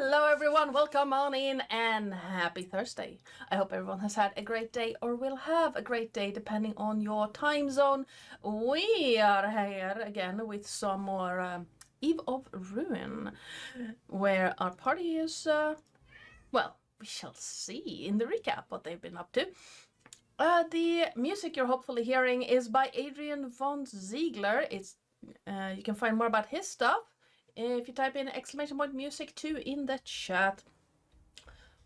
Hello everyone, welcome on in and happy Thursday. I hope everyone has had a great day or will have a great day depending on your time zone. We are here again with some more Eve of Ruin, where our party is, well, we shall see in the recap what they've been up to. The music you're hopefully hearing is by Adrian von Ziegler. It's you can find more about his stuff if you type in !music2 in the chat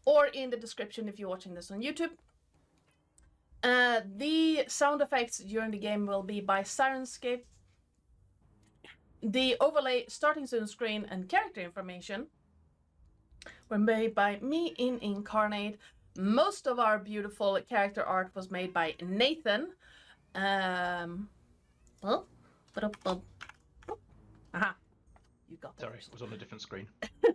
or in the description if you're watching this on YouTube. The sound effects during the game will be by Sirenscape. The overlay, starting soon screen, and character information were made by me in Incarnate. Most of our beautiful character art was made by Nathan. Aha. You got that. Sorry, it was on a different screen.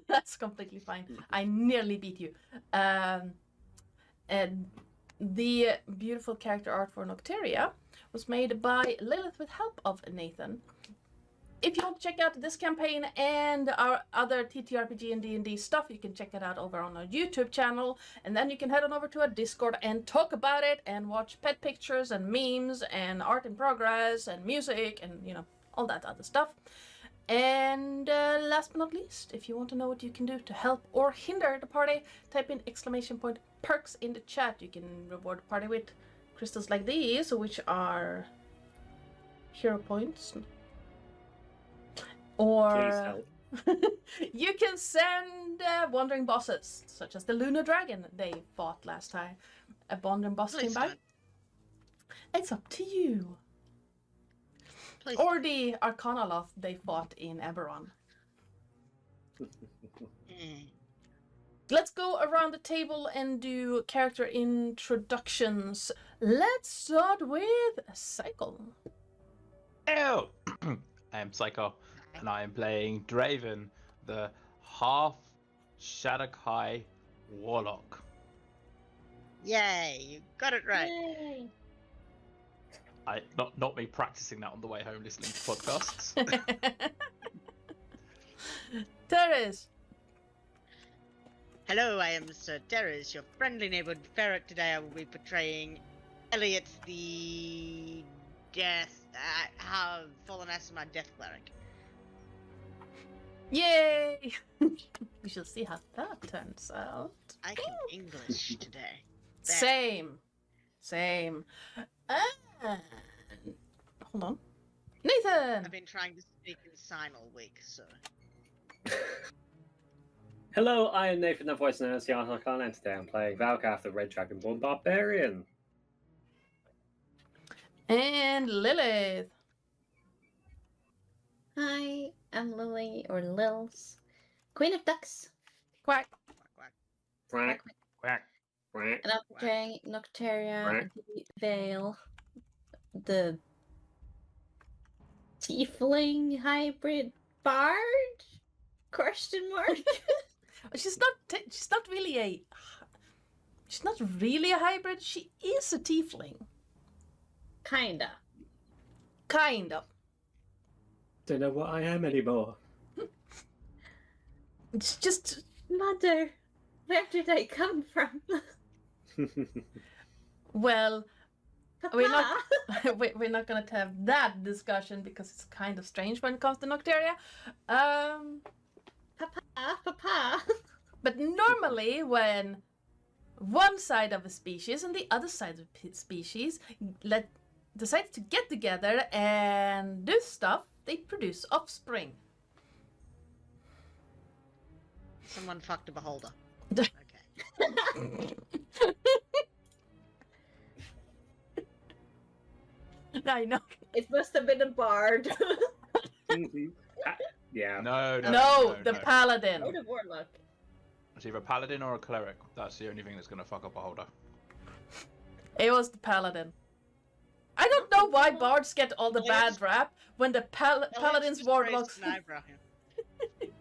That's completely fine. I nearly beat you. And the beautiful character art for Nocteria was made by Lillith with help of Nathan. If you want to check out this campaign and our other TTRPG and D&D stuff, you can check it out over on our YouTube channel. And then you can head on over to our Discord and talk about it and watch pet pictures and memes and art in progress and music and, you know, all that other stuff. And last but not least, if you want to know what you can do to help or hinder the party, type in !perks in the chat. You can reward the party with crystals like these, which are hero points. Or you can send wandering bosses, such as the Lunar Dragon they fought last time. A wandering boss came by. It's up to you. Please. Or the Arcanoloth they fought in Eberron. Let's go around the table and do character introductions. Let's start with Psycole. Hello! I am Psycole, and I am playing Draven, the half Shadokai Warlock. Yay, you got it right. Yay. Not me practicing that on the way home listening to podcasts. Terris. Hello, I am Sir Terris, your friendly neighborhood ferret. Today I will be portraying Elliot, the fallen Asima death cleric. Yay! We shall see how that turns out. I can English today. Same. Hold on. Nathan! I've been trying to speak in sign all week, so... Hello, I am Nathan, the voice known as the Archon, and today I'm playing Valkath, the Red Dragonborn Barbarian. And Lillith. Hi, I'm Lily, or Lils, Queen of Ducks. Quack. Quack, Quack. Quack. Quack. And I'm portraying Nocteria, the Veil, the Tiefling hybrid bard? Question mark? She's not really a hybrid. She is a tiefling. Kinda. Kind of. Don't know what I am anymore. It's just... Mother, where did I come from? Well, Papa? we're not going to have that discussion because it's kind of strange when it comes to Nocteria. Papa. But normally when one side of a species and the other side of a species decide to get together and do stuff, they produce offspring. Someone fucked a beholder. Okay. I know. It must have been a bard. Yeah. No, the paladin. Or the warlock. It's either a paladin or a cleric. That's the only thing that's going to fuck up a holder. It was the paladin. I don't know why bards get all the bad rap when the paladins, warlocks...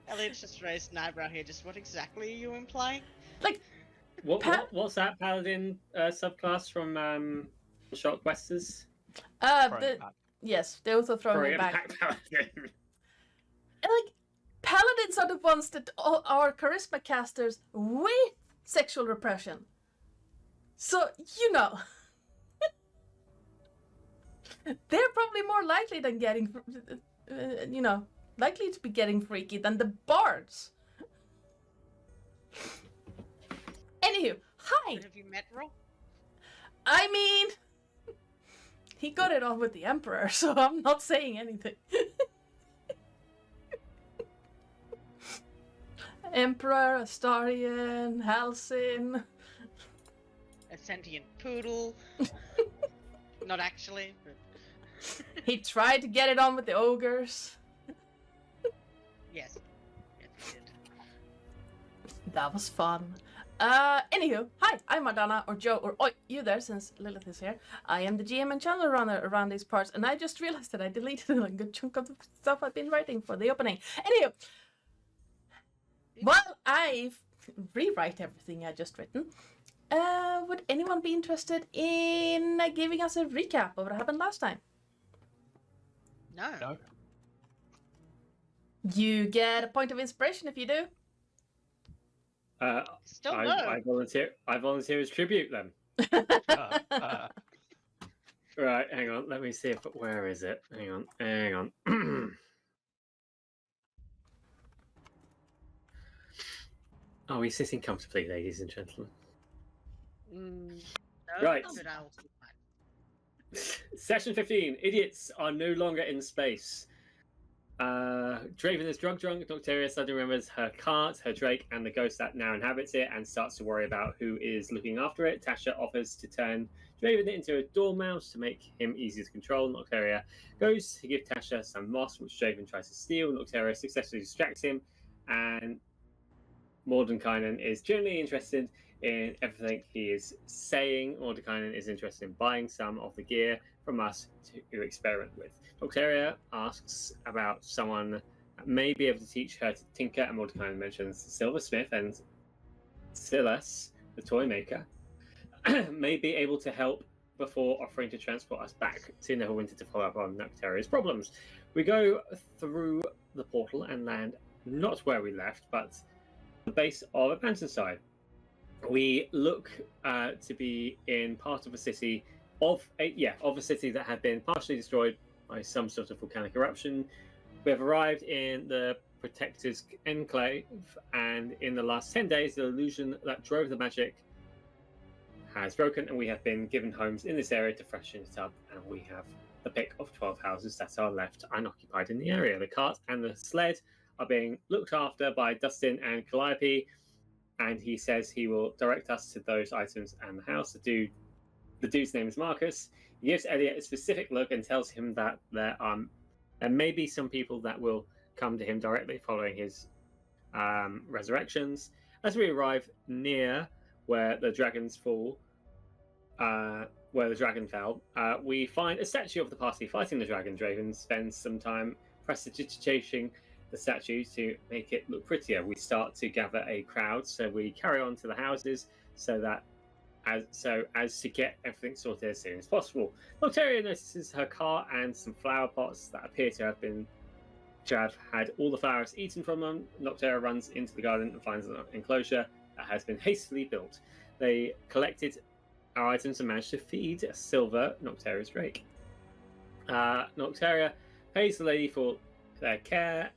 Elliot's just raised an eyebrow here. Just what exactly are you implying? Like... What's that paladin subclass from Shockbusters? Yes, they also throw me back. Paladin. Like, paladins are the ones that are charisma casters with sexual repression. So, you know, they're probably more likely than getting, likely to be getting freaky than the bards. Anywho, hi! Have you met Ro? I mean, he got it on with the Emperor, so I'm not saying anything. Emperor, Astarion, Halcyon. A sentient poodle. Not actually, but... He tried to get it on with the ogres. Yes. Yes, he did. That was fun. Anywho, hi, I'm Madonna, or Joe, or Oi, you there, since Lillith is here. I am the GM and channel runner around these parts, and I just realized that I deleted a good chunk of the stuff I've been writing for the opening. Anywho, while I rewrite everything I just written, would anyone be interested in giving us a recap of what happened last time? No. No. You get a point of inspiration if you do. Still no. I volunteer as tribute then. Right, hang on. Let me see where is it? Hang on. Are we sitting comfortably, ladies and gentlemen? No, Right. but I'll be fine. Session 15. Idiots are no longer in space. Draven is drunk. Nocteria suddenly remembers her cart, her drake, and the ghost that now inhabits it and starts to worry about who is looking after it. Tasha offers to turn Draven into a dormouse to make him easier to control. Nocteria goes to give Tasha some moss, which Draven tries to steal. Nocteria successfully distracts him, and Mordenkainen is generally interested in everything he is saying. Mordenkainen is interested in buying some of the gear from us to experiment with. Nocteria asks about someone that may be able to teach her to tinker, and Mordenkainen mentions the silversmith and Silas, the toy maker, may be able to help before offering to transport us back to Neverwinter to follow up on Nocteria's problems. We go through the portal and land not where we left, but the base of Apansonside. We look to be in part of a city of a city that had been partially destroyed by some sort of volcanic eruption. We have arrived in the Protector's Enclave, and in the last 10 days, the illusion that drove the magic has broken, and we have been given homes in this area to freshen it up, and we have the pick of 12 houses that are left unoccupied in the area. The cart and the sled are being looked after by Dustin and Calliope, and he says he will direct us to those items and the house. The dude's name is Marcus. He gives Elliot a specific look and tells him that there may be some people that will come to him directly following his resurrections. As we arrive near where the dragons fall, where the dragon fell, we find a statue of the party fighting the dragon. Draven spends some time prestidigitating the statue to make it look prettier. We start to gather a crowd, so we carry on to the houses as to get everything sorted as soon as possible. Nocteria notices her car and some flower pots that appear to have had all the flowers eaten from them. Nocteria runs into the garden and finds an enclosure that has been hastily built. They collected our items and managed to feed Silver, Nocteria's drake. Nocteria pays the lady for their care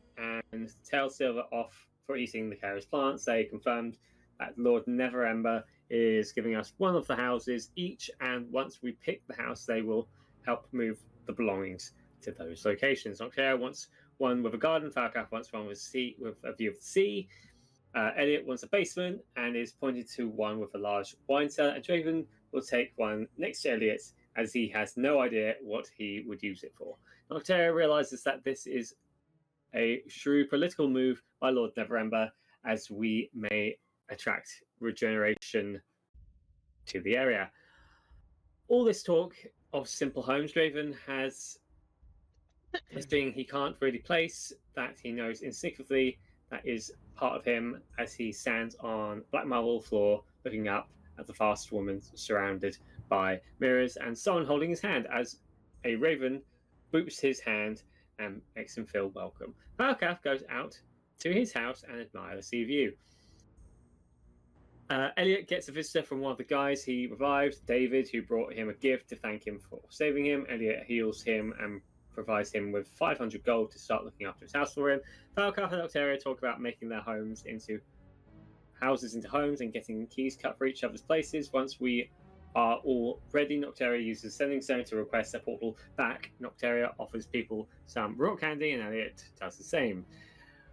and tells Silver off for eating the carrier's plants. They confirmed that Lord Neverember is giving us one of the houses each, and once we pick the house, they will help move the belongings to those locations. Nocteria wants one with a garden, Falcaf wants one with a view of the sea. Elliot wants a basement and is pointed to one with a large wine cellar, and Draven will take one next to Elliot as he has no idea what he would use it for. Nocteria realizes that this is a shrewd political move by Lord Neverember, as we may attract regeneration to the area. All this talk of simple homes, Draven has this being he can't really place, that he knows instinctively that is part of him, as he stands on black marble floor looking up at the fast woman surrounded by mirrors and someone holding his hand as a raven boops his hand and makes him feel welcome. Falcaf goes out to his house and admire the sea view. Elliot gets a visitor from one of the guys he revived, David, who brought him a gift to thank him for saving him. Elliot heals him and provides him with 500 gold to start looking after his house for him. Falcaf and Octeria talk about making their houses into homes and getting keys cut for each other's places. Once we are all ready, Nocteria uses Sending Stone to request a portal back. Nocteria offers people some rock candy, and Elliot does the same.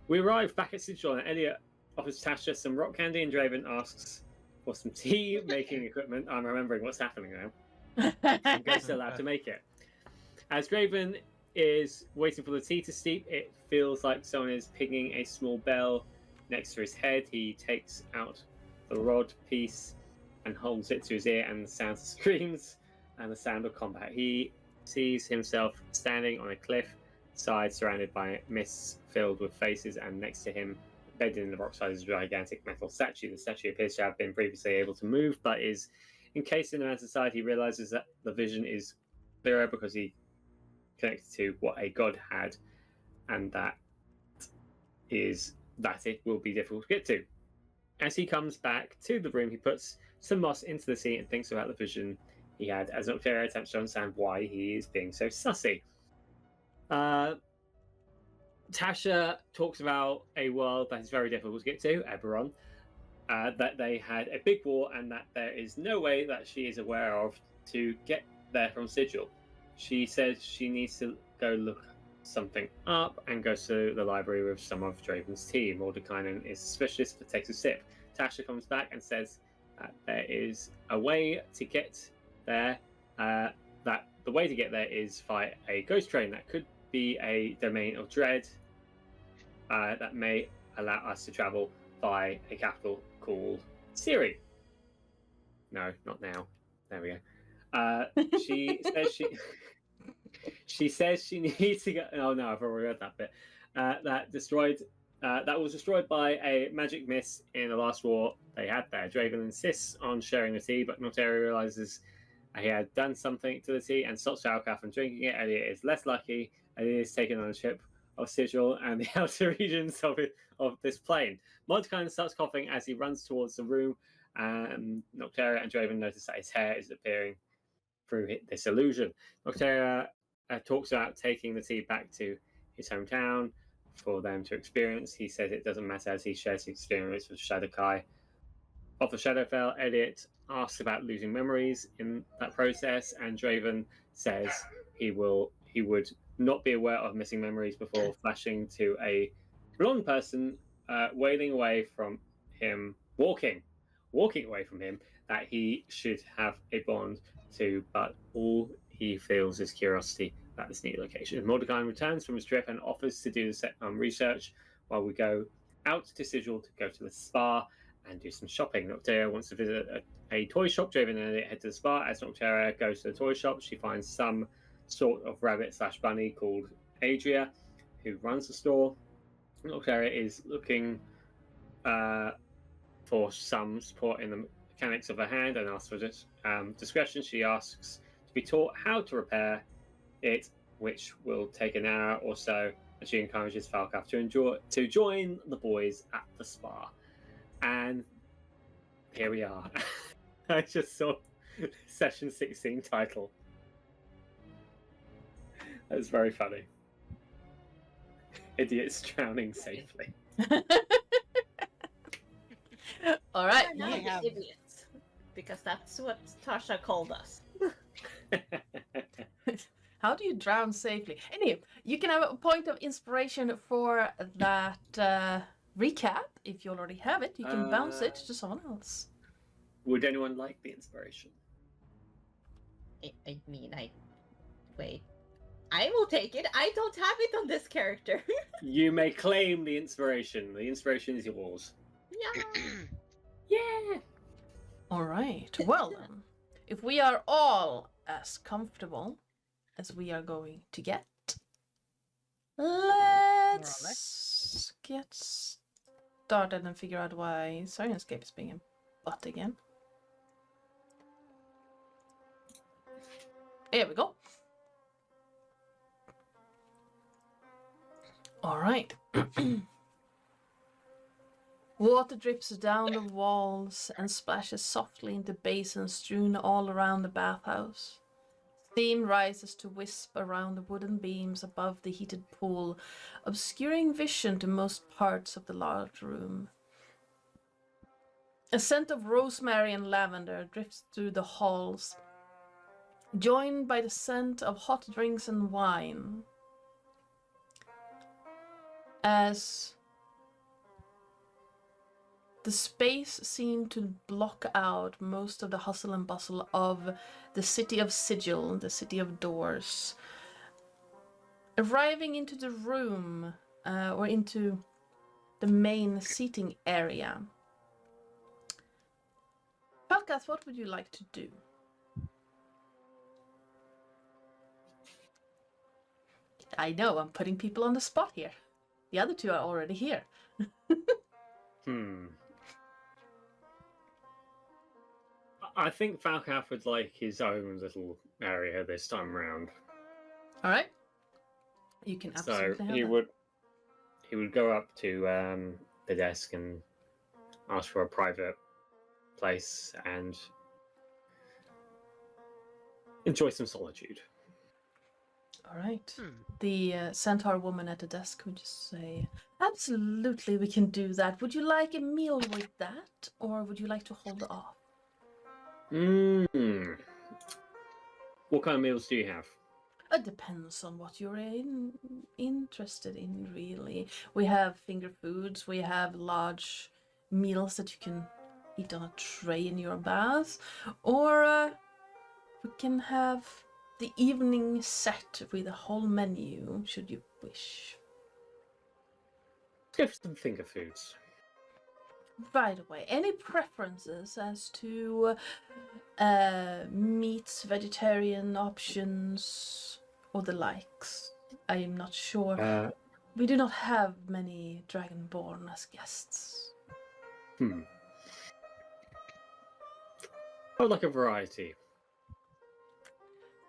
We arrive back at Sigil, and Elliot offers Tasha some rock candy, and Draven asks for some tea making equipment. I'm remembering what's happening now. I'm still allowed to make it. As Draven is waiting for the tea to steep, it feels like someone is pinging a small bell next to his head. He takes out the rod piece and holds it to his ear, and the sound of screams and the sound of combat. He sees himself standing on a cliff side surrounded by mists filled with faces, and next to him, embedded in the rock side, is a gigantic metal statue. The statue appears to have been previously able to move, but is encased in the man's side. He realizes that the vision is clearer because he connected to what a god had, and that it will be difficult to get to. As he comes back to the room, he puts some moss into the sea and thinks about the vision he had, as Nocteria attempts to understand why he is being so sussy. Tasha talks about a world that is very difficult to get to, Eberron, that they had a big war and that there is no way that she is aware of to get there from Sigil. She says she needs to go look something up and goes to the library with some of Draven's tea. Mordekainen is suspicious but takes a sip. Tasha comes back and says that there is a way to get there, that the way to get there is via a ghost train that could be a domain of dread that may allow us to travel by a capital called Siri. No, not now. There we go. She says she needs to go. Oh no, I've already read that bit. That was destroyed by a magic mist in the last war they had there. Draven insists on sharing the tea, but Nocteria realizes he had done something to the tea and stops Falcaf from drinking it. Elliot is less lucky. Elliot is taken on a ship of Sigil and the outer regions of this plane. Mordekainen starts coughing as he runs towards the room, and Nocteria and Draven notice that his hair is appearing through this illusion. Nocteria talks about taking the tea back to his hometown for them to experience. He says it doesn't matter as he shares his experience with Shadowkai of the Shadowfell. Elliot asks about losing memories in that process, and Draven says he would not be aware of missing memories before flashing to a blonde person wailing away from him, walking away from him, that he should have a bond to, but all he feels is curiosity about this new location. Mordekainen returns from his trip and offers to do the research while we go out to Sigil to go to the spa and do some shopping. Nocteria wants to visit a toy shop. Draven and Elliot head to the spa. As Nocteria goes to the toy shop, she finds some sort of rabbit/bunny called Adria, who runs the store. Nocteria is looking for some support in the mechanics of her hand and asks for discretion. She asks to be taught how to repair it, which will take an hour or so, and she encourages Falcaf to join the boys at the spa. And here we are. I just saw session 16 title. That was very funny. Idiots drowning safely. All right. We're not idiots, because that's what Tasha called us. How do you drown safely? Anyway, you can have a point of inspiration for that recap. If you already have it, you can bounce it to someone else. Would anyone like the inspiration? Wait. I will take it. I don't have it on this character. You may claim the inspiration. The inspiration is yours. Yeah. Yeah. All right. Well, then, if we are all as comfortable as we are going to get, let's get started and figure out why Sirenscape is being a butt again. Here we go. All right. Water drips down the walls and splashes softly into basins strewn all around the bathhouse. Steam rises to wisp around the wooden beams above the heated pool, obscuring vision to most parts of the large room. A scent of rosemary and lavender drifts through the halls, joined by the scent of hot drinks and wine. As the space seemed to block out most of the hustle and bustle of the city of Sigil, the city of doors. Arriving into the room, or into the main seating area. Falkath, what would you like to do? I know, I'm putting people on the spot here. The other two are already here. I think Falkath would like his own little area this time around. All right. You can absolutely So have he that. would go up to the desk and ask for a private place and enjoy some solitude. All right. The centaur woman at the desk would just say, absolutely, we can do that. Would you like a meal with that, or would you like to hold off? What kind of meals do you have? It depends on what you're interested in, really. We have finger foods, we have large meals that you can eat on a tray in your bath, or we can have the evening set with a whole menu, should you wish. Let's go for some finger foods. Right away. Any preferences as to meats, vegetarian options, or the likes? I am not sure. We do not have many Dragonborn as guests. I would like a variety.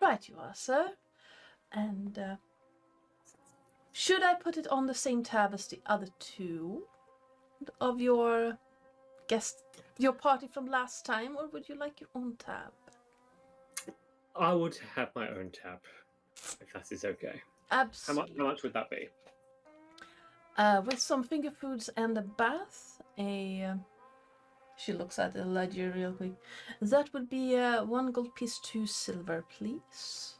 Right you are, sir. And should I put it on the same tab as the other two of your your party from last time, or would you like your own tab? I would have my own tab, if that is okay. Absolutely. How much would that be? With some finger foods and a bath, she looks at the ledger real quick. That would be 1 gold piece, 2 silver, please.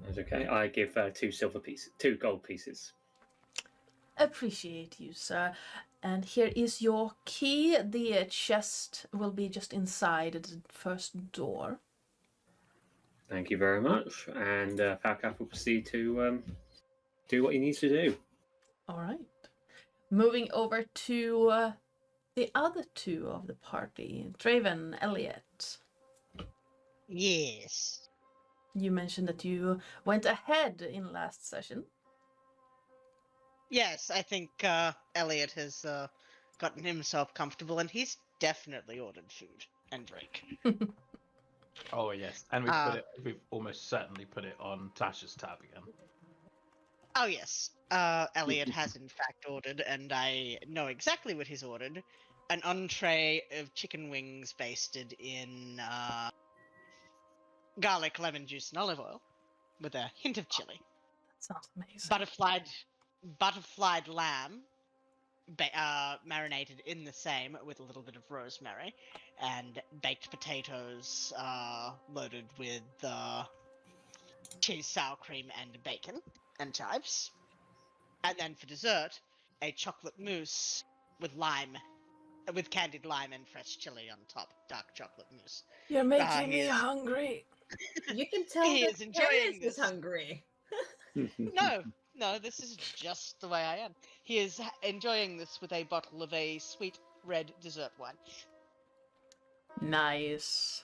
That's okay. I give 2 gold pieces. Appreciate you, sir. And here is your key. The chest will be just inside the first door. Thank you very much. And Falkath will proceed to do what he needs to do. All right. Moving over to the other two of the party, Draven, Elliot. Yes. You mentioned that you went ahead in last session. Yes, I think Elliot has gotten himself comfortable, and he's definitely ordered food and drink. Oh yes, and we've almost certainly put it on Tasha's tab again. Oh yes, Elliot has in fact ordered, and I know exactly what he's ordered. An entree of chicken wings basted in garlic, lemon juice, and olive oil, with a hint of chili. That sounds amazing. Butterflied lamb, marinated in the same with a little bit of rosemary, and baked potatoes loaded with cheese, sour cream, and bacon and chives. And then for dessert, a chocolate mousse with candied lime and fresh chili on top. Dark chocolate mousse. You're making me hungry. You can tell He that is enjoying Terris is this. hungry. No, this is just the way I am. He is enjoying this with a bottle of a sweet red dessert wine. Nice.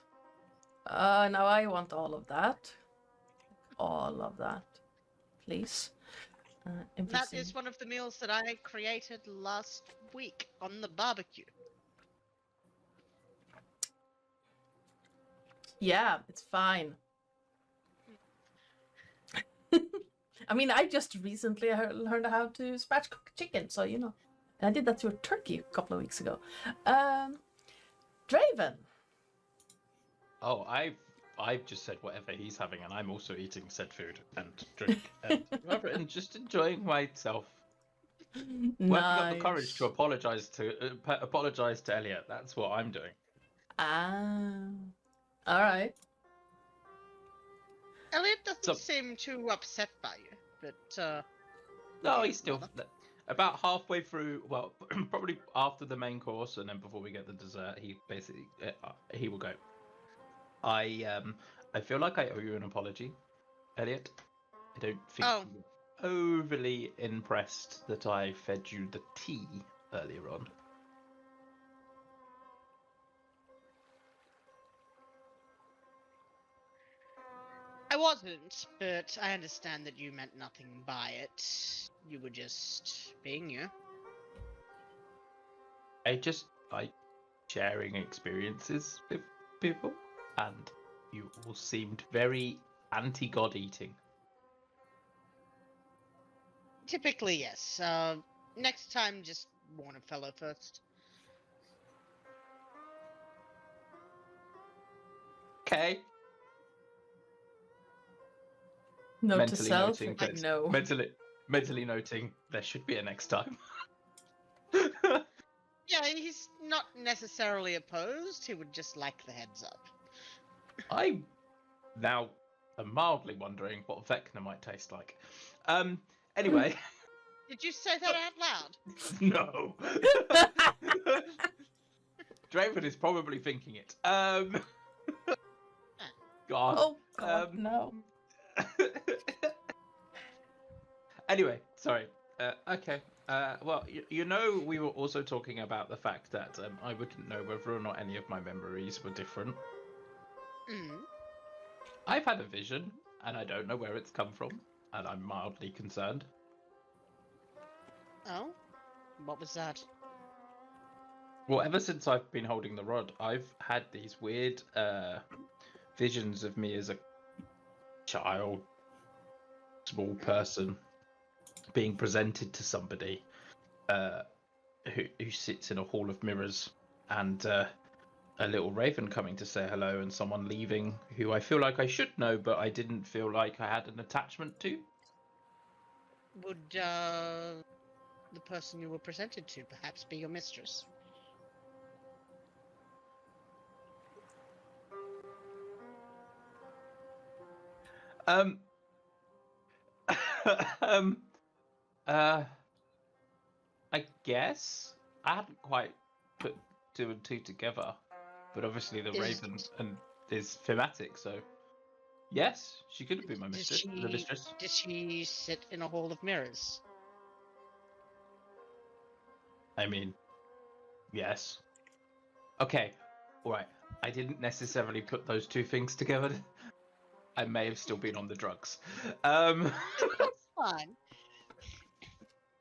Now I want all of that. All of that. Please. That is one of the meals that I created last week on the barbecue. Yeah, it's fine. I mean, I just recently learned how to spatch cook chicken, so you know. And I did that to a turkey a couple of weeks ago. Draven. Oh, I've just said whatever he's having, and I'm also eating said food and drink and just enjoying myself. Working up the courage to apologize to Elliot. That's what I'm doing. Ah, all right. Elliot doesn't So- seem too upset by you, but No, Okay, he's still brother. about halfway through. Well, probably after the main course, and then before we get the dessert, he basically he will go. I feel like I owe you an apology, Elliot. I don't think Oh. you were overly impressed that I fed you the tea earlier on. I wasn't, but I understand that you meant nothing by it. You were just being you. I just like sharing experiences with people, and you all seemed very anti-god eating. Typically, yes. Next time, just warn a fellow first. Okay. Note to Mentally self, noting I that know. mentally noting there should be a next time. Yeah, he's not necessarily opposed. He would just like the heads up. I now am mildly wondering what Vecna might taste like. Anyway, Did you say that out loud? no. Draven is probably thinking it. God. Oh God, no. Anyway, sorry. Okay. Well, you know, we were also talking about the fact that I wouldn't know whether or not any of my memories were different. Mm. I've had a vision, and I don't know where it's come from, and I'm mildly concerned. Oh? What was that? Well, ever since I've been holding the rod, I've had these weird visions of me as a child, small person, being presented to somebody who sits in a hall of mirrors, and a little raven coming to say hello, and someone leaving who I feel like I should know, but I didn't feel like I had an attachment to. Would the person you were presented to perhaps be your mistress? Um. I guess I hadn't quite put two and two together, but obviously the Is- raven and is thematic, so yes, she could have been my Does mistress. The mistress. Does she sit in a hall of mirrors? I mean, yes. Okay, all right. I didn't necessarily put those two things together. I may have still been on the drugs. That's fine.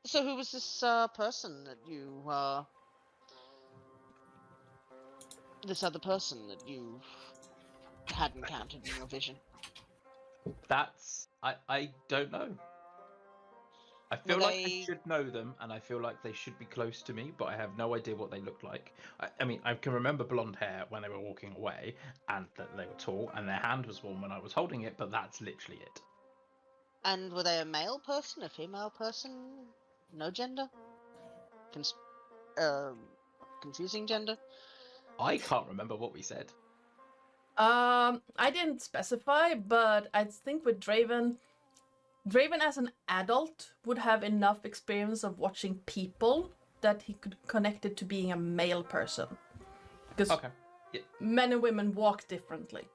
So who was this person that you this other person that you had encountered in your vision? That's I don't know. I feel Were like I they- should know them, and I feel like they should be close to me, but I have no idea what they look like. I mean, I can remember blonde hair when they were walking away, and that they were tall, and their hand was warm when I was holding it, but that's literally it. And were they a male person, a female person? No gender? Confusing gender? I can't remember what we said. I didn't specify, but I think with Draven as an adult would have enough experience of watching people that he could connect it to being a male person. Because Okay. men and women walk differently.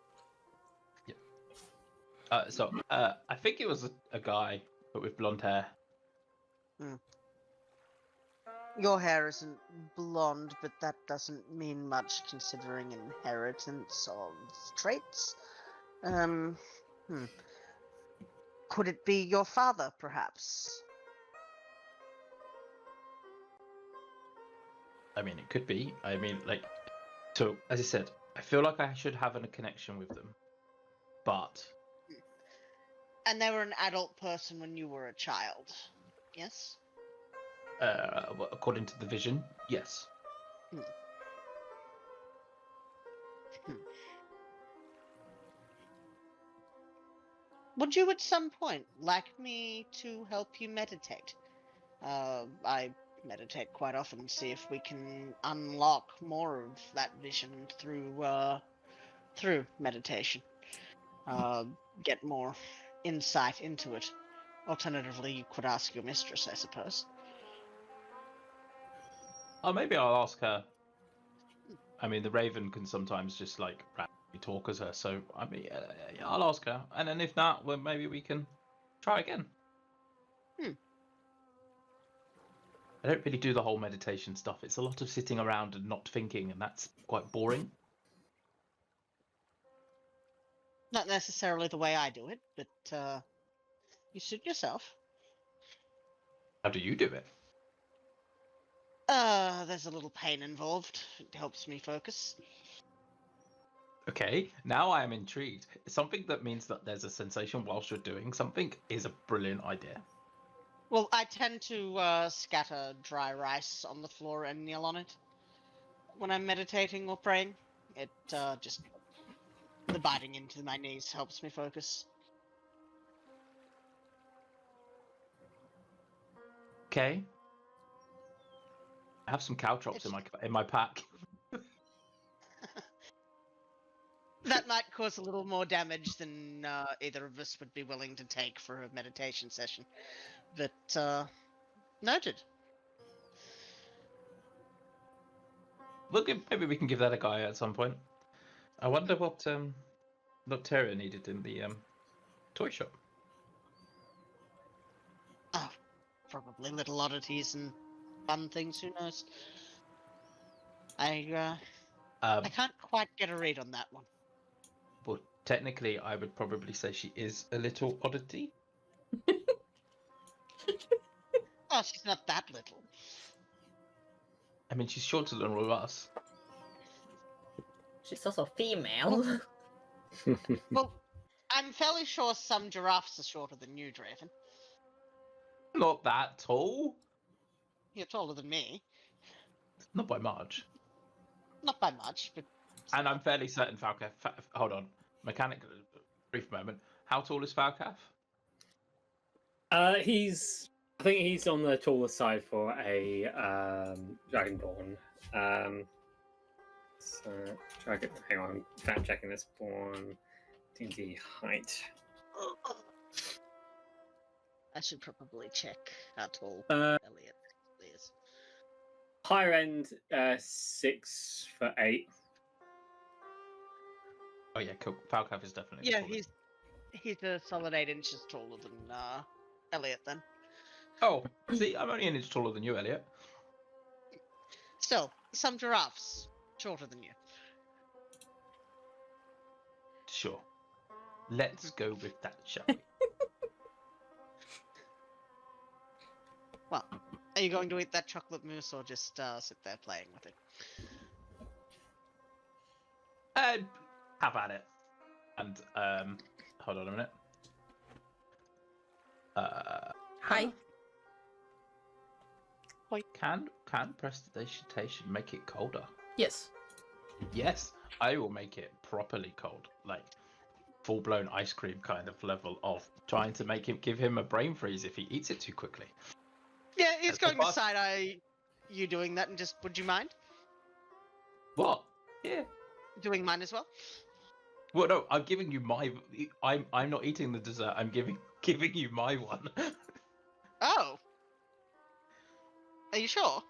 I think it was a guy, but with blonde hair. Your hair isn't blonde, but that doesn't mean much considering inheritance of traits. Could it be your father, perhaps? I mean, it could be. I mean, like, so as I said, I feel like I should have a connection with them, but And they were an adult person when you were a child, yes? According to the vision, yes. Would you at some point like me to help you meditate? I meditate quite often, see if we can unlock more of that vision through meditation. Get more insight into it. Alternatively, you could ask your mistress, I suppose. Oh, maybe I'll ask her. I mean, the Raven can sometimes just like randomly talk as her, so I mean, yeah, I'll ask her, and then if not, well, maybe we can try again. I don't really do the whole meditation stuff. It's a lot of sitting around and not thinking, and that's quite boring. Not necessarily the way I do it, but you suit yourself. How do you do it? There's a little pain involved. It helps me focus. Okay, now I am intrigued. Something that means that there's a sensation whilst you're doing something is a brilliant idea. Well, I tend to scatter dry rice on the floor and kneel on it when I'm meditating or praying. It just the biting into my knees helps me focus. Okay. I have some caltrops in my pack. That might cause a little more damage than either of us would be willing to take for a meditation session. But noted. Maybe we can give that a go at some point. I wonder what Terra needed in the toy shop. Oh, probably little oddities and fun things. Who knows? I can't quite get a read on that one. Well, technically, I would probably say she is a little oddity. Oh, she's not that little. I mean, she's shorter than all of us. She's also female. Well, I'm fairly sure some giraffes are shorter than you, Draven. Not that tall. You're taller than me. Not by much. Not by much, but... And I'm fairly certain Falcath... Hold on. Mechanic... Brief moment. How tall is Falcath? I think he's on the taller side for a Dragonborn. So, hang on, fact checking this one. D&D height. I should probably check how tall Uh, Elliot is. Higher end, 6'8". Oh yeah, cool. Falcath is definitely Yeah, the tallest. he's a solid 8 inches taller than Elliot then. Oh, see, I'm only an inch taller than you, Elliot. Still, some giraffes shorter than you. Sure. Let's go with that, shall we? Well, are you going to eat that chocolate mousse or just sit there playing with it? Have at it. And hold on a minute. Hi. Can prestidigitation make it colder? Yes. Yes, I will make it properly cold, like full-blown ice cream kind of level of trying to give him a brain freeze if he eats it too quickly. Yeah, he's That's the going to boss. side-eye you doing that, and just, would you mind What? Yeah. doing mine as well? Well, no, I'm giving you my. I'm not eating the dessert. I'm giving you my one. Oh. Are you sure?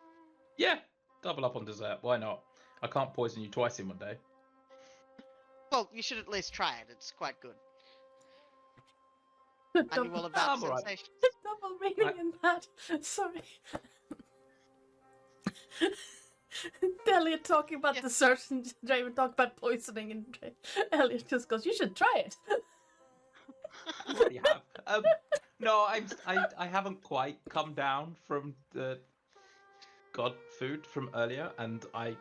Yeah, double up on dessert. Why not? I can't poison you twice in one day. Well, you should at least try it. It's quite good. Double, Manual about I'm alright. sensations. double meaning in that. Sorry. Elliot talking about Yeah. desserts and Draven talking about poisoning, and Elliot just goes, "You should try it." I already have. No, I haven't quite come down from the god food from earlier, and I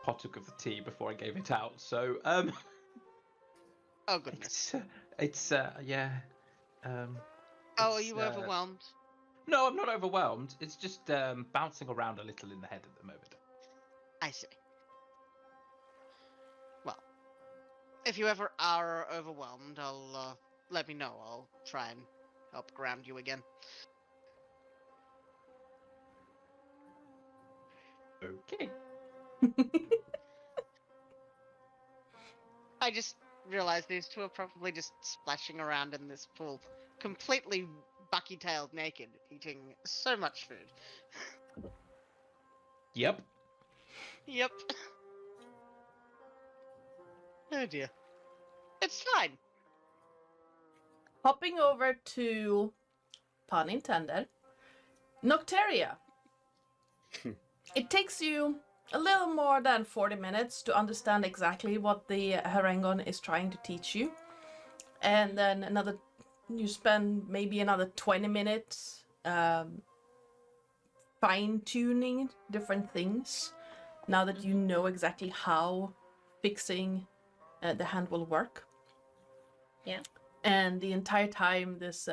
partook of the tea before I gave it out. So Oh, goodness. it's yeah. Oh, are it's, you overwhelmed? No, I'm not overwhelmed. It's just bouncing around a little in the head at the moment. I see. Well, if you ever are overwhelmed, I'll let me know. I'll try and help ground you again. Okay. I just realized these two are probably just splashing around in this pool, completely bucky-tailed naked, eating so much food. Yep. Yep. Oh dear. It's fine. Hopping over to, pun intended, Nocteria. It takes you a little more than 40 minutes to understand exactly what the Harangon is trying to teach you. And then you spend maybe another 20 minutes fine-tuning different things now that you know exactly how fixing the hand will work. Yeah. And the entire time this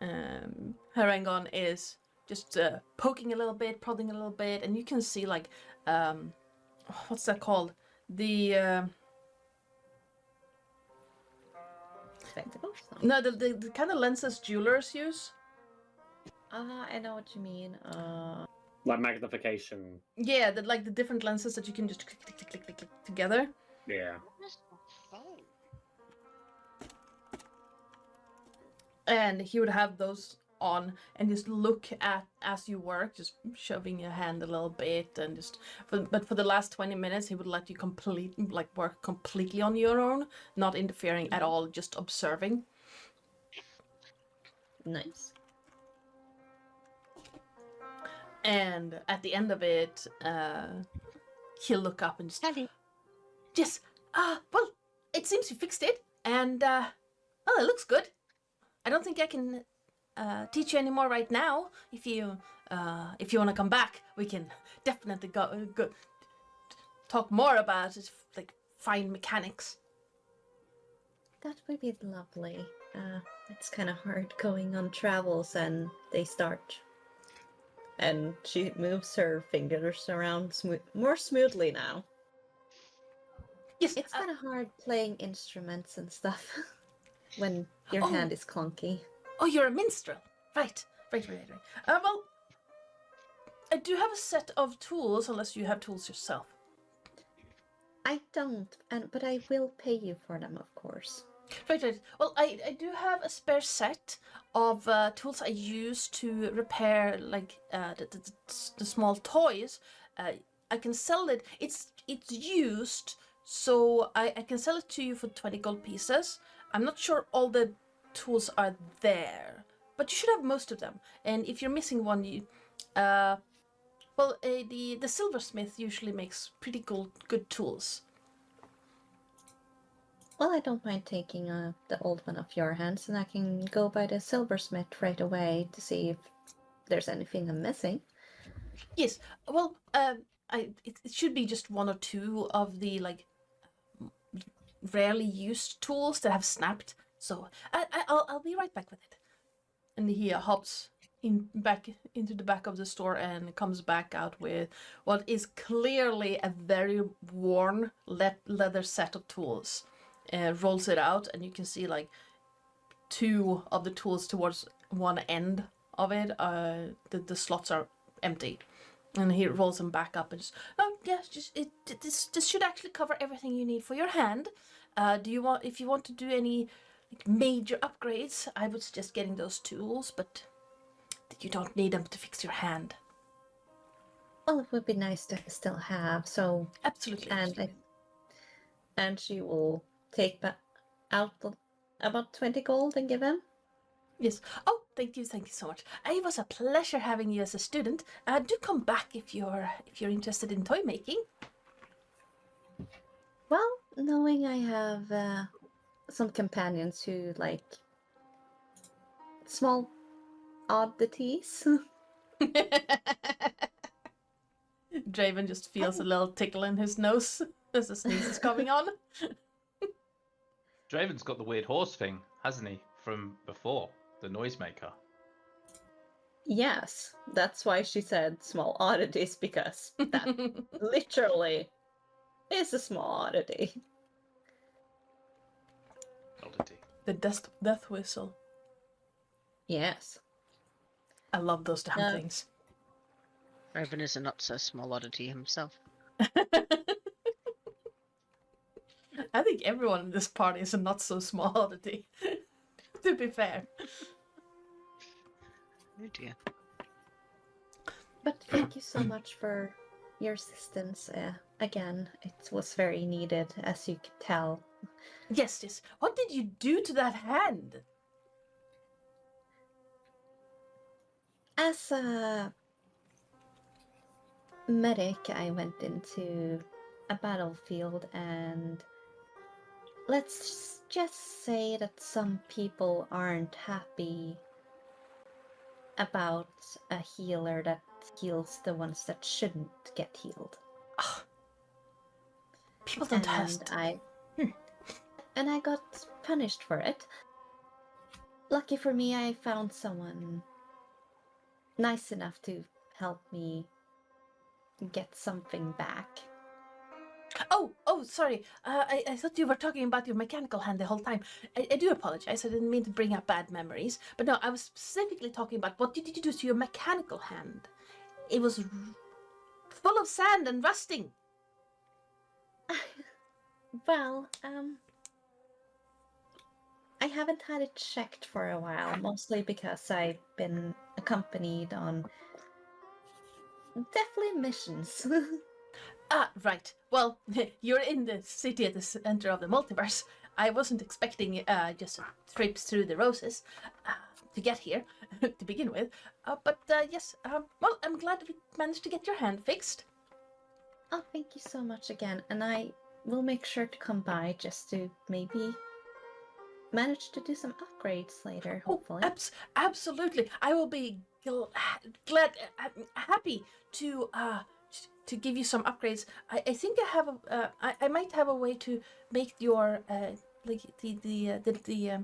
Harangon is just poking a little bit, prodding a little bit, and you can see like, what's that called? The Spectacles? no, the kind of lenses jewelers use. I know what you mean. Like magnification. Yeah, like the different lenses that you can just click, click, click, click, click, click together. Yeah. And he would have those on and just look at as you work, just shoving your hand a little bit and just. But for the last 20 minutes, he would let you work completely on your own, not interfering at all, just observing. Nice. And at the end of it, he'll look up and just. Hello. Yes. Well, it seems you fixed it, and well, it looks good. I don't think I can teach you anymore right now. If you want to come back, we can definitely go talk more about it, like fine mechanics. That would be lovely. It's kind of hard going on travels and they start. And she moves her fingers around more smoothly now. Yes, It's kind of hard playing instruments and stuff when your hand is clunky. Oh, you're a minstrel. Right. Well, I do have a set of tools, unless you have tools yourself. I don't, but I will pay you for them, of course. Right. Well, I do have a spare set of tools I use to repair, like, the small toys. I can sell it. It's used, so I can sell it to you for 20 gold pieces. I'm not sure all the tools are there, but you should have most of them. And if you're missing one, the silversmith usually makes pretty good tools. Well, I don't mind taking the old one off your hands, and I can go by the silversmith right away to see if there's anything I'm missing. Yes. Well, it should be just one or two of the like rarely used tools that have snapped. So I'll be right back with it. And he hops back into the back of the store and comes back out with what is clearly a very worn leather set of tools. Rolls it out, and you can see like two of the tools towards one end of it. The slots are empty, and he rolls them back up and just, this should actually cover everything you need for your hand. If you want to do any like major upgrades, I would suggest getting those tools, but you don't need them to fix your hand. Well, it would be nice to still have, so... Absolutely. And she will take out about 20 gold and give him? Yes. Oh, thank you so much. It was a pleasure having you as a student. Do come back if you're interested in toy making. Well, knowing I have some companions who like small oddities. Draven just feels a little tickle in his nose as the sneeze is coming on. Draven's got the weird horse thing, hasn't he, from before, the noisemaker? Yes, that's why she said small oddities, because that literally is a small oddity. Oddity. The death whistle. Yes. I love those damn things. Raven is a not so small oddity himself. I think everyone in this party is a not so small oddity. To be fair. Oh dear. But thank you so much for your assistance. Again, it was very needed, as you could tell. Yes. What did you do to that hand? As a medic, I went into a battlefield, and let's just say that some people aren't happy about a healer that heals the ones that shouldn't get healed. People don't have to. And I got punished for it. Lucky for me, I found someone nice enough to help me get something back. Oh, sorry. I thought you were talking about your mechanical hand the whole time. I do apologize. I didn't mean to bring up bad memories. But no, I was specifically talking about what did you do to your mechanical hand? It was full of sand and rusting. Well, I haven't had it checked for a while, mostly because I've been accompanied on definitely missions. Right. Well, you're in the city at the center of the multiverse. I wasn't expecting just a trip through the roses to get here to begin with. But yes, well, I'm glad we managed to get your hand fixed. Oh, thank you so much again, and I will make sure to come by just to maybe manage to do some upgrades later, hopefully. Oh, absolutely. I will be glad, happy to give you some upgrades. I think I have I might have a way to make your like the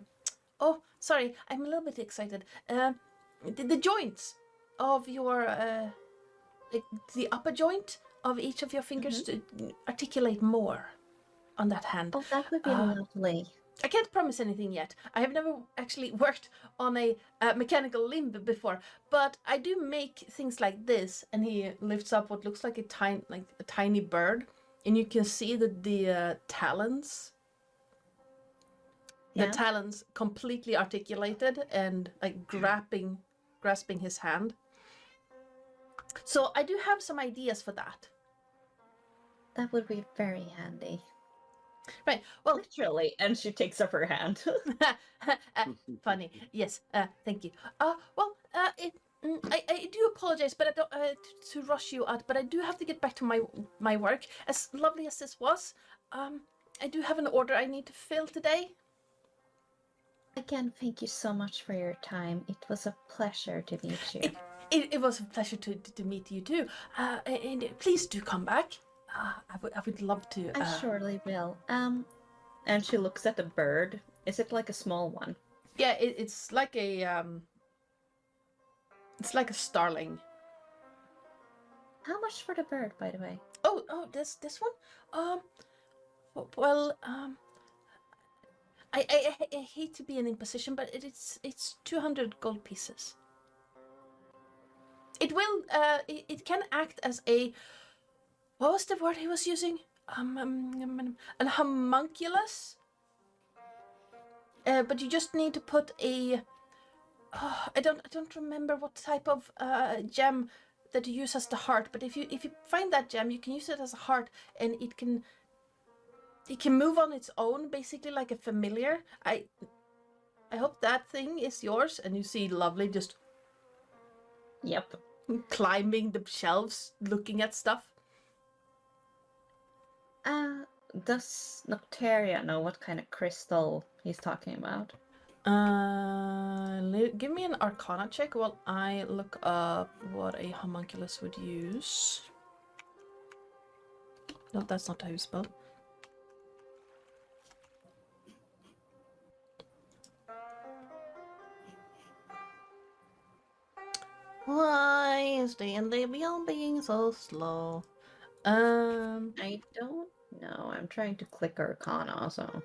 oh, sorry, I'm a little bit excited. The joints of your like the upper joint of each of your fingers to articulate more on that hand. Oh, that would be lovely. I can't promise anything yet. I have never actually worked on a mechanical limb before, but I do make things like this. And he lifts up what looks like a tiny bird, and you can see that the talons, the talons completely articulated and like grasping his hand. So I do have some ideas for that. That would be very handy. Right. Well, literally, and she takes up her hand. Funny. Yes. Thank you. Well, I do apologize, but I don't to rush you out. But I do have to get back to my work. As lovely as this was, I do have an order I need to fill today. Again, thank you so much for your time. It was a pleasure to meet you. It was a pleasure to meet you too. And please do come back. I would love to. I surely will. And she looks at the bird. Is it like a small one? Yeah, it's like a it's like a starling. How much for the bird, by the way? Oh, this one. Well, I hate to be an imposition, but it's 200 gold pieces. It will it can act as a. What was the word he was using? An homunculus? But you just need to put a... I don't remember what type of gem that you use as the heart, but if you find that gem, you can use it as a heart, and it can move on its own, basically like a familiar. I hope that thing is yours, and you see Lovely just... Yep. Climbing the shelves, looking at stuff. Does Nocteria know what kind of crystal he's talking about? Give me an Arcana check while I look up what a homunculus would use. No, that's not how you spell. is D&D Beyond being so slow? I don't know. I'm trying to click Arcana, so.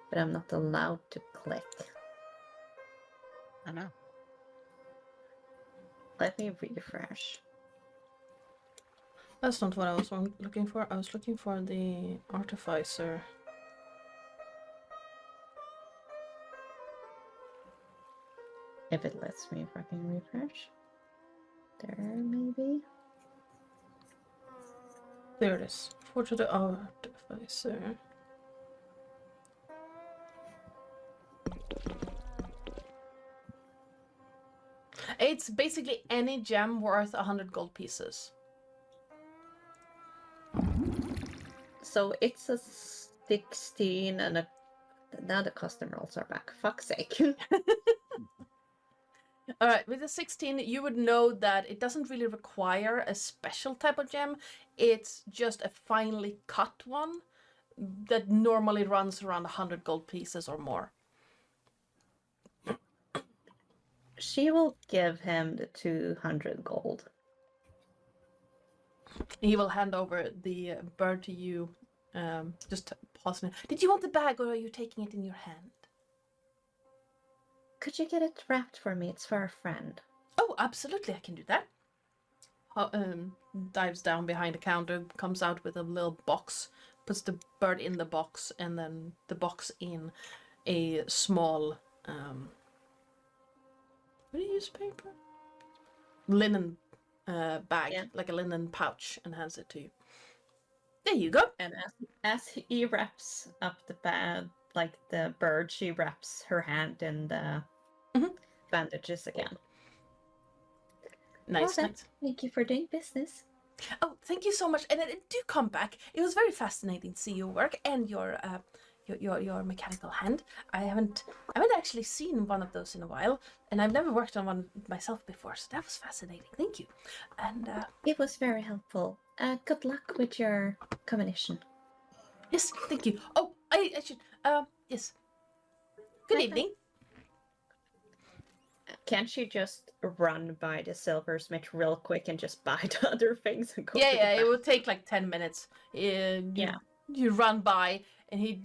But I'm not allowed to click. I know. Let me refresh. That's not what I was looking for. I was looking for the artificer. If it lets me fucking refresh. There, maybe? There it is. Forge of the artificer. It's basically any gem worth 100 gold pieces. So it's a 16 and a... Now the custom rolls are back. Fuck's sake. Alright, with the 16, you would know that it doesn't really require a special type of gem. It's just a finely cut one that normally runs around 100 gold pieces or more. She will give him the 200 gold. He will hand over the bird to you. Just pausing. Did you want the bag or are you taking it in your hand? Could you get it wrapped for me? It's for a friend. Oh, absolutely, I can do that. Dives down behind the counter, comes out with a little box, puts the bird in the box, and then the box in a small, what do you use paper? Linen bag, Yeah. like a linen pouch, and hands it to you. There you go. And as he wraps up the bag, like the bird, she wraps her hand in the bandages again. Nice, Well, nice. Thank you for doing business. Oh, thank you so much, and do come back. It was very fascinating to see your work and your mechanical hand. I haven't actually seen one of those in a while, and I've never worked on one myself before, so that was fascinating. Thank you. And It was very helpful. Good luck with your combination. yes, thank you. Oh, I should yes. Good Bye-bye. evening. Can't she just run by the silversmith real quick and just buy the other things and go? Yeah, to yeah, the it back? will take like 10 minutes. You run by, and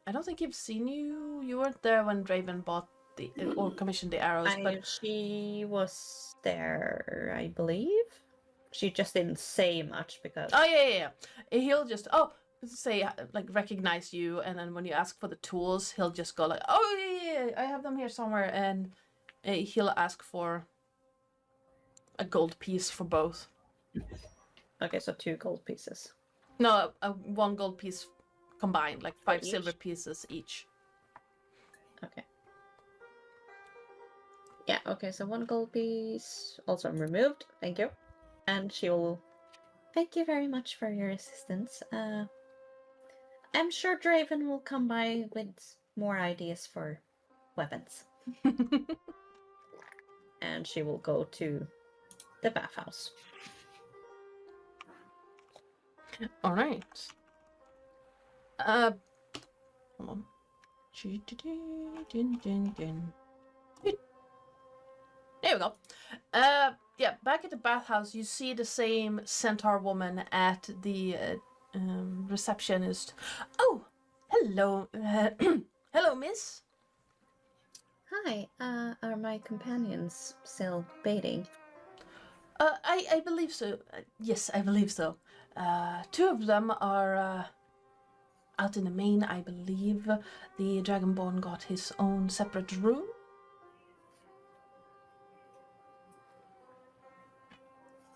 I don't think he've seen you. You weren't there when Draven bought or commissioned the arrows, but She was there, I believe. She just didn't say much because. oh yeah. He'll just say like recognize you, and then when you ask for the tools, he'll just go like, oh yeah, I have them here somewhere, and he'll ask for a gold piece for both. Okay, so 2 gold pieces. No, 1 gold piece combined, like 5 each? silver pieces each. Okay. Yeah, okay, so 1 gold piece also removed. Thank you. And she will. Thank you very much for your assistance. I'm sure Draven will come by with more ideas for weapons. And she will go to the bathhouse. All right. Hold on. There we go. Yeah, back at the bathhouse, you see the same centaur woman at the receptionist. Oh, hello, hello, miss. Hi, are my companions still baiting? I believe so. Yes, I believe so. 2 of them are out in the main, I believe. The Dragonborn got his own separate room.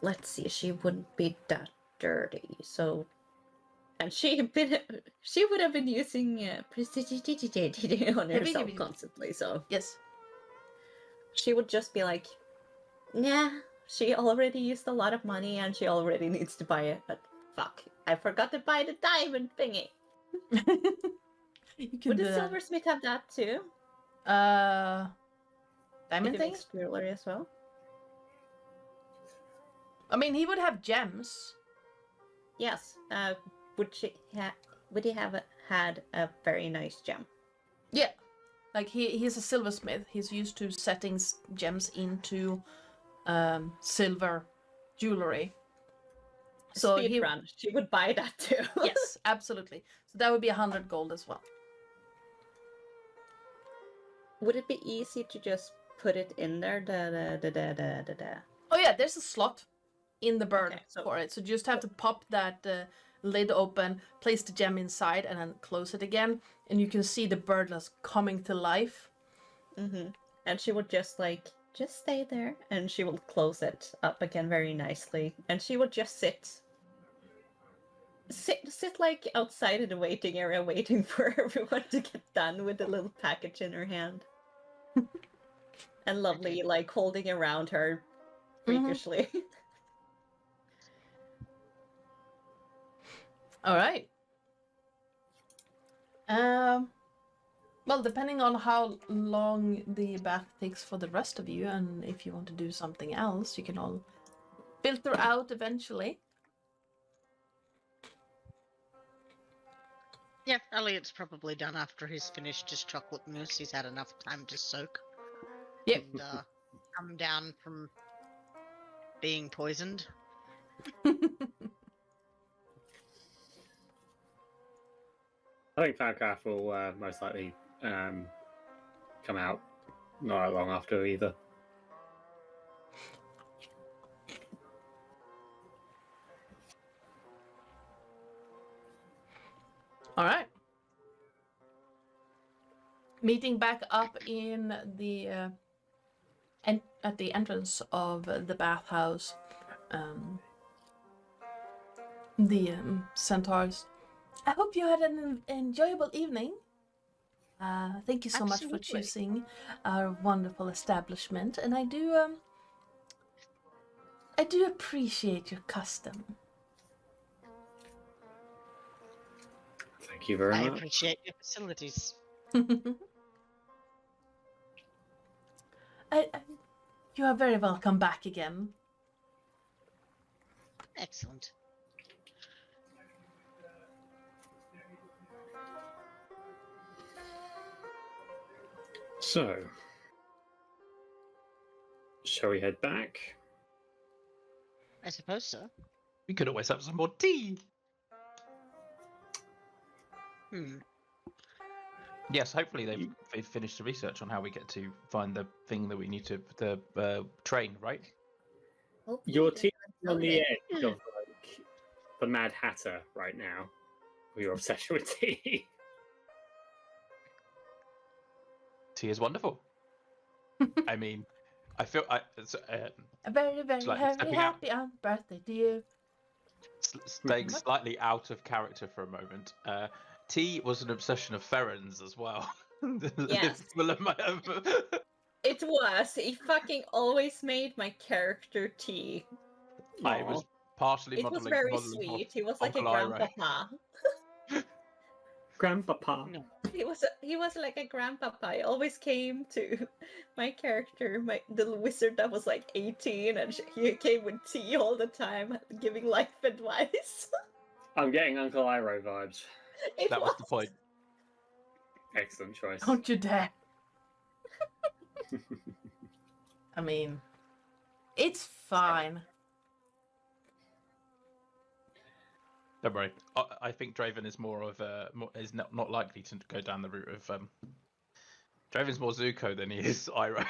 Let's see, she wouldn't be that dirty, so. And she would have been using prestidigitation on herself constantly, so. Yes. She would just be like, yeah, she already used a lot of money and she already needs to buy it, but fuck, I forgot to buy the diamond thingy. You can Would do the that. silversmith have that too? Diamond He thing? makes jewelry as well. I mean, he would have gems. Yes. Would he have had a very nice gem? Yeah. Like he's a silversmith. He's used to setting gems into silver jewelry. So Speed run. She would buy that too. Yes, absolutely. So that would be 100 gold as well. Would it be easy to just put it in there? Oh yeah, there's a slot in the bird Okay, so- for it. So you just have to pop that lid open, place the gem inside, and then close it again. And you can see the birdless coming to life. Mm-hmm. And she would just stay there, and she will close it up again very nicely. And she would just sit like outside in the waiting area, waiting for everyone to get done with the little package in her hand. And Lovely, like, holding around her freakishly. All right. Well, depending on how long the bath takes for the rest of you, and if you want to do something else, you can all filter out eventually. Yeah, Elliot's probably done after he's finished his chocolate mousse. He's had enough time to soak. Yep. And come down from being poisoned. I think Falcraft will most likely come out not that long after either. All right. Meeting back up in the at the entrance of the bathhouse, the centaurs. I hope you had an enjoyable evening. Thank you so much for Absolutely. choosing our wonderful establishment, and I do appreciate your custom. Thank you very I much. appreciate your facilities. You are very welcome back again. Excellent. So, shall we head back? I suppose so. We could always have some more tea. Yes, hopefully they've finished the research on how we get to find the thing that we need to train, right? Hopefully Your they team is on the haven't edge of like the Mad Hatter right now. With your obsession with tea. Tea is wonderful. I mean, I feel A very, very like happy, stepping out. happy on birthday to you. staying slightly out of character for a moment. Tea was an obsession of Farron's as well. Yes. It was. He fucking always made my character tea. I was partially It was modeling. very modeling sweet. He was like a Uncle Ira. grandpapa. Grandpapa. No. He was like a grandpapa. He always came to my character, the wizard that was like 18, and he came with tea all the time, giving life advice. I'm getting Uncle Iro vibes. That was the point. Excellent choice. Don't you dare. I mean, it's fine. Don't worry. I think Draven is more of is not likely to go down the route of. Draven's more Zuko than he is Ira.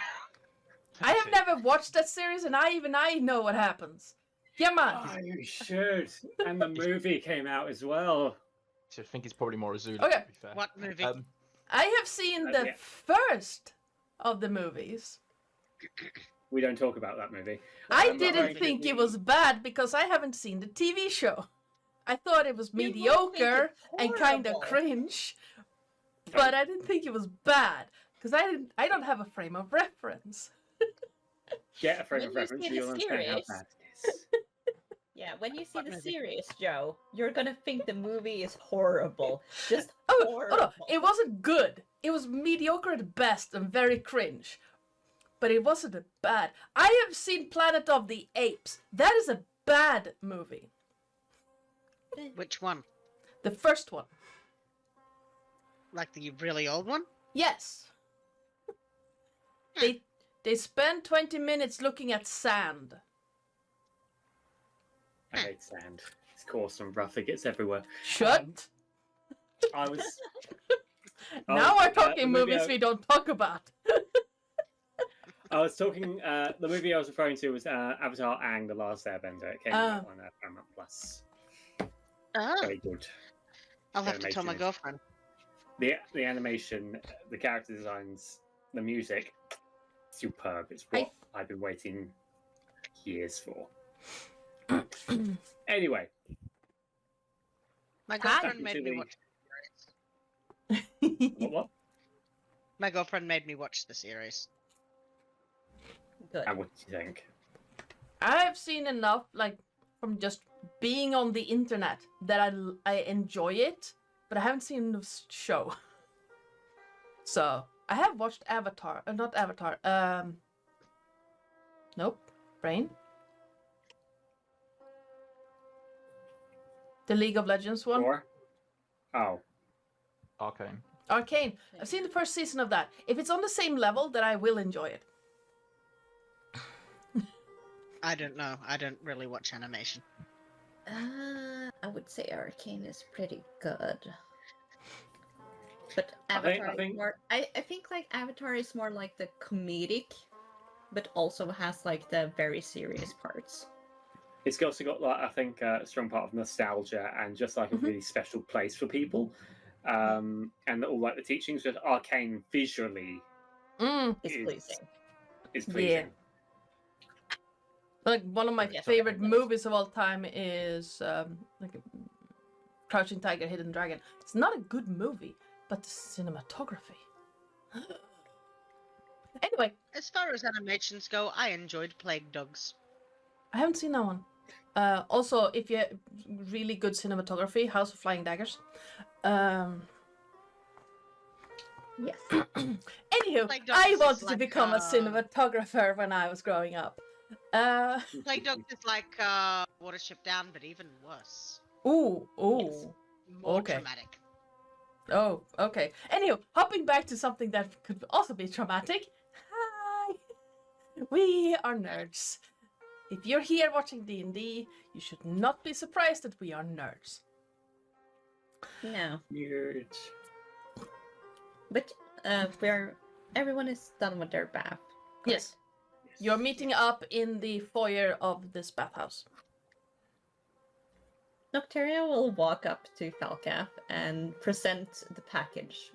I have never watched that series, and I know what happens. Yeah, man. Oh, you should. And the movie came out as well. I think he's probably more Azula. Okay. To be fair. What movie? I have seen the Yeah. first of the movies. We don't talk about that movie. I I'm not didn't very think good it was bad because I haven't seen the TV show. I thought it was You won't think mediocre it's and kind of horrible. cringe, but I didn't think it was bad because I don't have a frame of reference. Get a frame When of you reference see so the you'll understand how series- bad it is. Yeah, when you see What the movie? series, Joe, you're gonna think the movie is horrible. Just Oh horrible. no, it wasn't good. It was mediocre at best and very cringe. But it wasn't bad. I have seen Planet of the Apes. That is a bad movie. Which one? The first one. Like the really old one? Yes. They spend 20 minutes looking at sand. I hate sand. It's coarse and rough. It gets everywhere. Shut. I was. Now we're the talking movie movies we don't talk about. I was talking. The movie I was referring to was Avatar: Aang: The Last Airbender. It came out on Paramount Plus. Oh, Very good. I'll have to tell my Animation is- girlfriend. The animation, the character designs, the music, superb. It's what I've been waiting years for. Anyway, My girlfriend made me watch the series. what? My girlfriend made me watch the series. Good. And what do you think? I've seen enough, like, from just being on the internet that I enjoy it, but I haven't seen the show. So, I have watched Avatar, not Avatar, nope, Brain. The League of Legends one. Or? Oh, Arcane. Arcane. I've seen the first season of that. If it's on the same level, then I will enjoy it. I don't know. I don't really watch animation. I would say Arcane is pretty good. But I Avatar think- is more. I think like Avatar is more like the comedic, but also has like the very serious parts. it's also got like I think a strong part of nostalgia and just like a really special place for people. And all like the teachings with Arcane visually It's is pleasing. pleasing. Like, one of my Yes, favorite yes. movies of all time is like Crouching Tiger, Hidden Dragon. It's not a good movie, but the cinematography. Anyway, As far as animations go, I enjoyed Plague Dogs. I haven't seen that one. Also, if you really good cinematography, House of Flying Daggers. Yes. Anywho, Plague Dogs I is wanted to like, become a cinematographer when I was growing up. Plague Dogs is like Watership Down, but even worse. Ooh. More Okay. dramatic. Oh, okay. Anywho, hopping back to something that could also be traumatic. Hi! We are nerds. If you're here watching D&D, you should not be surprised that we are nerds. No. Weird. But everyone is done with their bath. Yes. You're meeting up in the foyer of this bathhouse. Nocteria will walk up to Falcap and present the package.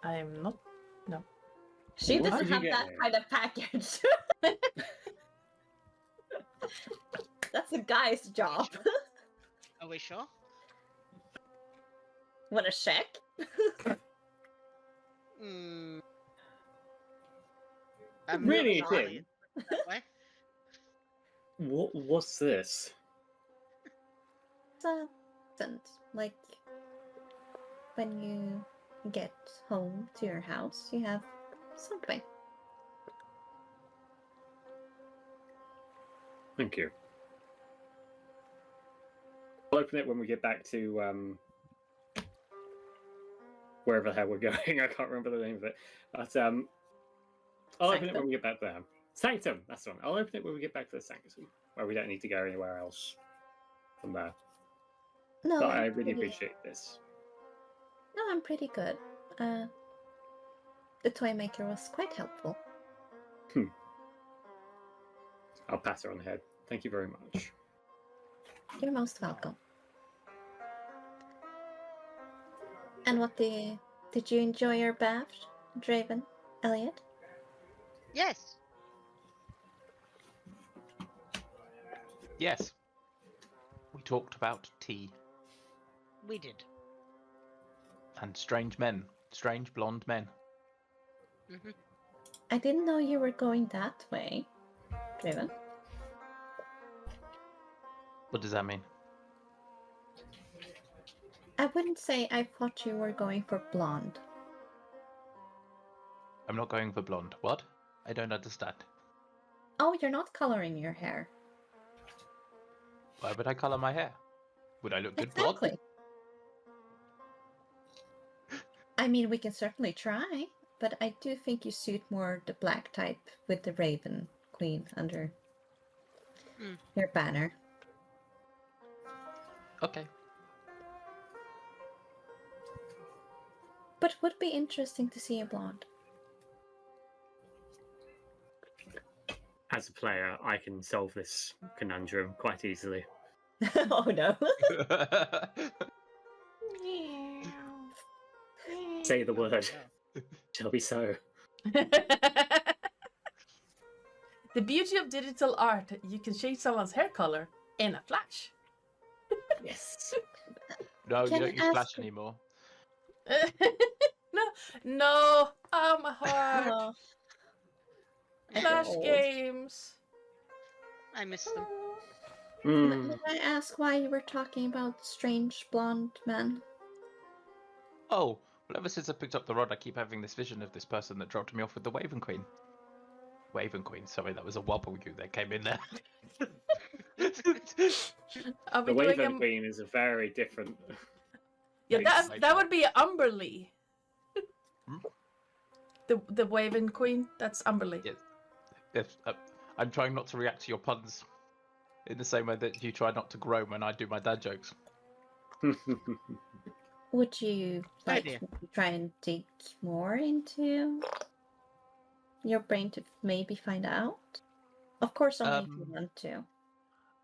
I'm not... No. She What doesn't did you have get that there? kind of package. That's a guy's job. Are we sure? Want a check? Hmm. Really, not Tim? sure that way. What was this? Present. Like when you get home to your house, you have something. Thank you. I'll open it when we get back to wherever the hell we're going. I can't remember the name of it. But I'll open it when we get back there. Sanctum, that's the one. I'll open it when we get back to the Sanctum, where we don't need to go anywhere else from there. No, But I I'm really pretty- appreciate this. No, I'm pretty good. The toy maker was quite helpful. I'll pat her on the head. Thank you very much. You're most welcome. And what did you enjoy your bath, Draven, Elliot? Yes. Yes. We talked about tea We did. and strange men. Strange blonde men. Hmm. I didn't know you were going that way, Draven. What does that mean? I wouldn't say I thought you were going for blonde. I'm not going for blonde. What? I don't understand. Oh, you're not coloring your hair. Why would I colour my hair? Would I look good blonde? Exactly. I mean, we can certainly try. but I do think you suit more the black type with the Raven Queen under your banner. Okay. But would be interesting to see a blonde. As a player, I can solve this conundrum quite easily. Oh no. Say the word. Shall be so. The beauty of digital art, you can change someone's hair color in a flash. Yes. No, Can you don't I use ask Flash you- anymore. No, my heart. Oh, I feel Flash old. games. I miss them. May I ask why you were talking about strange blonde men? Oh, well, ever since I picked up the rod, I keep having this vision of this person that dropped me off with the Waven Queen. Sorry, that was a wobble you that came in there. Are we The doing Waven Queen is a very different. Yeah, race. that would be Umberly. Hmm? The Waven Queen. That's Umberly. Yes. Yes, I'm trying not to react to your puns in the same way that you try not to groan when I do my dad jokes. Would you like Idea. to try and dig more into your brain to maybe find out? Of course, only if you want to.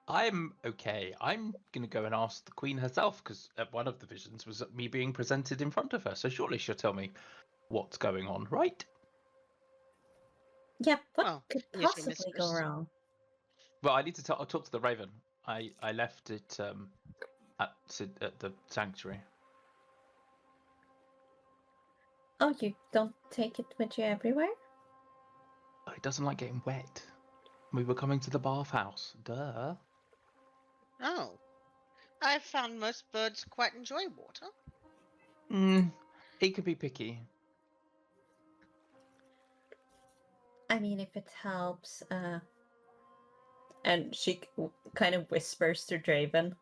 I'm okay. I'm going to go and ask the Queen herself, because one of the visions was me being presented in front of her, so surely she'll tell me what's going on, right? Yeah, what Well, could yes, your possibly go mistress. wrong? Well, I need to I'll talk to the Raven. I left it at the sanctuary. Oh, you don't take it with you everywhere? It doesn't like getting wet. We were coming to the bathhouse. Duh. Oh. I've found most birds quite enjoy water. He could be picky. I mean, if it helps, and she kind of whispers to Draven.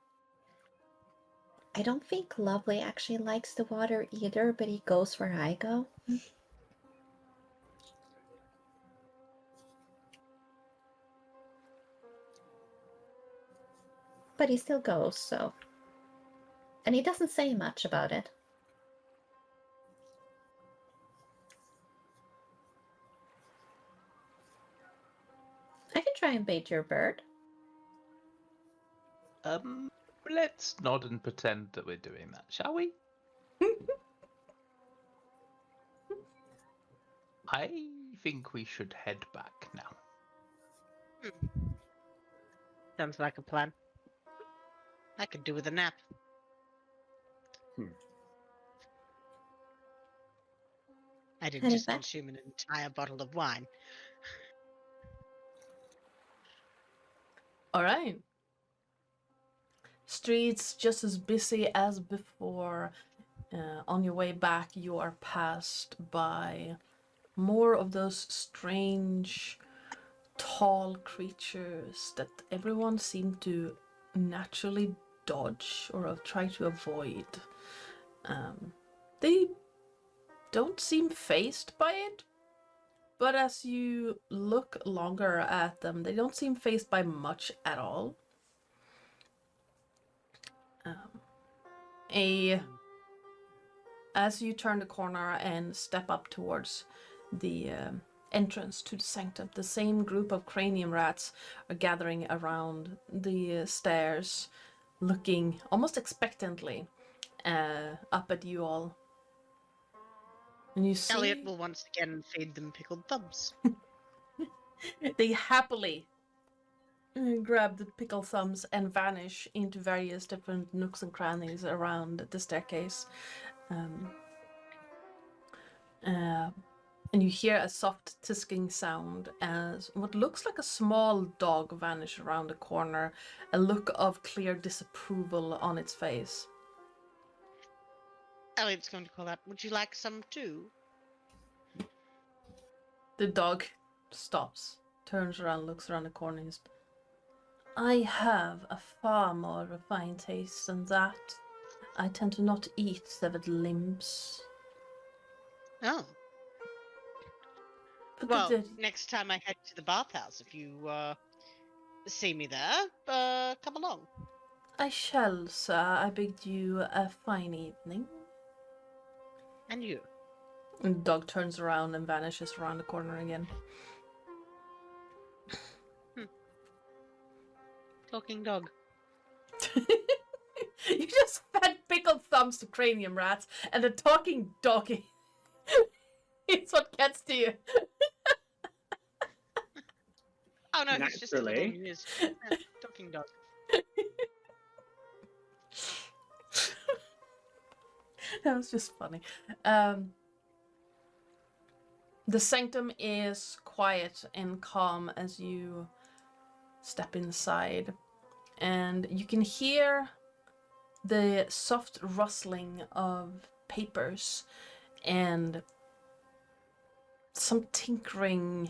I don't think Lovely actually likes the water either, but he goes where I go. But he still goes, so. And he doesn't say much about it. I can try and bait your bird. Let's nod and pretend that we're doing that, shall we? I think we should head back now. Sounds like a plan. I could do with a nap. I didn't And just that- consume an entire bottle of wine. All right. Streets just as busy as before. On your way back, you are passed by more of those strange, tall creatures that everyone seemed to naturally dodge or try to avoid. They don't seem fazed by it, but as you look longer at them, they don't seem fazed by much at all. As you turn the corner and step up towards the entrance to the sanctum, the same group of cranium rats are gathering around the stairs, looking almost expectantly up at you all. And you see Elliot will once again feed them pickled thumbs. they happily grab the pickle thumbs and vanish into various different nooks and crannies around the staircase. And you hear a soft tisking sound as what looks like a small dog vanish around the corner, a look of clear disapproval on its face. Elliot's going to call out, "Would you like some too?" The dog stops, turns around, looks around the corner. And I have a far more refined taste than that. I tend to not eat severed limbs. Oh. Well, next time I head to the bathhouse, if you see me there, come along. I shall, sir. I bid you a fine evening. And you. And the dog turns around and vanishes around the corner again. Talking dog. You just fed pickled thumbs to cranium rats, and the talking doggy is what gets to you. Oh no, he's just a little Naturally. amused. Talking dog. That was just funny. The sanctum is quiet and calm as you step inside, and you can hear the soft rustling of papers and some tinkering,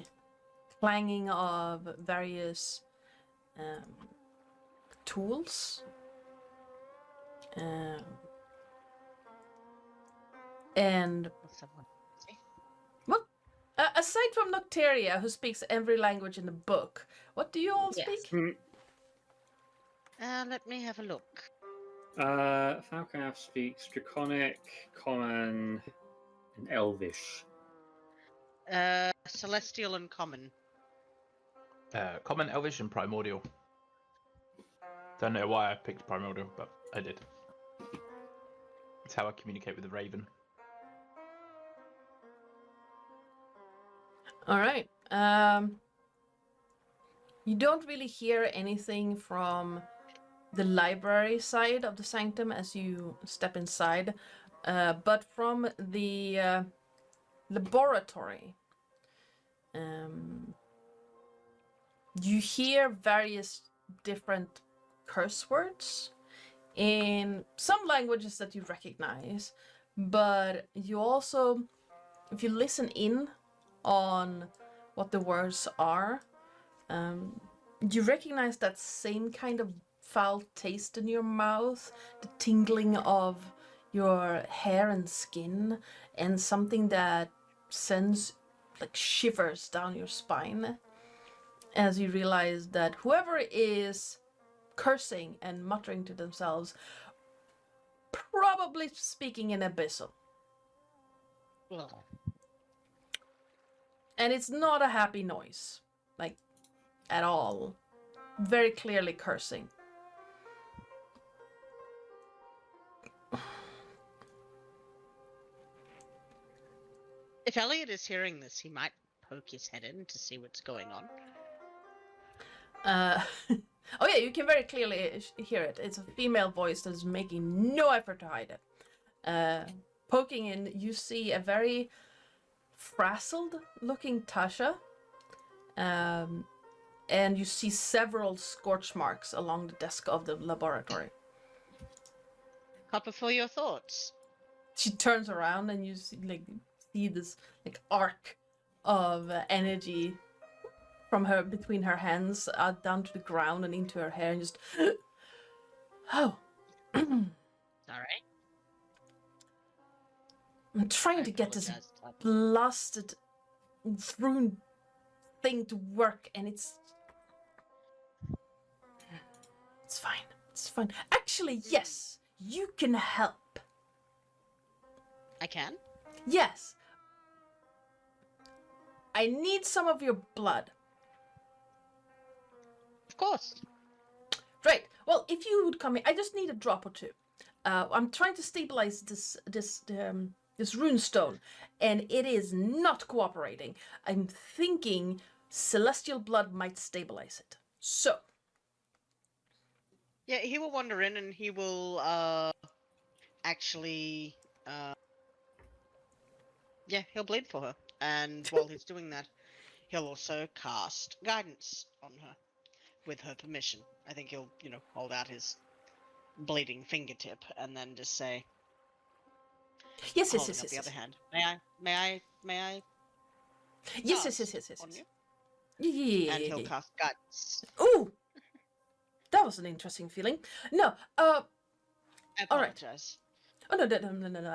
clanging of various tools. And Someone. aside from Nocteria, who speaks every language in the book, what do you all Yes. speak? Let me have a look. Falconaf speaks Draconic, Common, and Elvish. Celestial and common. Common, Elvish, and Primordial. Don't know why I picked Primordial, but I did. It's how I communicate with the Raven. All right. You don't really hear anything from the library side of the sanctum as you step inside, but from the laboratory, you hear various different curse words in some languages that you recognize, but you also, if you listen in on what the words are, you recognize that same kind of foul taste in your mouth, the tingling of your hair and skin, and something that sends like shivers down your spine as you realize that whoever is cursing and muttering to themselves, probably speaking in Abyssal. Ugh. And it's not a happy noise, like, at all. Very clearly cursing. If Elliot is hearing this, he might poke his head in to see what's going on. Oh yeah, you can very clearly hear it. It's a female voice that is making no effort to hide it. Poking in, you see a very frazzled looking Tasha, and you see several scorch marks along the desk of the laboratory. Copper for your thoughts. She turns around and you see this arc of energy from her, between her hands, down to the ground and into her hair, and just oh. Alright. I'm trying to get this blasted rune thing to work, and it's fine. It's fine. Actually, yes, you can help. I can? Yes. I need some of your blood. Of course. Right. Well, if you would come in, I just need a drop or two. I'm trying to stabilize this rune stone, and it is not cooperating. I'm thinking celestial blood might stabilize it. So. Yeah, he will wander in and he will actually yeah, he'll bleed for her. And while he's doing that, he'll also cast guidance on her with her permission. I think he'll, hold out his bleeding fingertip and then just say, Yes. holding up the other hand. May I? Yes. On you? Yeah. And he'll cast guidance. Ooh, that was an interesting feeling. No, I apologize. Oh no.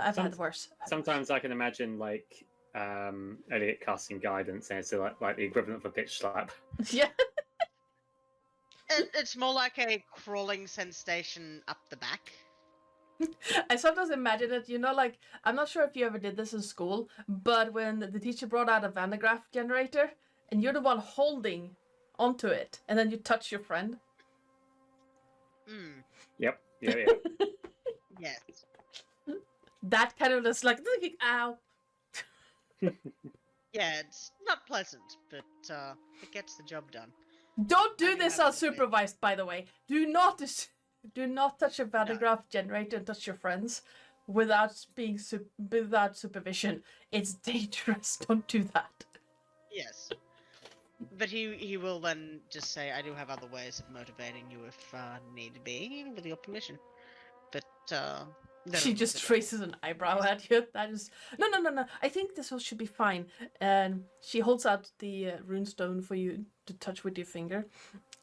I've had worse. Sometimes I can imagine Elliot casting guidance, and it's like the equivalent of a bitch slap. Yeah. It's more like a crawling sensation up the back. I sometimes imagine it, like, I'm not sure if you ever did this in school, but when the teacher brought out a Van de Graaff generator, and you're the one holding onto it, and then you touch your friend. Mm. Yep. Yeah. Yes. That kind of just like, ow. Yeah, it's not pleasant, but it gets the job done. Don't do I this have it. unsupervised, by the way. Do not touch a Van de Graaff generator and touch your friends without without supervision. It's dangerous. Don't do that. Yes. But he will then just say, I do have other ways of motivating you if need be, with your permission. But, no, She just traces an eyebrow at you. That is... No. I think this one should be fine. And she holds out the runestone for you to touch with your finger.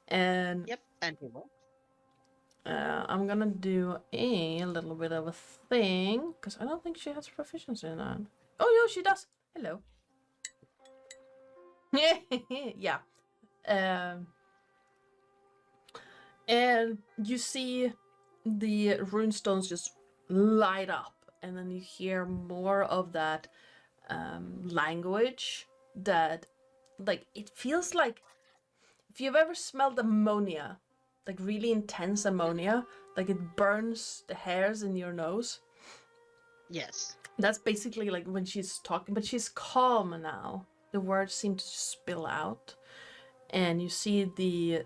And... Yep, and he will. I'm gonna do a little bit of a thing, because I don't think she has proficiency in that. Oh, no, she does. Hello. Yeah. And you see the runestones just light up, and then you hear more of that language that, like, it feels like if you've ever smelled ammonia, like really intense ammonia, like it burns the hairs in your nose. Yes. That's basically like when she's talking, but she's calm now. The words seem to just spill out, and you see the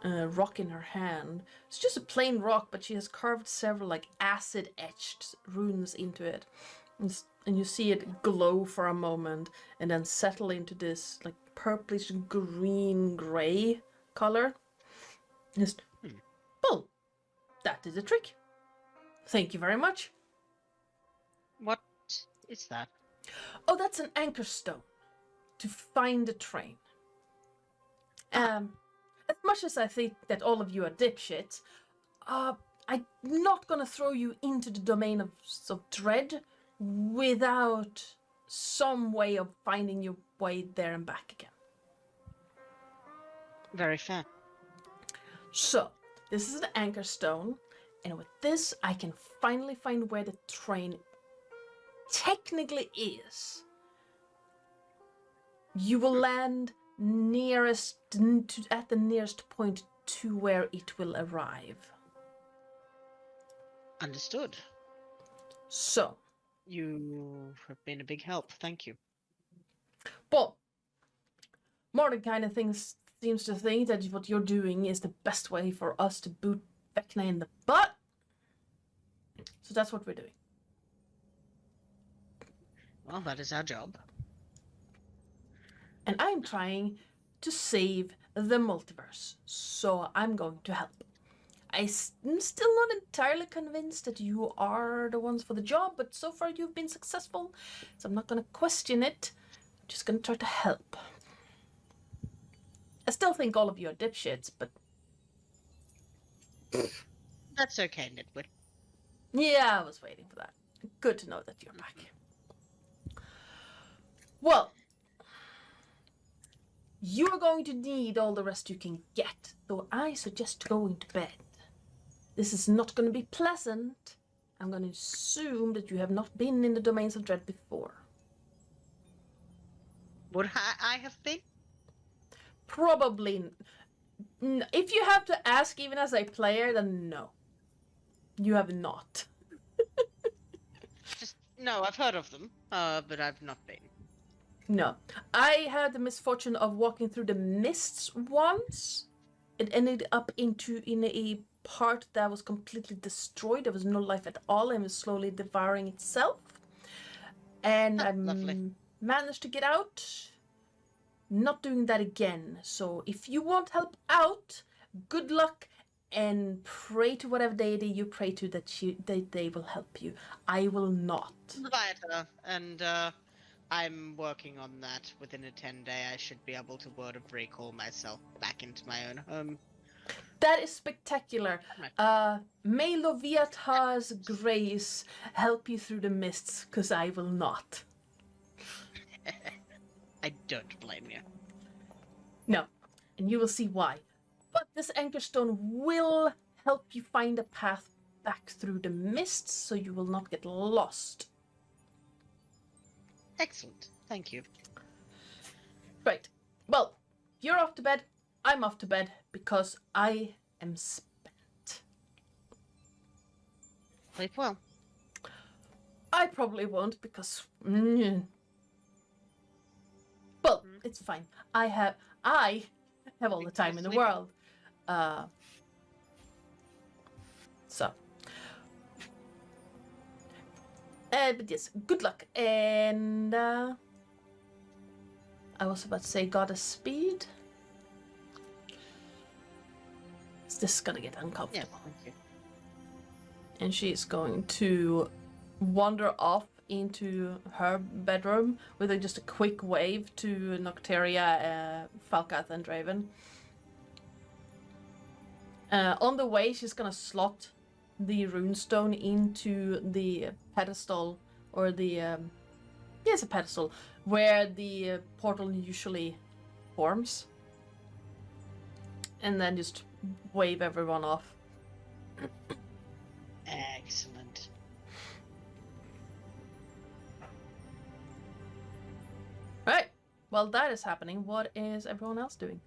rock in her hand. It's just a plain rock, but she has carved several like acid-etched runes into it. And you see it glow for a moment, and then settle into this like purplish green-gray color. Just, well, that is a trick. Thank you very much. What is that? Oh, that's an anchor stone to find the train. As much as I think that all of you are dipshits, I'm not gonna throw you into the domain of dread without some way of finding your way there and back again. Very fair. So, this is the anchor stone, and with this I can finally find where the train technically is. You will land at the nearest point to where it will arrive. Understood. So, You have been a big help. Thank you. but Morgan kind of seems to think that what you're doing is the best way for us to boot Vecna in the butt. So that's what we're doing. Well, that is our job. And I'm trying to save the multiverse, so I'm going to help. I'm still not entirely convinced that you are the ones for the job, but so far you've been successful, so I'm not going to question it. I'm just going to try to help. I still think all of you are dipshits, but... That's okay, Nitwit. yeah, I was waiting for that. Good to know that you're back. Well, you're going to need all the rest you can get, so I suggest going to bed. This is not going to be pleasant. I'm going to assume that you have not been in the domains of dread before. Would I have been? Probably. If you have to ask even as a player, then no. You have not. No, I've heard of them, but I've not been. No. I had the misfortune of walking through the mists once. It ended up in a part that was completely destroyed. There was no life at all and was slowly devouring itself. And I managed to get out. Not doing that again. So if you want help out, good luck and pray to whatever deity you pray to that they will help you. I will not. Leviathan, and I'm working on that. Within a 10-day, I should be able to word of recall myself back into my own home. That is spectacular. May Loviata's grace help you through the mists, because I will not. I don't blame you. No, and you will see why. But this anchor stone will help you find a path back through the mist, so you will not get lost. Excellent. Thank you. Right. Well, you're off to bed. I'm off to bed because I am spent. Sleep well. I probably won't because. Well, it's fine. I have all the time in the world. So. But yes, good luck. And I was about to say goddess speed. Is this gonna get uncomfortable? Yes, thank you. And she's going to wander off into her bedroom with just a quick wave to Nocteria, Falcath, and Draven. On the way, she's gonna slot the runestone into the pedestal, or the it's a pedestal where the portal usually forms, and then just wave everyone off. Excellent. Right. Well, that is happening. What is everyone else doing?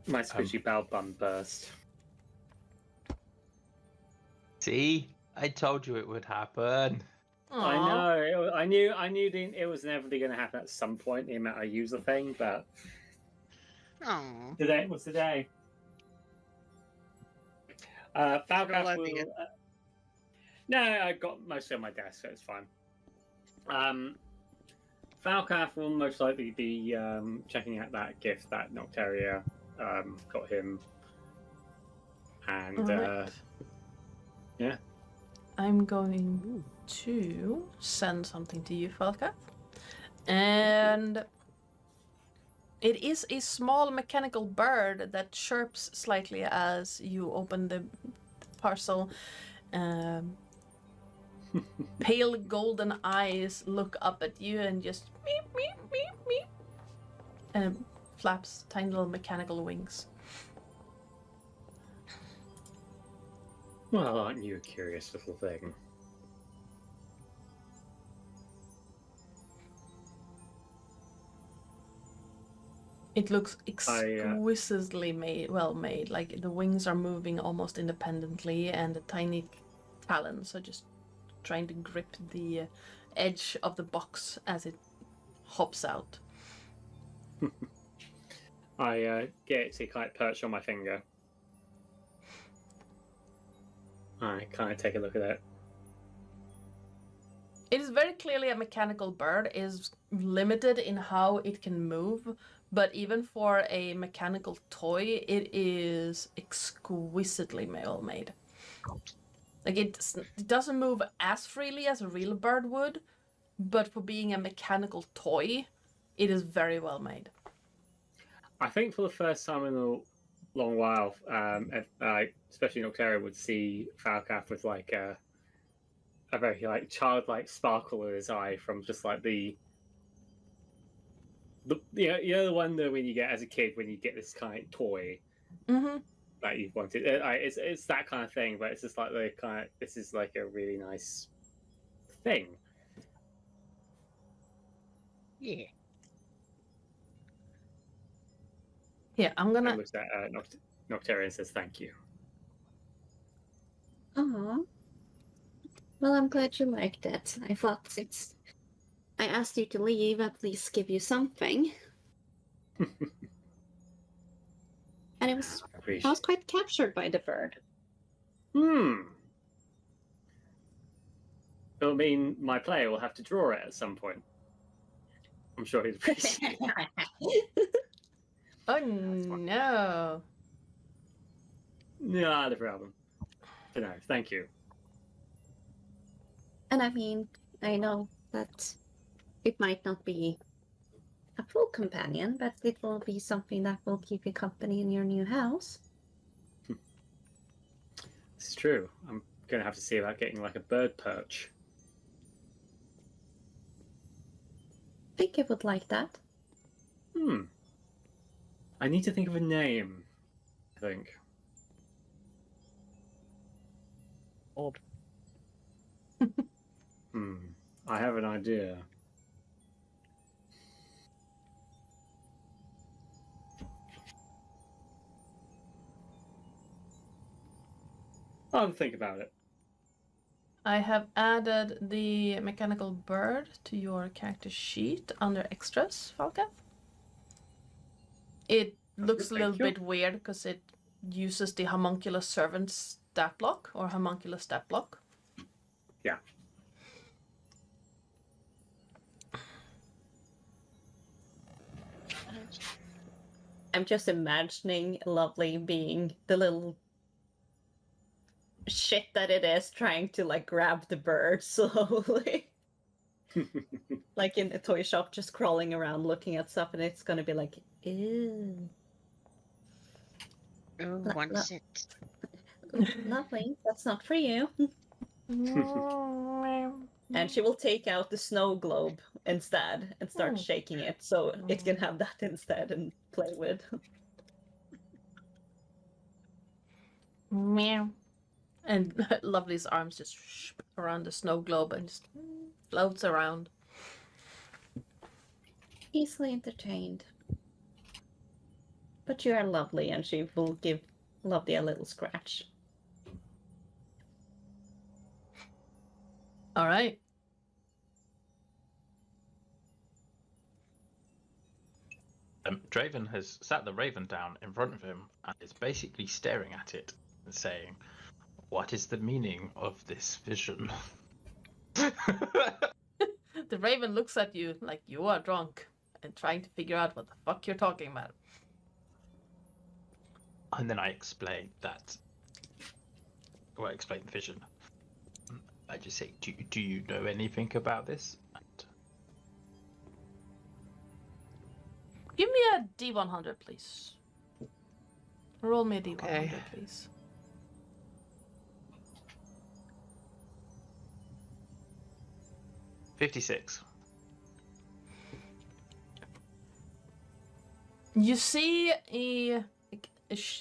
My squishy bell bun burst. See? I told you it would happen. I know. I knew it was inevitably going to happen at some point. The amount I use the thing, but Oh. today was the day. Falcath will. No, I got mostly on my desk, so it's fine. Falcath will most likely be checking out that gift that Nocteria got him, and Alright. yeah. I'm going to send something to you, Falcath. And it is a small mechanical bird that chirps slightly as you open the parcel. Pale golden eyes look up at you and just meep, meep, meep, meep. And flaps tiny little mechanical wings. Well, aren't you a curious little thing? It looks exquisitely well made. Like the wings are moving almost independently, and the tiny talons are just trying to grip the edge of the box as it hops out. I get it to kind of perch on my finger. I kind of take a look at it. It is very clearly a mechanical bird. It is limited in how it can move, but even for a mechanical toy, it is exquisitely well made. Like it doesn't move as freely as a real bird would, but for being a mechanical toy, it is very well made. I think for the first time in a long while, especially Nocteria would see Falcath with like a very like childlike sparkle in his eye from just like the the wonder when you get as a kid when you get this kind of toy that you've wanted. It's that kind of thing, but it's just like the kind of this is like a really nice thing. Yeah. Yeah, I'm gonna. And looks at Nocteria and says thank you. Oh. Well, I'm glad you liked it. I thought since I asked you to leave, at least give you something. And I was quite captured by the bird. It'll mean my player will have to draw it at some point. I'm sure he'd appreciate it. Oh no! Not a problem. But no, thank you. And I mean, I know that it might not be a full companion, but it will be something that will keep you company in your new house. It's true. I'm going to have to see about getting like a bird perch. think I would like that. I need to think of a name, I think. Odd. I have an idea. I'll think about it. I have added the mechanical bird to your character sheet under extras, Falca. It looks a Thank little you. bit weird because it uses the homunculus servant stat block or homunculus stat block. Yeah. I'm just imagining Lovely being the little shit that it is trying to like grab the bird slowly. Like in a toy shop, just crawling around looking at stuff, and it's gonna be like, ew. Oh, La- wants it. Lovely, that's not for you. And she will take out the snow globe instead and start shaking it so it can have that instead and play with. Meow. And Lovely's arms just around the snow globe and just floats around. Easily entertained. But you are Lovely, and she will give Lovely a little scratch. All right. Draven has sat the raven down in front of him and is basically staring at it and saying, "What is the meaning of this vision?" The raven looks at you like you are drunk and trying to figure out what the fuck you're talking about. And then I explain that. Well, I explain the vision. I just say, do you know anything about this? And Give me a D100, please. Roll me a D100, Okay. please. $56. You see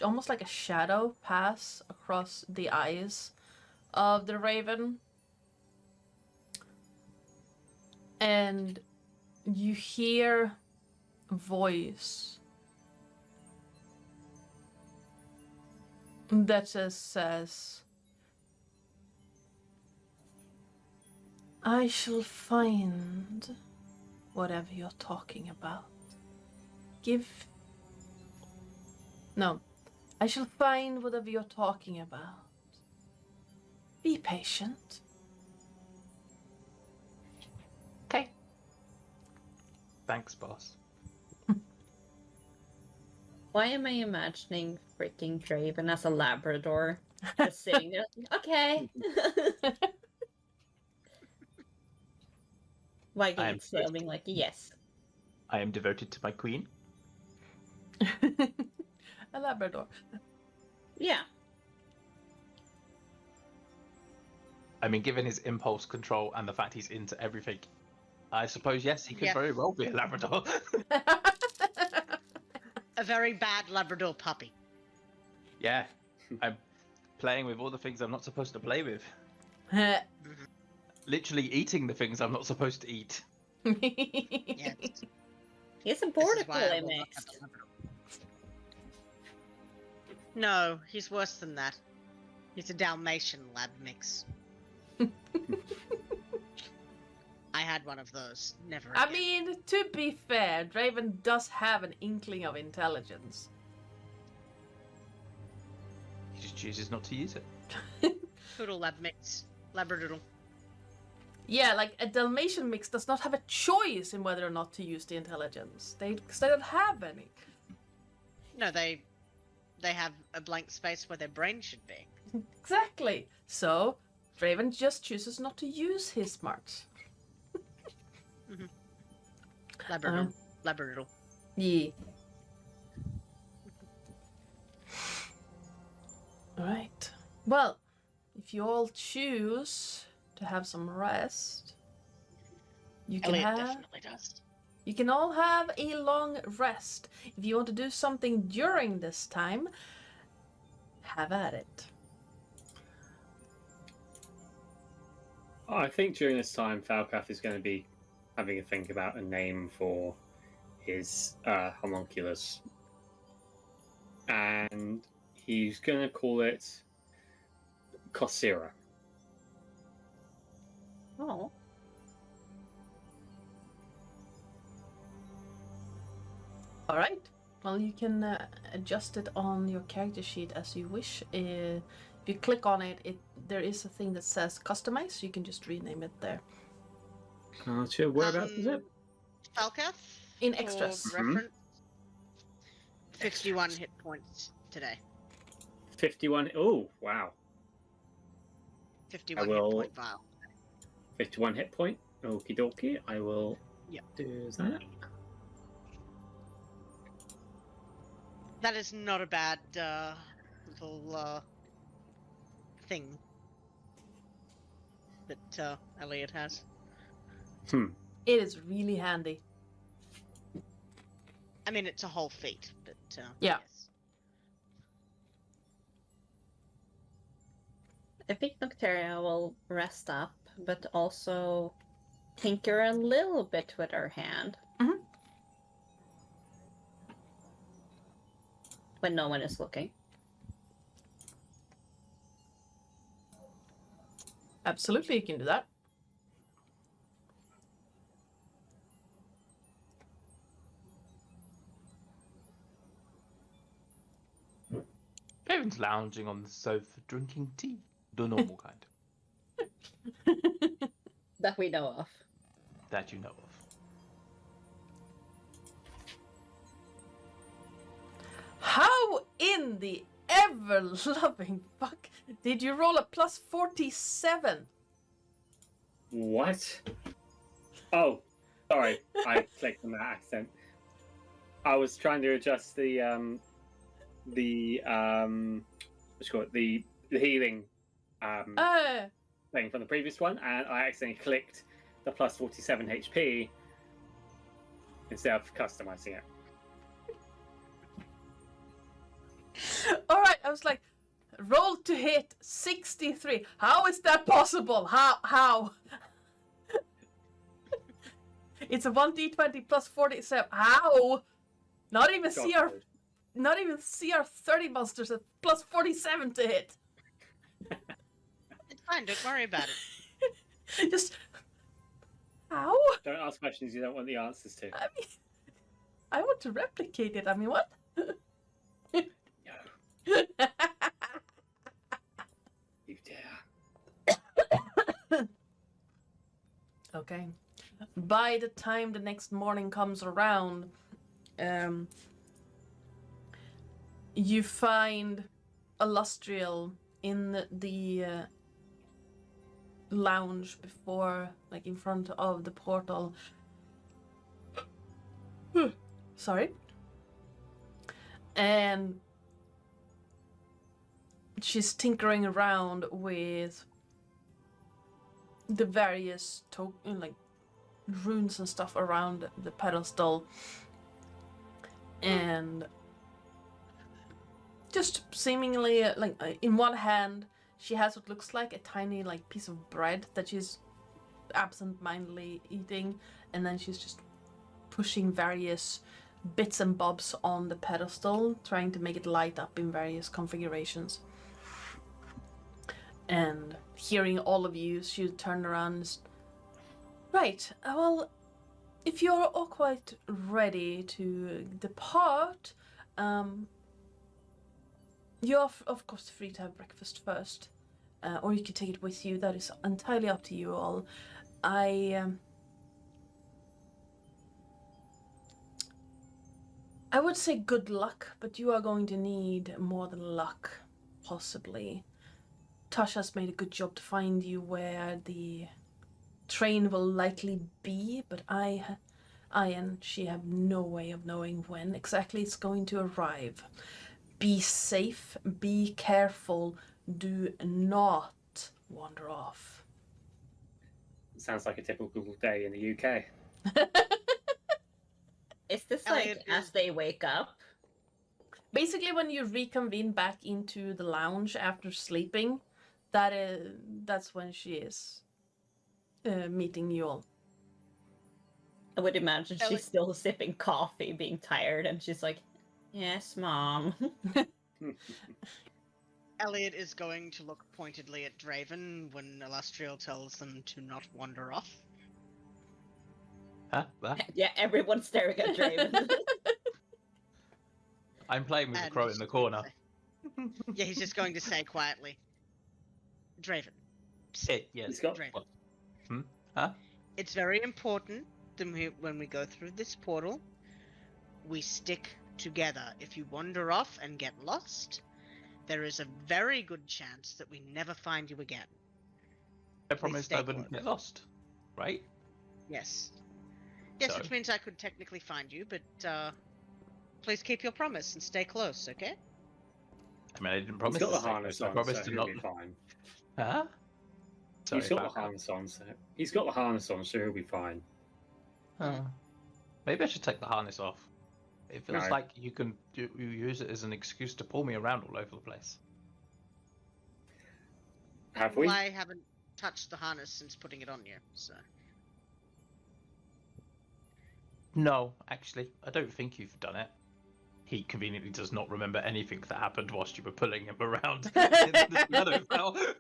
almost like a shadow pass across the eyes of the raven. And you hear a voice that just says, "I shall find whatever you're talking about. I shall find whatever you're talking about. Be patient." Okay. Thanks, boss. Why am I imagining freaking Draven as a Labrador? Just sitting there, okay. Wagging its tail, being like, yes. I am devoted to my queen. A Labrador. Yeah. I mean, given his impulse control and the fact he's into everything, I suppose, yes, he could Yeah. very well be a Labrador. A very bad Labrador puppy. Yeah, I'm playing with all the things I'm not supposed to play with. Literally eating the things I'm not supposed to eat. Yes. He's a This border is why I collie will not have mixed. a Labrador. No, he's worse than that. He's a Dalmatian lab mix. I had one of those. Never again. I mean, to be fair, Draven does have an inkling of intelligence. He just chooses not to use it. Poodle lab mix. Labradoodle. Yeah, like a Dalmatian mix does not have a choice in whether or not to use the intelligence. Because they don't have any. No, they have a blank space where their brain should be. Exactly. So, Draven just chooses not to use his smarts. Labradoodle. Labradoodle. Yeah. Alright. Well, if you all choose to have some rest, you can Elliot have... definitely does. You can all have a long rest. If you want to do something during this time, have at it. I think during this time, Falcath is going to be having a think about a name for his homunculus. And he's going to call it Kosira. Oh. All right. Well, you can adjust it on your character sheet as you wish. If you click on it, there is a thing that says customize. So you can just rename it there. Gotcha. Whereabouts is it? Falcath? In For extras. reference, 51 hit points today. 51. Oh, wow. 51 will- hit point vial. 51 hit point. Okie dokie. I will Yep. do that. That is not a bad little thing that Elliot has. It is really handy. I mean, it's a whole feat, but Yeah. yes. I think Nocteria will rest up, but also tinker a little bit with her hand. Mhm. When no one is looking. Absolutely, you can do that. Everyone's lounging on the sofa, drinking tea. The normal kind. That we know of. That you know of. How in the ever-loving fuck did you roll a plus 47? What? Oh, sorry. I clicked on that accent. I was trying to adjust the what's it called? The healing thing from the previous one, and I accidentally clicked the plus 47 HP instead of customizing it. Alright, I was like, roll to hit 63. How is that possible? How? It's a 1d20 plus 47. How? Not even CR 30 monsters at plus 47 to hit. It's fine, don't worry about it. Just how? Don't ask questions you don't want the answers to. I mean, I want to replicate it. I mean, what? No, you dare. Okay. By the time the next morning comes around, you find Illustrial in the lounge before, like in front of the portal. Sorry. And she's tinkering around with the various like runes and stuff around the pedestal, and just seemingly like in one hand she has what looks like a tiny like piece of bread that she's absent-mindedly eating, and then she's just pushing various bits and bobs on the pedestal, trying to make it light up in various configurations. And hearing all of you, she turned around and right, well, if you're all quite ready to depart, you're of course free to have breakfast first, or you can take it with you. That is entirely up to you all. I would say good luck, but you are going to need more than luck, possibly. Tasha's made a good job to find you where the train will likely be, but I and she have no way of knowing when exactly it's going to arrive. Be safe, be careful, do not wander off. Sounds like a typical day in the UK. Is this Elliot like as is- they wake up? Basically, when you reconvene back into the lounge after sleeping, that's when she is meeting you all. I would imagine Ellie- she's still sipping coffee, being tired, and she's like, "Yes, Mom." Elliot is going to look pointedly at Draven when Illustrial tells them to not wander off. Huh? That? Yeah, everyone's staring at Draven. I'm playing with the And crow he's in the just going to corner. say- Yeah, he's just going to say quietly, Draven, Sit, yes. He's got- Draven. What? Huh? It's very important that when we go through this portal, we stick together. If you wander off and get lost, there is a very good chance that we never find you again. I promised stay I wouldn't close. get lost. Right? Yes. Yes, So? which means I could technically find you, but please keep your promise and stay close, okay? I mean, I didn't He's promise got to the stay harness close. I on, promised so to he'll not. be fine. Huh? Sorry He's got the about that. harness on, so he's got the harness on, so he'll be fine. Maybe I should take the harness off. It feels No. like you use it as an excuse to pull me around all over the place. Have we? Well, I haven't touched the harness since putting it on you, so. No, actually, I don't think you've done it. He conveniently does not remember anything that happened whilst you were pulling him around in the Shadowfell.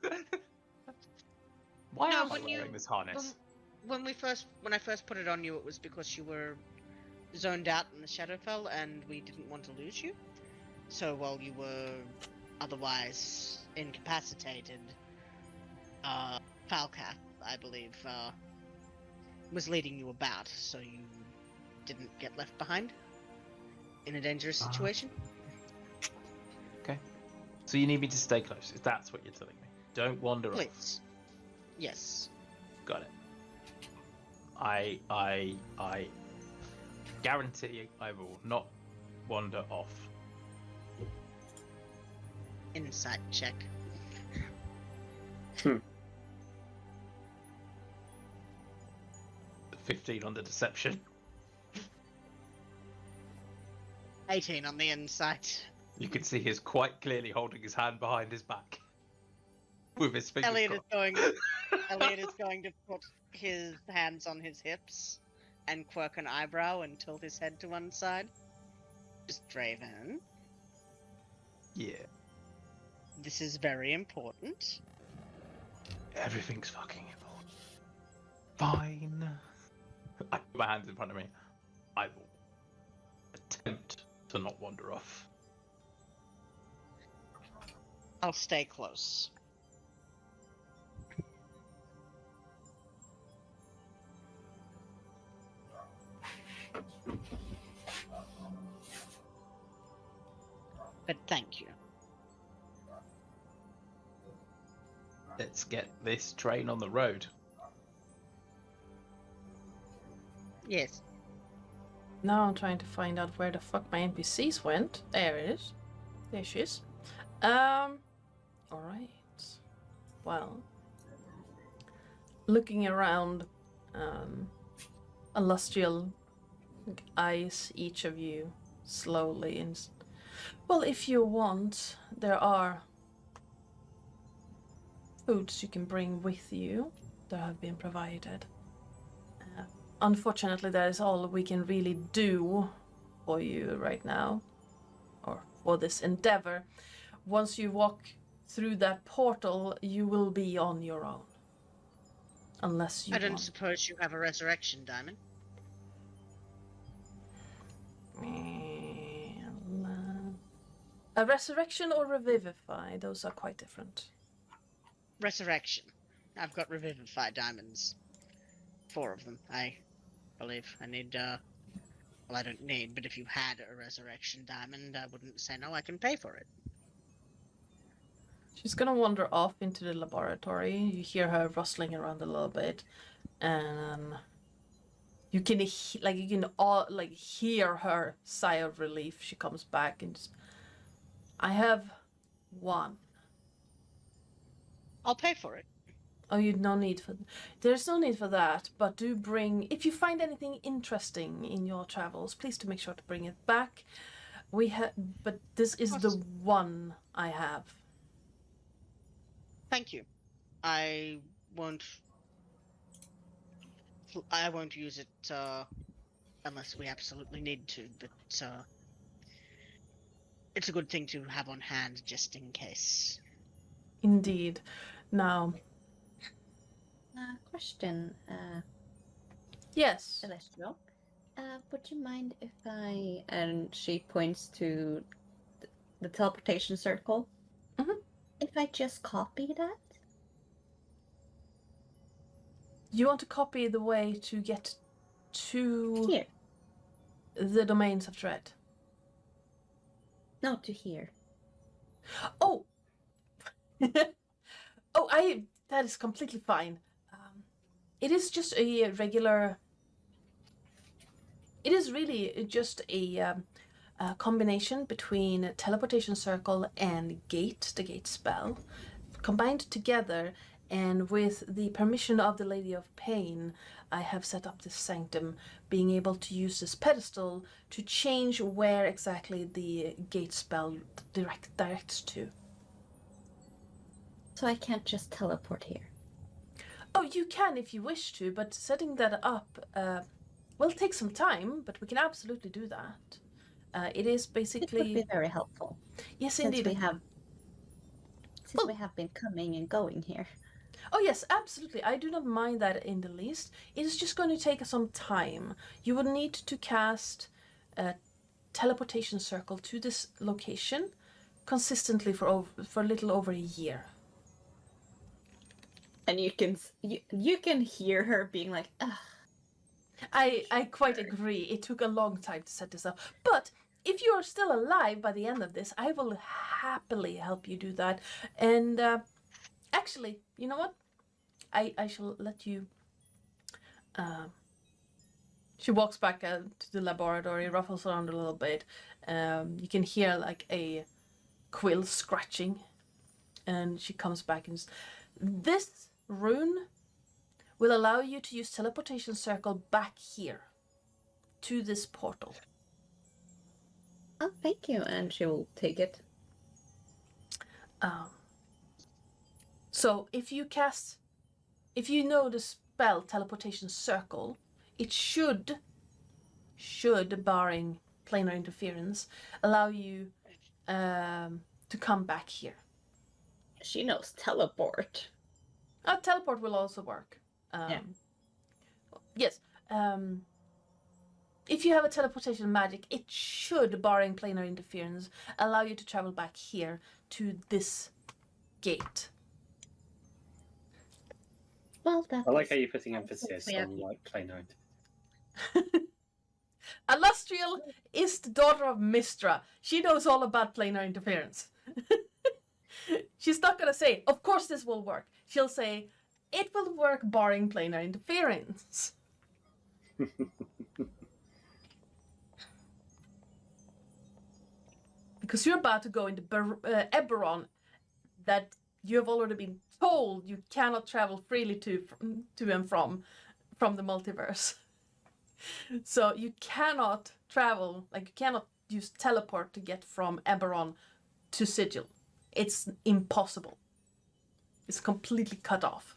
Why No, am I when you- wearing this harness? When I first put it on you, it was because you were zoned out in the Shadowfell and we didn't want to lose you. So while you were otherwise incapacitated, Falcath, I believe, was leading you about, so you didn't get left behind in a dangerous situation. Okay. So you need me to stay close. If that's what you're telling me. Don't wander off. Please. Yes. Got it. I guarantee I will not wander off. Insight check. 15 on the deception. 18 on the insight. You can see he's quite clearly holding his hand behind his back. With his fingers Elliot is crossed. going to put his hands on his hips and quirk an eyebrow and tilt his head to one side. Just Draven. Yeah. This is very important. Everything's fucking important. Fine. I put my hands in front of me. I will attempt to not wander off. I'll stay close. But thank you. Let's get this train on the road. Yes. Now I'm trying to find out where the fuck my NPCs went. There it is. There she is. Alright. Well. Looking around, Illustrial eyes each of you slowly and... Well, if you want, there are foods you can bring with you that have been provided. Unfortunately, that is all we can really do for you right now, or for this endeavor. Once you walk through that portal, you will be on your own. Unless you I don't want. suppose you have a resurrection diamond. A resurrection or revivify, those are quite different. Resurrection. I've got revivify diamonds. 4 of them, I believe. I need, well, I don't need, but if you had a resurrection diamond, I wouldn't say no, I can pay for it. She's gonna wander off into the laboratory. You hear her rustling around a little bit, and you can hear her sigh of relief. She comes back and just, I have 1. I'll pay for it. Oh, you'd no need for. There's no need for that, but do bring. If you find anything interesting in your travels, please do make sure to bring it back. We have, but this is the one I have. Thank you. I won't use it unless we absolutely need to, but it's a good thing to have on hand just in case. Indeed. Now. Question. Yes. Celestial. Would you mind if I... And she points to the teleportation circle. Mhm. If I just copy that? You want to copy the way to get to Here. the domains of dread? No, to here. Oh! That is completely fine. It is just a regular... It is really just a combination between teleportation circle and gate, the gate spell, combined together, and with the permission of the Lady of Pain, I have set up this sanctum, being able to use this pedestal to change where exactly the gate spell directs to. So I can't just teleport here. Oh, you can if you wish to, but setting that up will take some time, but we can absolutely do that. It is It basically... would be very helpful. Yes, Since indeed. we have been coming and going here. Oh yes, absolutely. I do not mind that in the least. It is just going to take some time. You would need to cast a teleportation circle to this location consistently for a little over a year. And you can hear her being like, ugh. I quite agree. It took a long time to set this up. But if you are still alive by the end of this, I will happily help you do that. And actually, you know what? I shall let you... She walks back to the laboratory, ruffles around a little bit. You can hear like a quill scratching. And she comes back and says, this rune will allow you to use teleportation circle back here to this portal. Oh, thank you. And she will take it. So if you know the spell teleportation circle, it should, barring planar interference, allow you to come back here. She knows teleport. Teleport will also work. Yeah. Yes. If you have a teleportation magic, it should, barring planar interference, allow you to travel back here to this gate. Well, that I like how you're putting emphasis Yeah. on like planar. Alustriel is the daughter of Mistra. She knows all about planar interference. She's not gonna say, of course this will work. She'll say, it will work barring planar interference. Because you're about to go into Eberron that you have already been told you cannot travel freely to and from the multiverse. So you cannot travel, like you cannot use teleport to get from Eberron to Sigil. It's impossible. It's completely cut off.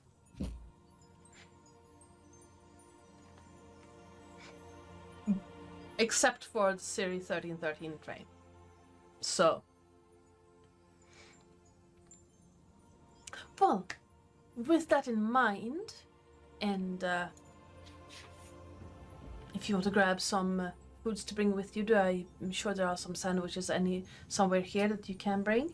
Except for the Series 1313 train. So. Well, with that in mind, and if you want to grab some foods to bring with you, I'm sure there are some sandwiches somewhere here that you can bring.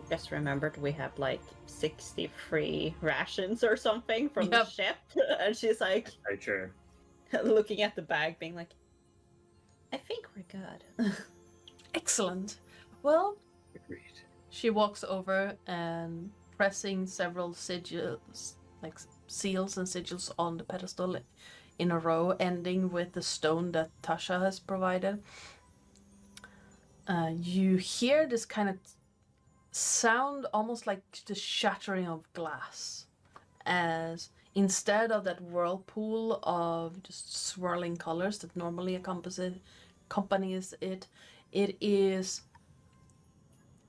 Just remembered we have like 60 free rations or something from the Yep. ship. And she's like Very true. looking at the bag being like, I think we're good. Excellent. Well, Agreed. she walks over and pressing several sigils, like seals and sigils on the pedestal in a row, ending with the stone that Tasha has provided. You hear this kind of sound almost like the shattering of glass, as instead of that whirlpool of just swirling colors that normally accompanies it, it is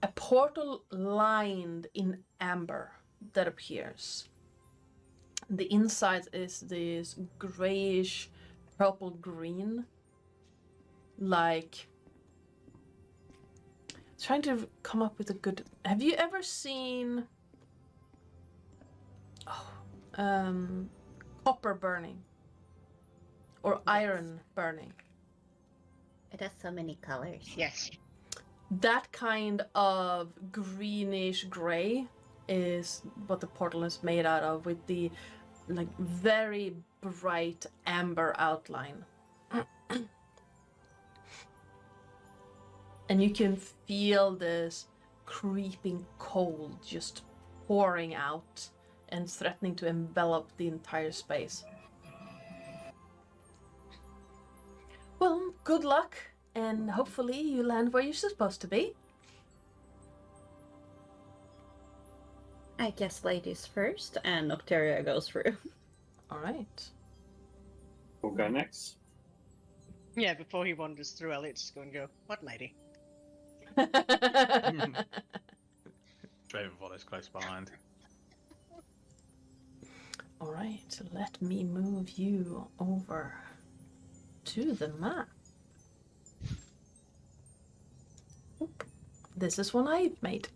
a portal lined in amber that appears. The inside is this grayish purple green, like, trying to come up with a good... Have you ever seen copper burning or iron burning? It has so many colors. Yes. That kind of greenish gray is what the portal is made out of, with the like very bright amber outline. And you can feel this creeping cold just pouring out and threatening to envelop the entire space. Well, good luck, and hopefully you land where you're supposed to be. I guess ladies first, and Nocteria goes through. Alright. We'll go next. Yeah, before he wanders through, Elliot's just going to go, what lady? Draven follows close behind. Alright, let me move you over to the map. Oop. This is one I've made.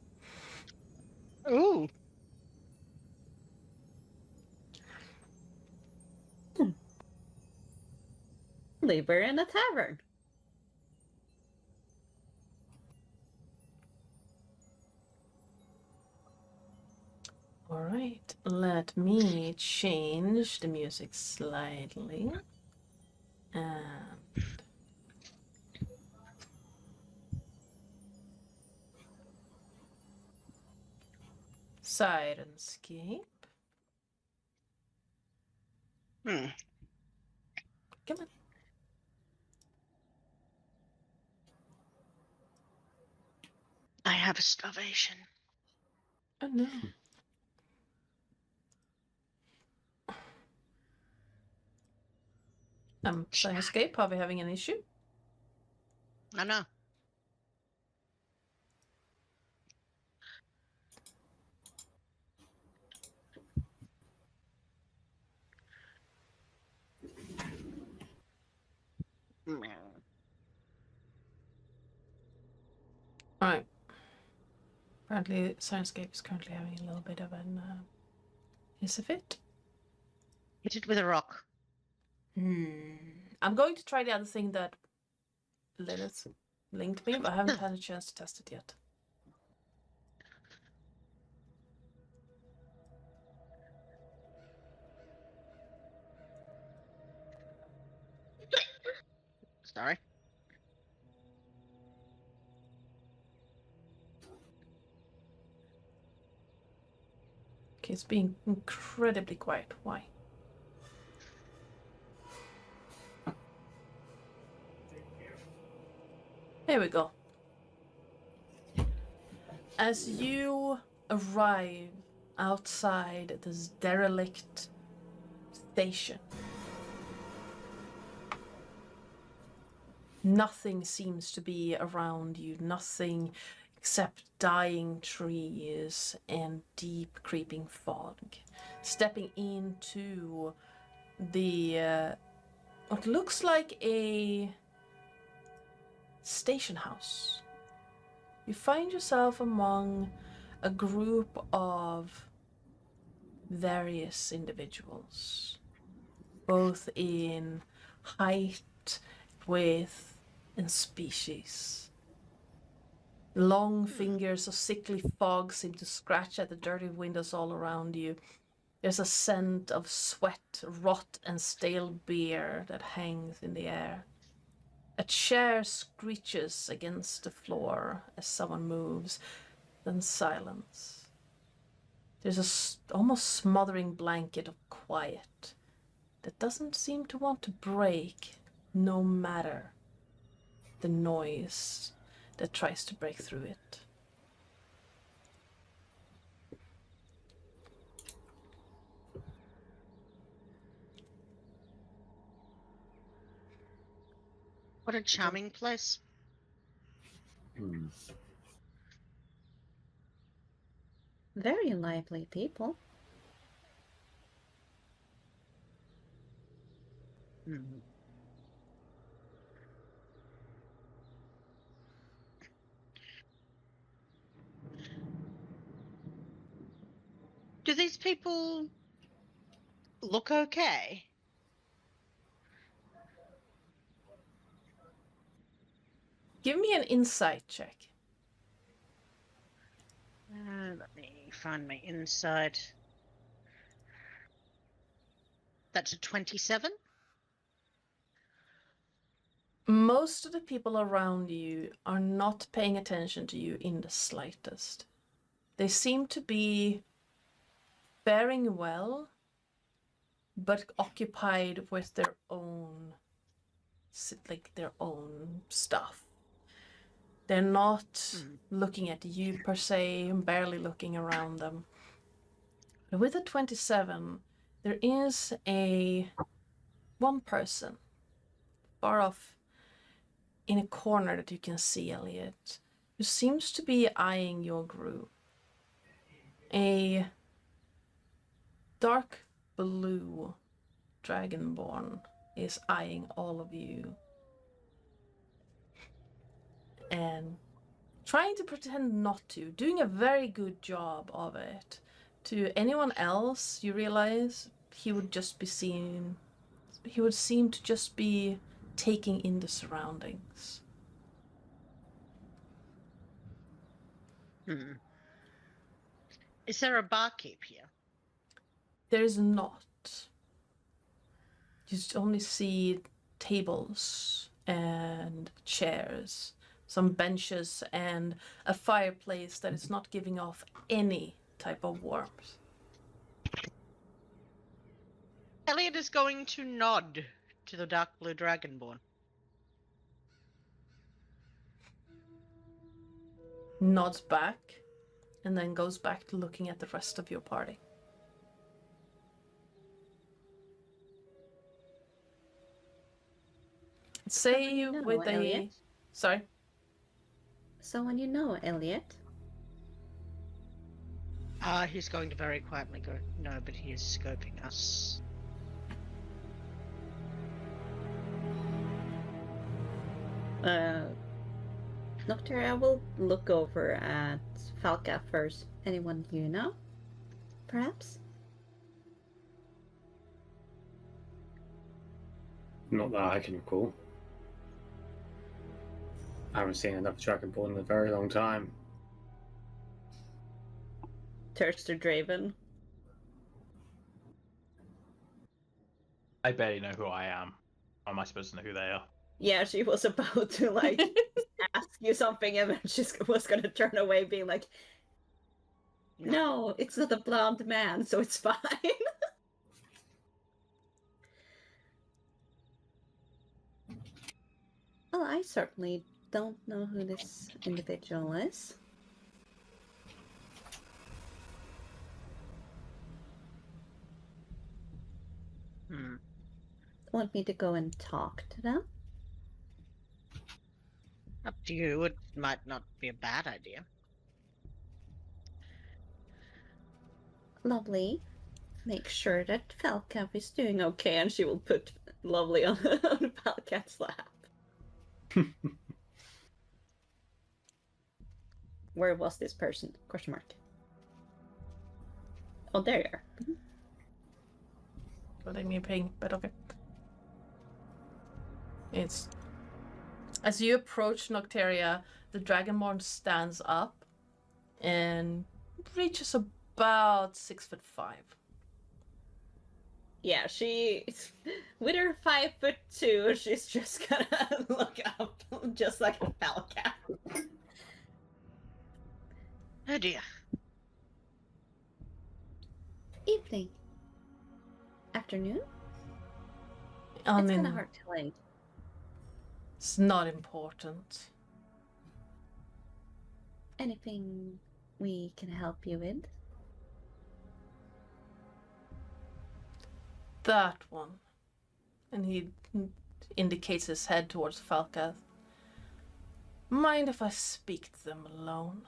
Ooh. Leave her in a tavern. Alright, let me change the music slightly. And Sirenscape. Hmm. Come on. I have a starvation. Oh no. Sirenscape, are we having an issue? I know. Alright. Apparently Sirenscape is currently having a little bit of an is a fit. Hit it with a rock. I'm going to try the other thing that Lillith linked me, but I haven't had a chance to test it yet. Sorry. Okay, it's being incredibly quiet. Why? Here we go. As you arrive outside this derelict station, nothing seems to be around you, nothing except dying trees and deep creeping fog. Stepping into the what looks like a station house, you find yourself among a group of various individuals, both in height, width, and species. Long fingers of sickly fog seem to scratch at the dirty windows all around you. There's a scent of sweat, rot, and stale beer that hangs in the air. A chair screeches against the floor as someone moves, then silence. There's a almost smothering blanket of quiet that doesn't seem to want to break, no matter the noise that tries to break through it. What a charming place. Hmm. Very lively people. Hmm. Do these people look okay? Give me an insight check. Let me find my insight. That's a 27. Most of the people around you are not paying attention to you in the slightest. They seem to be faring well, but occupied with their own, their own stuff. They're not looking at you per se, barely looking around them. But with a 27, there is one person far off in a corner that you can see, Elliot, who seems to be eyeing your group. A dark blue dragonborn is eyeing all of you and trying to pretend not to, doing a very good job of it. To anyone else, you realize he would seem to just be taking in the surroundings. Is there a barkeep here? There is not. You only see tables and chairs, some benches, and a fireplace that is not giving off any type of warmth. Elliot is going to nod to the dark blue dragonborn. Nods back, and then goes back to looking at the rest of your party. Say you know, with Elliot. Sorry? Someone you know, Elliot. He's going to very quietly go, no, but he is scoping us. Nocteria will look over at Falca first. Anyone you know? Perhaps? Not that I can recall. I haven't seen another dragonborn in a very long time. Turns to Draven. I barely know who I am. How am I supposed to know who they are? Yeah, she was about to ask you something, and then she was gonna turn away, being like, "No, it's not a blonde man, so it's fine." Well, I certainly don't know who this individual is. Want me to go and talk to them? Up to you. It might not be a bad idea. Lovely. Make sure that Falcap is doing okay, and she will put Lovely on Falcap's lap. Where was this person? Question mark. Oh, there you are. Letting me ping, but okay. It's as you approach Nocteria, the Dragonborn stands up and reaches about 6'5". Yeah, she with her 5'2", she's just gonna look up, just like a Falcap. Oh dear. Evening. Afternoon? It's kind of hard to like. It's not important. Anything we can help you with? That one. And he indicates his head towards Falcath. Mind if I speak to them alone?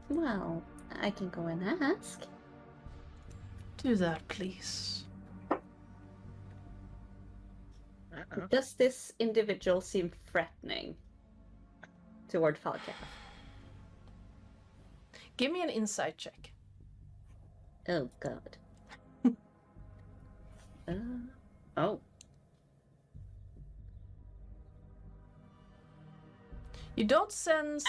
Well, I can go and ask. Do that, please. Does this individual seem threatening toward Falcath? Give me an insight check. Oh god. Oh. You don't sense...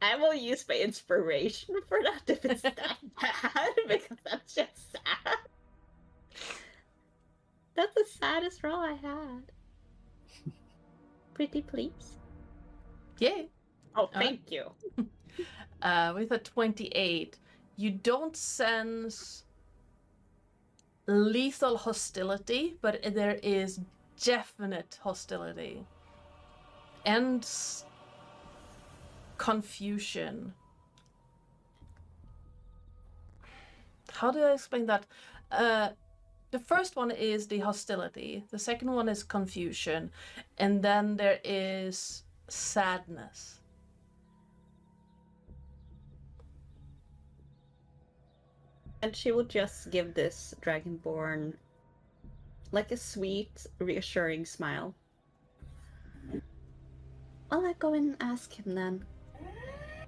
I will use my inspiration for that if it's that bad, because that's just sad. That's the saddest roll I had. Pretty please. Yay. Oh, thank you. With a 28, you don't sense lethal hostility, but there is definite hostility. And confusion. How do I explain that? The first one is the hostility. The second one is confusion. And then there is sadness. And she will just give this Dragonborn like a sweet, reassuring smile. Well, I'll go and ask him then.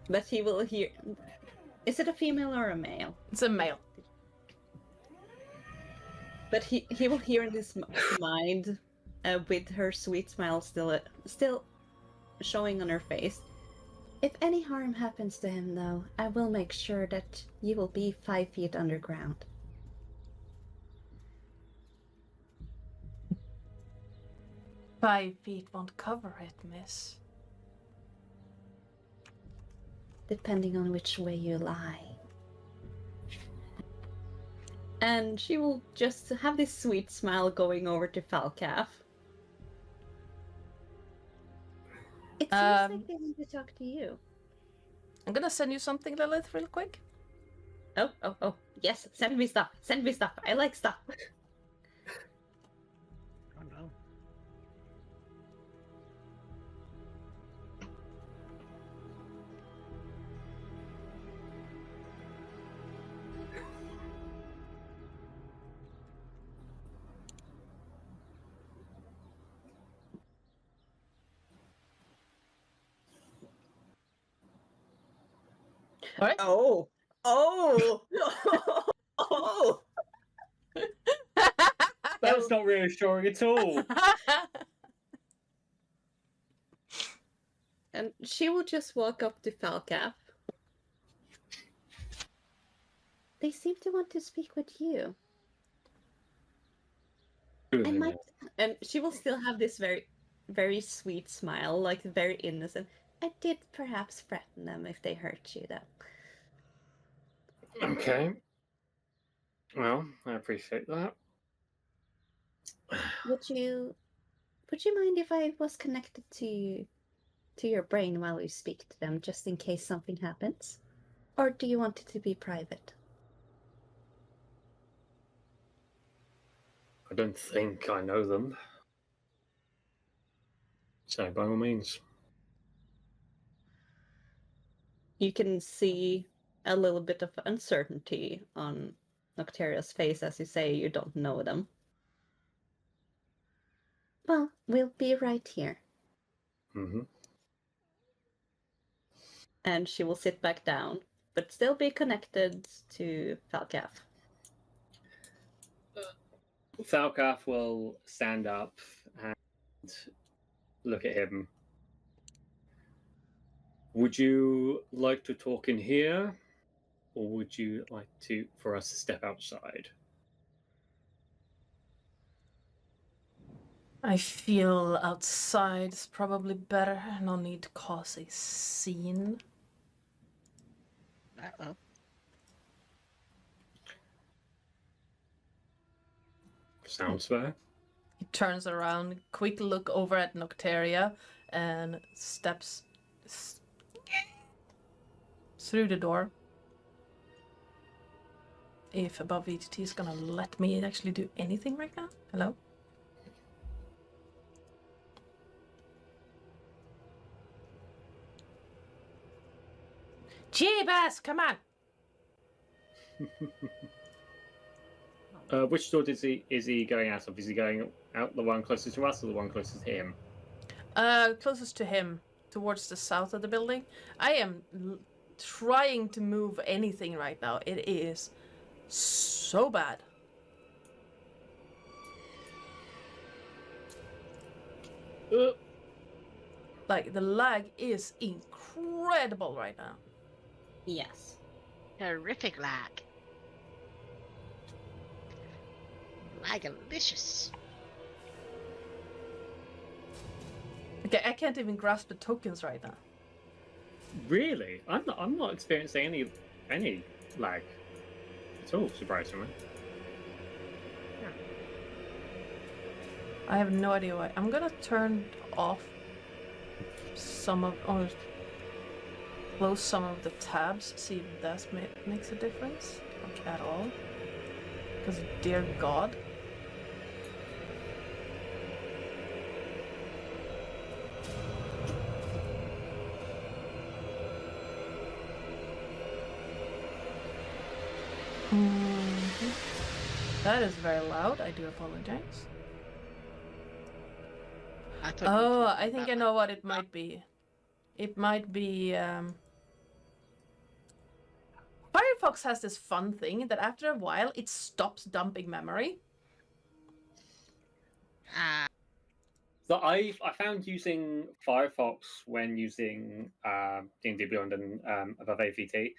But he will hear... Is it a female or a male? It's a male. But he will hear in his mind, with her sweet smile still showing on her face. If any harm happens to him, though, I will make sure that you will be 5 feet underground. "5 feet won't cover it, miss." Depending on which way you lie. And she will just have this sweet smile going over to Falcath. It seems like they want to talk to you. I'm gonna send you something, Lillith, real quick. Oh, yes, send me stuff. Send me stuff. I like stuff. Oh no. All right. Oh! Oh! That's not reassuring at all. And she will just walk up to Falcath. They seem to want to speak with you. And she will still have this very, very sweet smile, like very innocent. I did perhaps threaten them if they hurt you, though. Okay. Well, I appreciate that. Would you mind if I was connected to your brain while you speak to them, just in case something happens? Or do you want it to be private? I don't think I know them. So, by all means. You can see a little bit of uncertainty on Nocteria's face as you say you don't know them. Well, we'll be right here. Mm-hmm. And she will sit back down, but still be connected to Falcath. Falcath will stand up and look at him. Would you like to talk in here, or would you like for us to step outside? I feel outside is probably better. No need to cause a scene. Uh-oh. Sounds fair. He turns around, quick look over at Nocteria, and steps through the door. if above VTT is gonna let me actually do anything right now. Hello? Jeebus, come on! Which door is he going out of? Is he going out the one closest to us or the one closest to him? Closest to him, towards the south of the building. I am trying to move anything right now. It is so bad. Like, the lag is incredible right now. Yes. Terrific lag. Lagalicious. Okay, I can't even grasp the tokens right now. Really? I'm not experiencing any lag at all, surprisingly. I have no idea why. I'm gonna turn off some of, or close some of the tabs, see if that makes a difference. Not at all. Because, dear God. That is very loud. I do apologize. Oh, I think I know what it might be. It might be... Firefox has this fun thing that after a while it stops dumping memory. So I found using Firefox when using D&D Beyond and above AVT,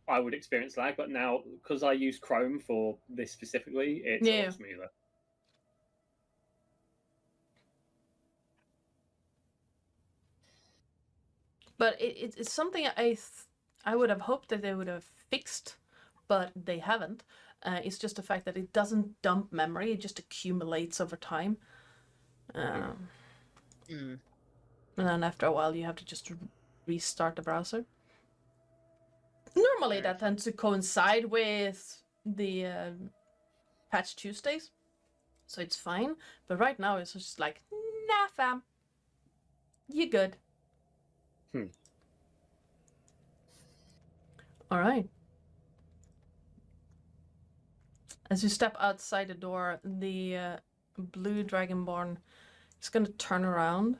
I would experience lag, but now because I use Chrome for this specifically, it's a lot smoother. But it's something I would have hoped that they would have fixed, but they haven't. It's just the fact that it doesn't dump memory; it just accumulates over time. And then after a while, you have to just restart the browser. Normally, that tends to coincide with the Patch Tuesdays, so it's fine. But right now, it's just like, nah, fam, you good. All right. As you step outside the door, the blue dragonborn is going to turn around.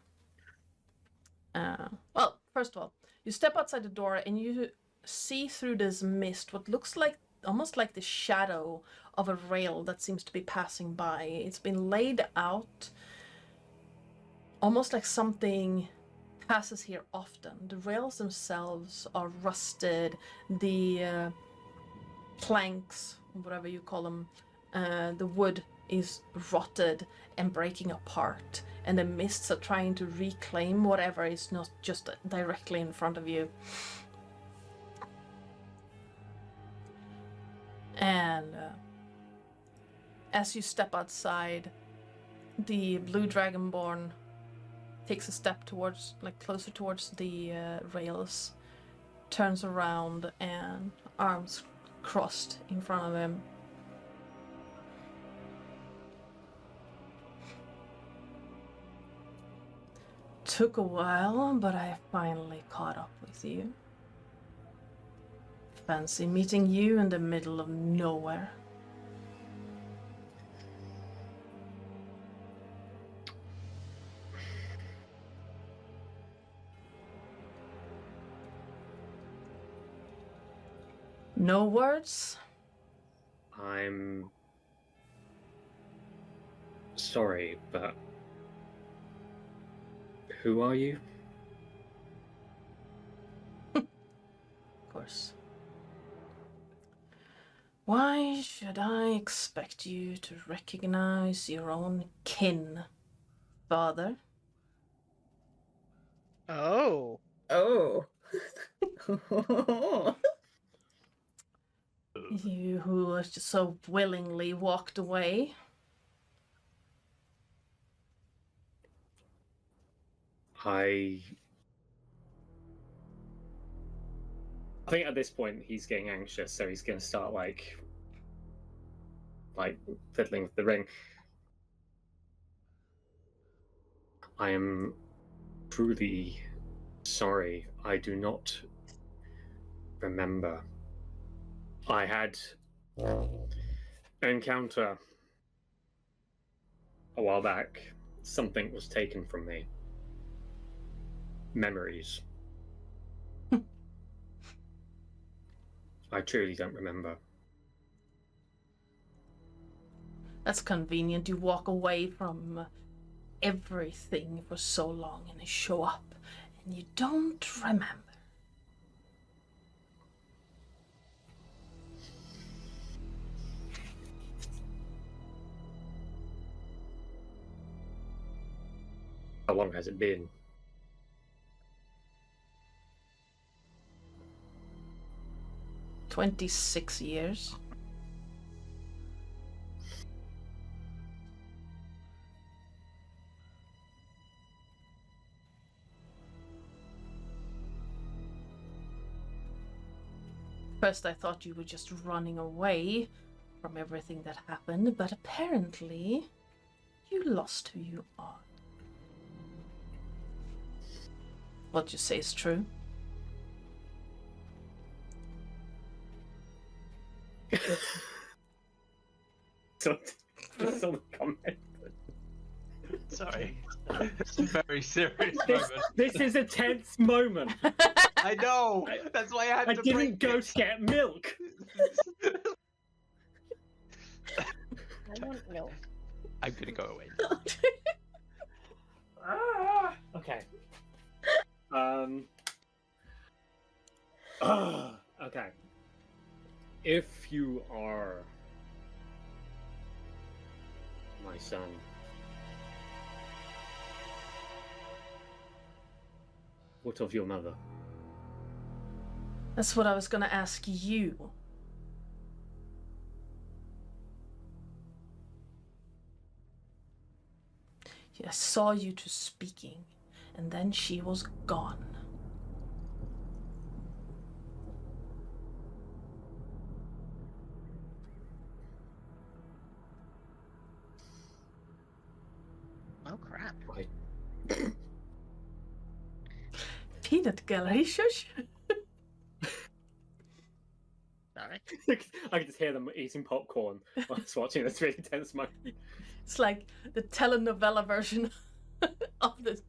Well, first of all, you step outside the door and you see through this mist what looks like almost like the shadow of a rail that seems to be passing by. It's been laid out almost like something passes here often. The rails themselves are rusted, the planks, whatever you call them, the wood is rotted and breaking apart, and the mists are trying to reclaim whatever is not just directly in front of you. And as you step outside, the blue dragonborn takes a step towards, like closer towards the rails, turns around and arms crossed in front of him. Took a while, but I finally caught up with you. Fancy meeting you in the middle of nowhere. No words? I'm sorry, but who are you? Of course. Why should I expect you to recognize your own kin, father? Oh. Oh. You who so willingly walked away. I think at this point he's getting anxious, so he's going to start like fiddling with the ring. I am truly sorry. I do not remember. I had an encounter a while back. Something was taken from me. Memories. I truly don't remember. That's convenient. You walk away from everything for so long and you show up and you don't remember. How long has it been? "26 years. First I thought you were just running away from everything that happened, but apparently you lost who you are. What you say is true. So, someone comment. Sorry. It's a very serious This, moment. this is a tense moment. I know! That's why I had I to didn't break go it. to get milk. I don't know. I'm gonna go away. Okay. Okay. If you are my son, what of your mother? That's what I was gonna ask you. I saw you two speaking, and then she was gone. Oh crap. Right. Peanut gallery, shush. Sorry. I can just hear them eating popcorn whilst watching this really tense moment. It's like the telenovela version of this.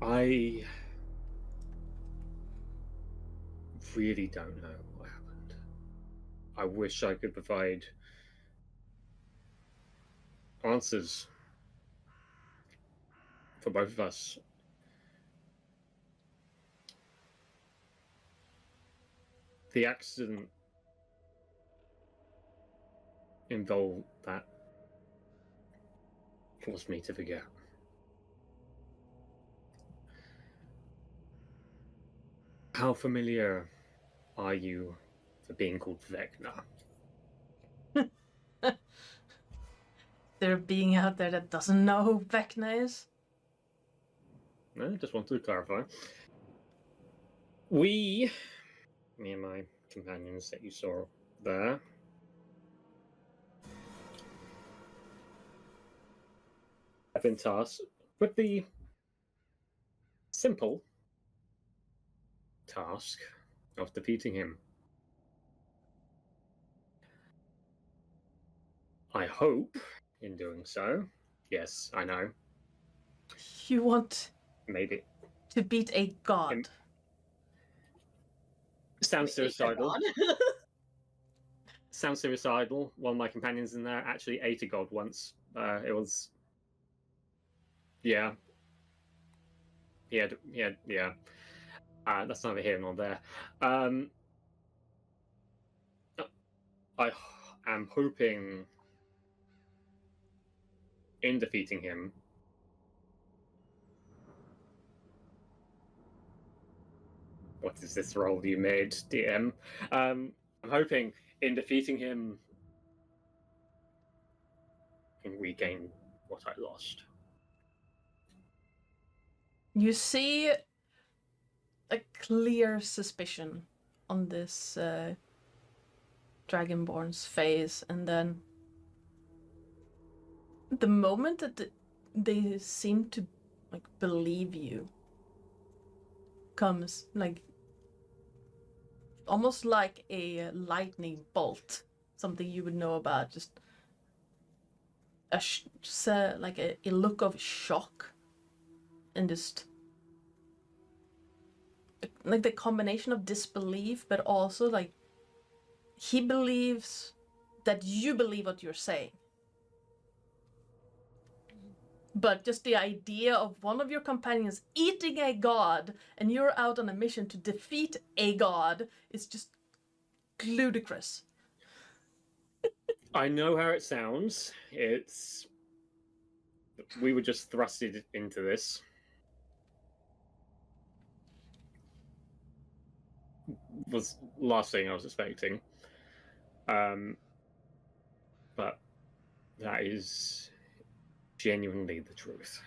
I really don't know what happened. I wish I could provide answers for both of us. The accident involved that forced me to forget. How familiar are you for being called Vecna? There a being out there that doesn't know who Vecna is? No, just wanted to clarify. Me and my companions that you saw there, have been tasked with the simple task of defeating him. I hope, in doing so, yes, I know, You want maybe to beat a god. sounds suicidal. Sounds suicidal. One of my companions in there actually ate a god once. It was, yeah. Yeah. That's neither here nor there. I am hoping in defeating him, what is this roll you made, DM? I'm hoping in defeating him, can regain what I lost. You see a clear suspicion on this Dragonborn's face, and then the moment that they seem to like believe you comes like almost like a lightning bolt, something you would know about, just like a look of shock and just like the combination of disbelief, but also like he believes that you believe what you're saying. But just the idea of one of your companions eating a god and you're out on a mission to defeat a god is just ludicrous. I know how it sounds. We were just thrusted into this. Was last thing I was expecting. But that is genuinely the truth.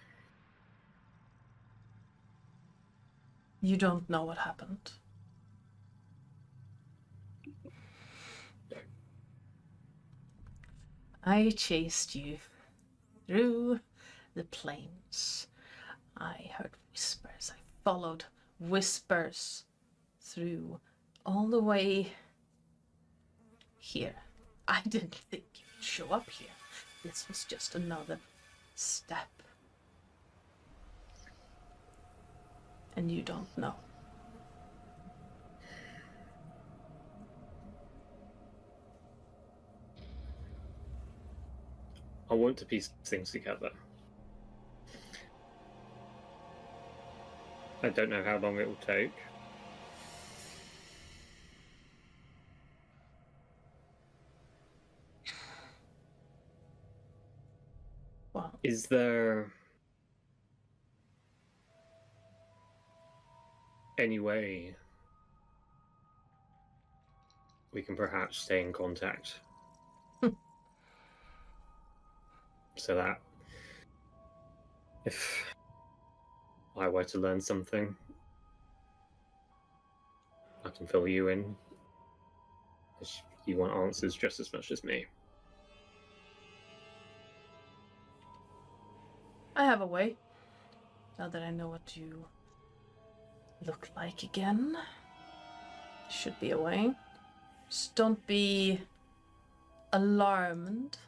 You don't know what happened. I chased you through the plains. I heard whispers. I followed whispers through all the way here. I didn't think you'd show up here. This was just another step. And you don't know. I want to piece things together. I don't know how long it will take. Well, Is there any way we can perhaps stay in contact? So that if I were to learn something, I can fill you in. Because you want answers just as much as me. I have a way. Now that I know what you look like again. Should be a way. Just don't be alarmed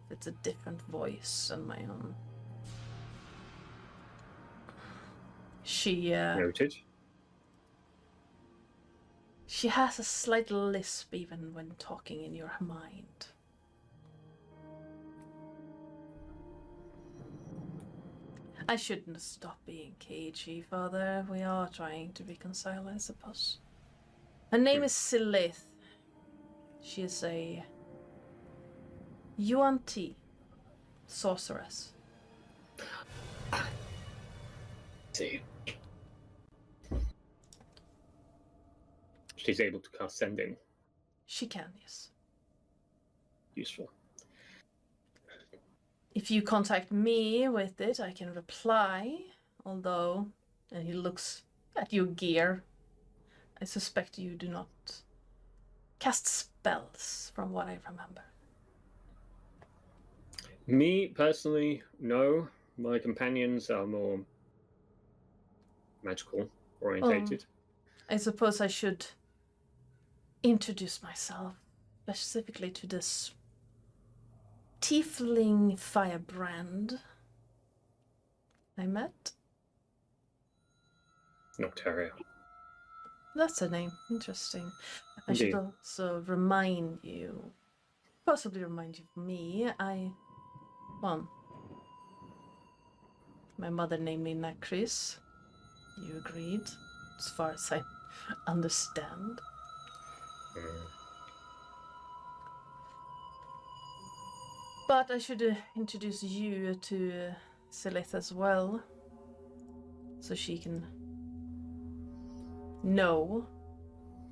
if it's a different voice than my own. She Noted. She has a slight lisp even when talking in your mind. I shouldn't stop being cagey, Father. We are trying to reconcile, I suppose. Her name is Lillith. She is a UNT sorceress. See. She's able to cast sending. She can, yes. Useful. If you contact me with it, I can reply. Although, and he looks at your gear, I suspect you do not cast spells, from what I remember. Me, personally, no. My companions are more magical orientated. I suppose I should introduce myself, specifically to this tiefling firebrand I met. Nocteria. That's a name. Interesting. I Indeed. should also remind you, possibly remind you of me. My mother named me Nakris. You agreed, as far as I understand. But I should introduce you to Lillith as well, so she can know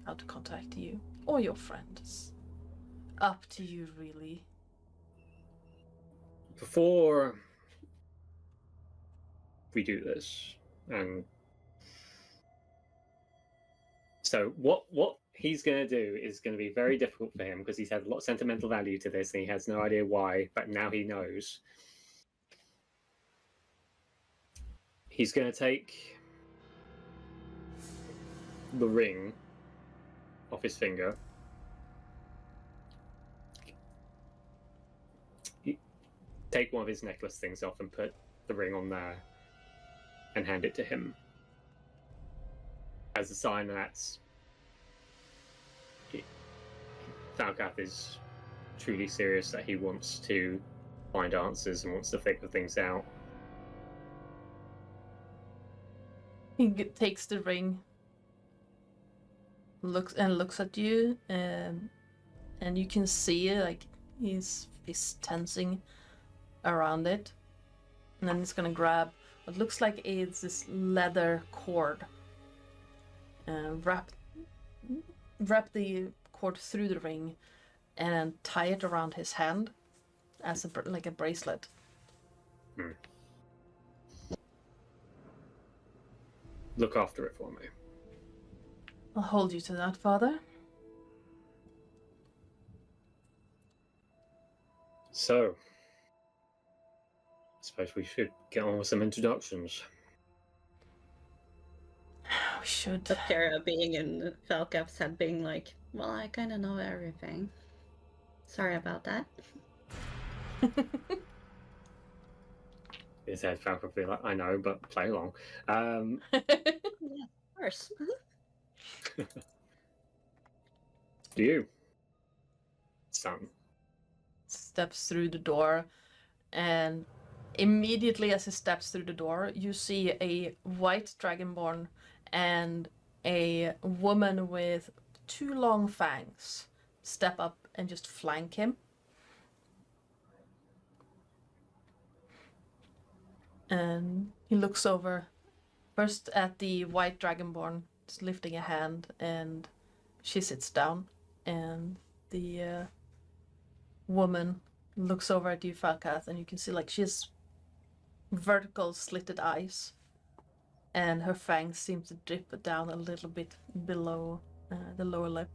how to contact you or your friends. Up to you, really. before we do this, and so what he's going to do is going to be very difficult for him because he's had a lot of sentimental value to this and he has no idea why, but now he knows. He's going to take the ring off his finger. Take one of his necklace things off and put the ring on there and hand it to him as a sign that Falcath is truly serious, that he wants to find answers and wants to figure things out. He takes the ring, looks at you, and you can see like his fist tensing around it, and then he's gonna grab what looks like it's this leather cord, and wrap the cord through the ring, and tie it around his hand as like a bracelet. Look after it for me. I'll hold you to that, Father. So, I suppose we should get on with some introductions. We should. But Kara being in Falcath's head being like, well, I kind of know everything. Sorry about that. His head Falcon feel like, I know, but play along. Yeah, of course. Do you? Son. Steps through the door, and immediately as he steps through the door, you see a white dragonborn and a woman with 2 long fangs step up and just flank him. And he looks over first at the white dragonborn, just lifting a hand, and she sits down, and the woman looks over at you, Falcath, and you can see like she has vertical slitted eyes, and her fangs seem to drip down a little bit below the lower lip.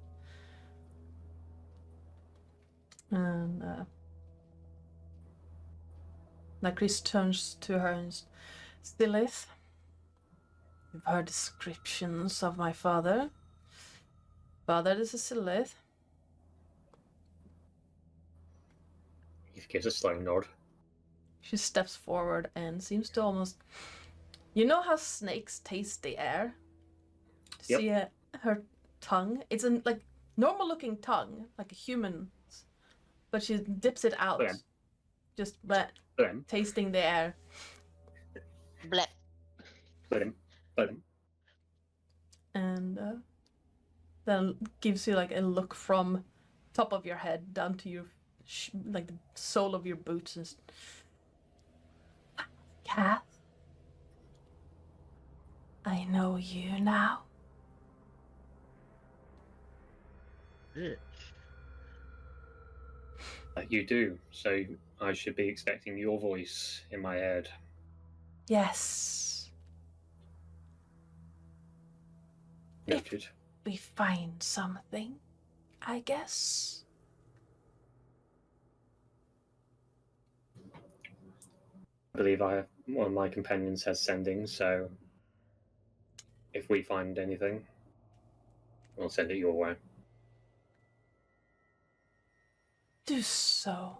And Chris turns to her and Lillith, you've heard descriptions of my father. Father, this is Lillith. He gives a slow nod. She steps forward and seems to almost... You know how snakes taste the air? Yep. See her tongue? It's a like normal looking tongue, like a human, but she dips it out. Blem. Just Blem. tasting the air. Blep. Blem. Blem. And then gives you like a look from top of your head down to your like the sole of your boots. And Kath, I know you now. You do, so I should be expecting your voice in my head. Yes. Noted. We find something, I guess. I believe one of my companions has sending, so if we find anything, I'll send it your way. Do so.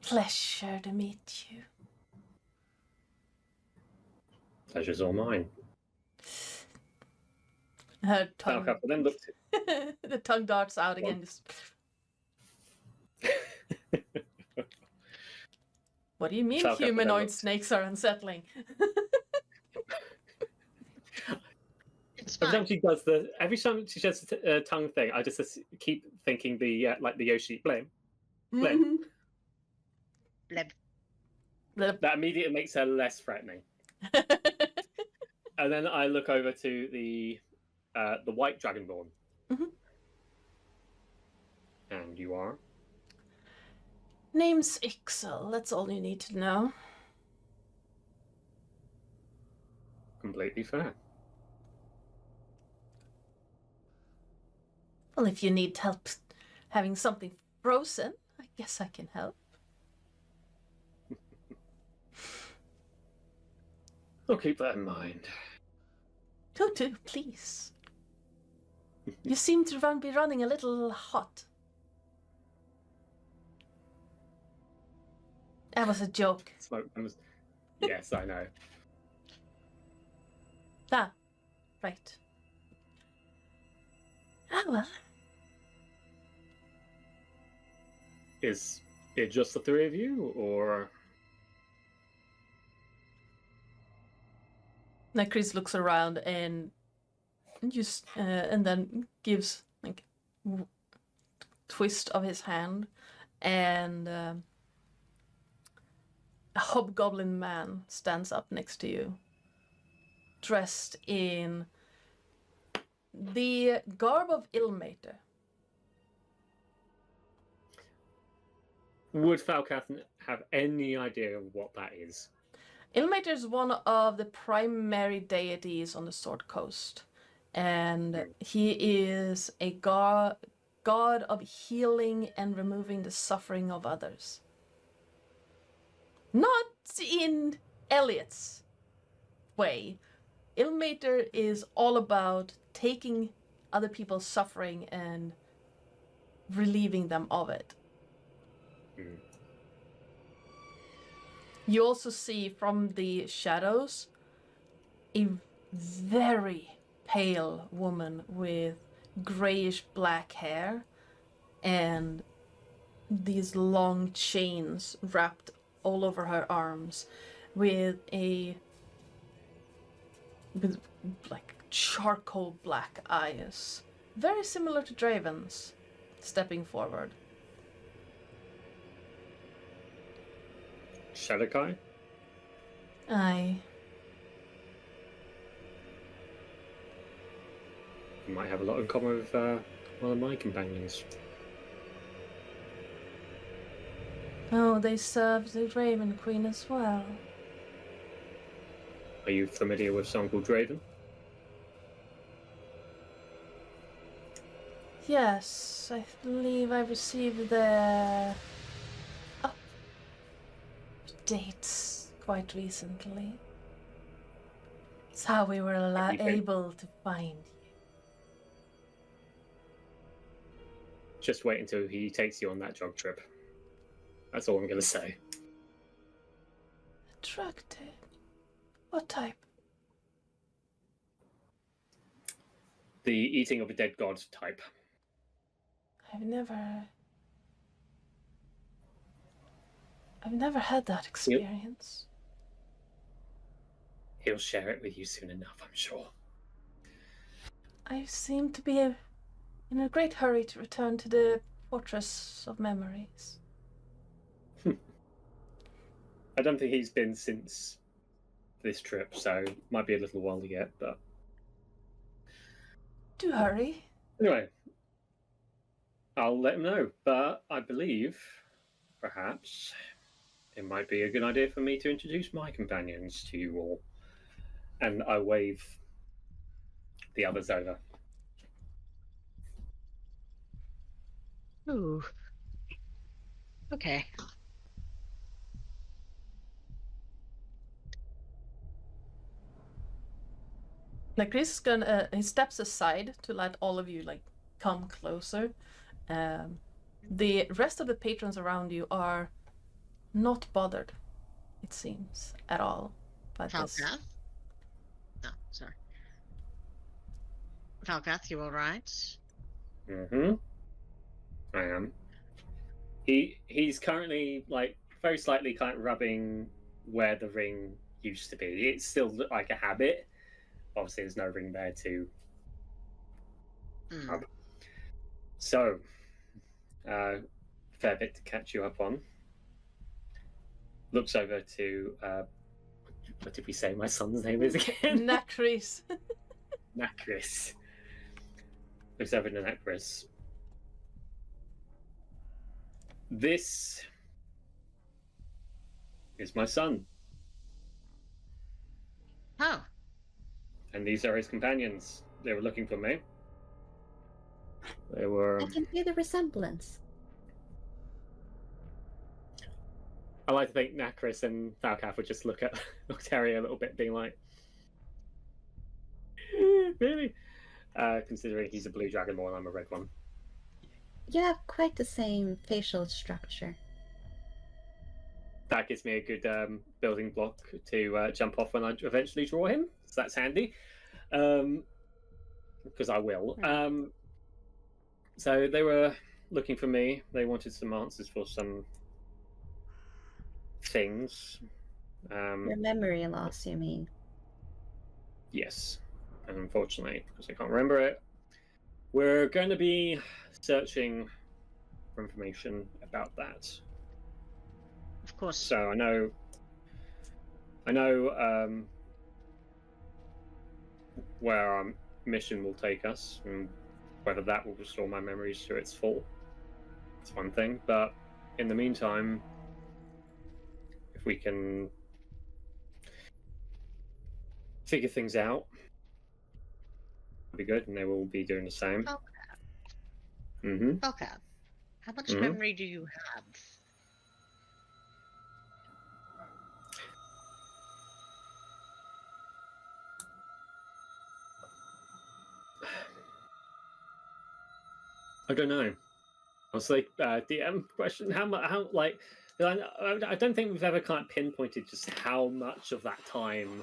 Pleasure to meet you. Pleasure's all mine. Her tongue. Falcath then looked. The tongue darts out again. Just... What do you mean Falcath humanoid looked. snakes are unsettling? It's Every time fine. she does every time she does the tongue thing, I just keep thinking like the Yoshi blame. Mhm. Bleb. That immediately makes her less threatening. And then I look over to the white dragonborn. Mhm. And you are? Name's Ixel, that's all you need to know. Completely fair. Well, if you need help having something frozen, I guess I can help. I'll keep that in mind. Do, please. You seem to be running a little hot. That was a joke. Yes, I know. Ah, right. Ah, well. Is it just the three of you, or... Now Chris looks around and just and then gives like twist of his hand, and a hobgoblin man stands up next to you, dressed in the garb of Ilmater. Would Falcath have any idea of what that is? Ilmater is one of the primary deities on the Sword Coast, and he is a god of healing and removing the suffering of others. Not in Elliot's way. Ilmater is all about taking other people's suffering and relieving them of it. You also see from the shadows a very pale woman with grayish black hair and these long chains wrapped all over her arms with like charcoal black eyes. Very similar to Draven's, stepping forward. Shadowkai? Aye. You might have a lot in common with one of my companions. Oh, they served the Raven Queen as well. Are you familiar with someone called Draven? Yes, I believe I received their updates quite recently. It's how we were able to find you. Just wait until he takes you on that jog trip. That's all I'm going to say. Attracted? What type? The eating of a dead god type. I've never had that experience. He'll share it with you soon enough, I'm sure. I seem to be in a great hurry to return to the Fortress of Memories. I don't think he's been since this trip, so might be a little while to get, but... Do hurry. Anyway, I'll let him know, but I believe, perhaps, it might be a good idea for me to introduce my companions to you all. And I wave the others over. Ooh. Okay. Like Chris is gonna, he steps aside to let all of you like come closer. The rest of the patrons around you are not bothered, it seems, at all by this. Falcath? No, sorry. Falcath, you alright? Mm-hmm. I am. He's currently like very slightly kind of rubbing where the ring used to be. It still looked like a habit. Obviously, there's no ring there to rub. So, fair bit to catch you up on. Looks over to what did we say my son's name is again? Nacris. Nacris. Looks over to Nacris. This is my son, Oh, and these are his companions. They were looking for me. They were. I can see the resemblance. I like to think Nacris and Falcath would just look at Terry a little bit, being like, really? Considering he's a blue dragonborn and I'm a red one. You have quite the same facial structure. That gives me a good building block to jump off when I eventually draw him. So that's handy. Because I will. So they were looking for me. They wanted some answers for some things. Your memory loss, you mean? Yes. And unfortunately, because I can't remember it, we're going to be searching for information about that. of course. So I know where our mission will take us, and whether that will restore my memories to its full. It's one thing, but in the meantime, if we can figure things out, it'll be good, and they will be doing the same. Okay. How much memory do you have? I don't know. Honestly, DM question. How like? I don't think we've ever kind of pinpointed just how much of that time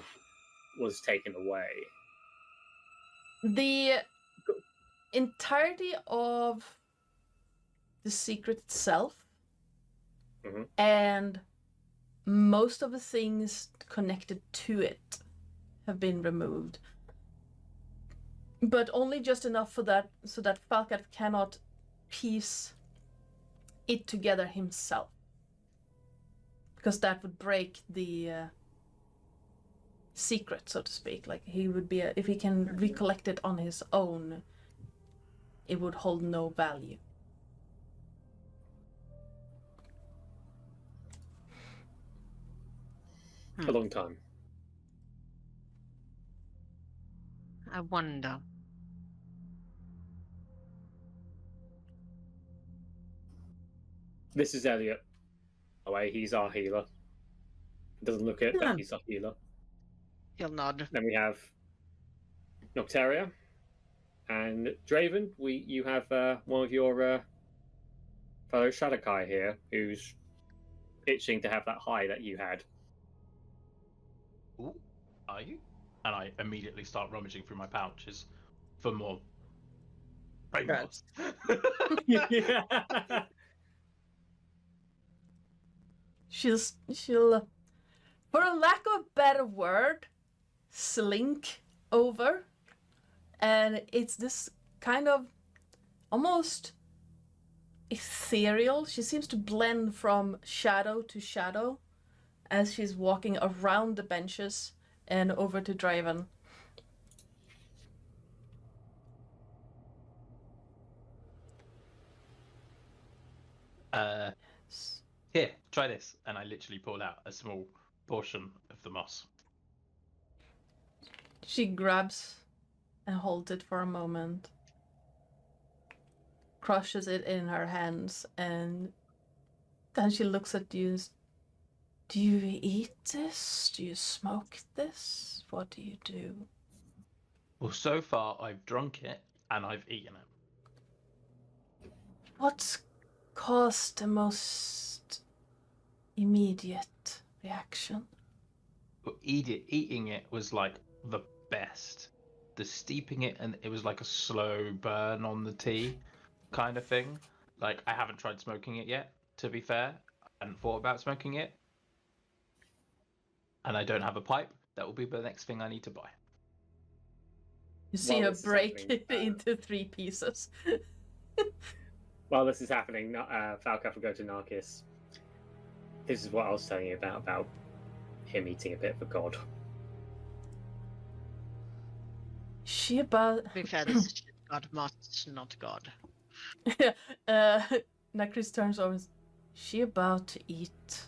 was taken away. The entirety of the secret itself and most of the things connected to it have been removed. But only just enough for that, so that Falcath cannot piece it together himself. Because that would break the secret, so to speak. Like, he would be, if he can recollect it on his own, it would hold no value. A long time. I wonder. This is Elliot. Oh, wait, he's our healer. Doesn't look it, but he's our healer. He'll nod. Then we have Nocteria and Draven. You have one of your fellow Shadakai here, who's itching to have that high that you had. Ooh, are you? And I immediately start rummaging through my pouches for more rainbows. Yeah. She'll, for a lack of a better word, slink over, and it's this kind of almost ethereal. She seems to blend from shadow to shadow as she's walking around the benches and over to Draven. Here, try this. And I literally pull out a small portion of the moss. She grabs and holds it for a moment, crushes it in her hands, and then she looks at you. Do you eat this? Do you smoke this? What do you do? Well, so far I've drunk it and I've eaten it. What's caused the most immediate reaction? But eating it was like the best. The steeping it, and it was like a slow burn on the tea kind of thing. Like, I haven't tried smoking it yet, to be fair. I hadn't thought about smoking it. And I don't have a pipe. That will be the next thing I need to buy. You see While her this is break happening, it into 3 pieces. While this is happening, Falcath will go to Narcus. This is what I was telling you about him eating a bit of a god. She about... To be fair, this is God must, not God. Nacris turns over. She about to eat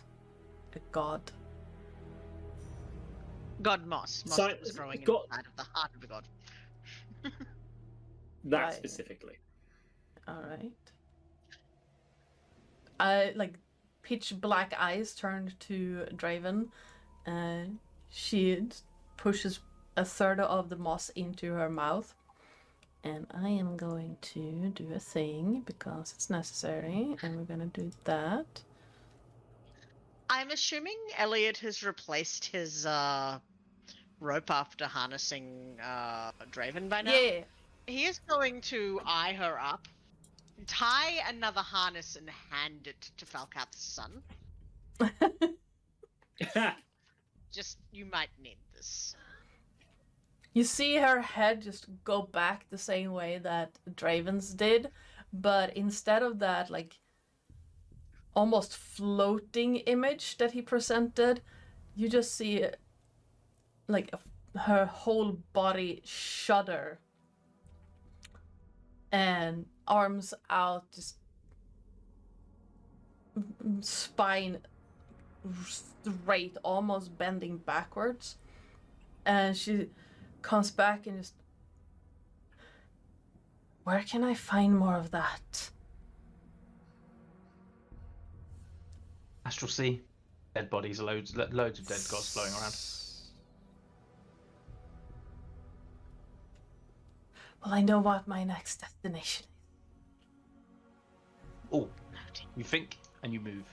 a god. God moss. Moss So- that was growing God- inside of the heart of the god. That Right. specifically. All right. Like pitch black eyes turned to Draven. She pushes a third of the moss into her mouth. And I am going to do a thing because it's necessary. And we're going to do that. I'm assuming Elliot has replaced his rope after harnessing Draven by now. Yeah. He is going to eye her up, tie another harness, and hand it to Falcath's son. Just, you might need this. You see her head just go back the same way that Draven's did, but instead of that, like, almost floating image that he presented, you just see, like, her whole body shudder. And arms out, just spine straight, almost bending backwards. And she comes back and just, where can I find more of that? Astral Sea. Dead bodies, loads of dead gods flowing around. Well, I know what my next destination is. Oh, you think and you move.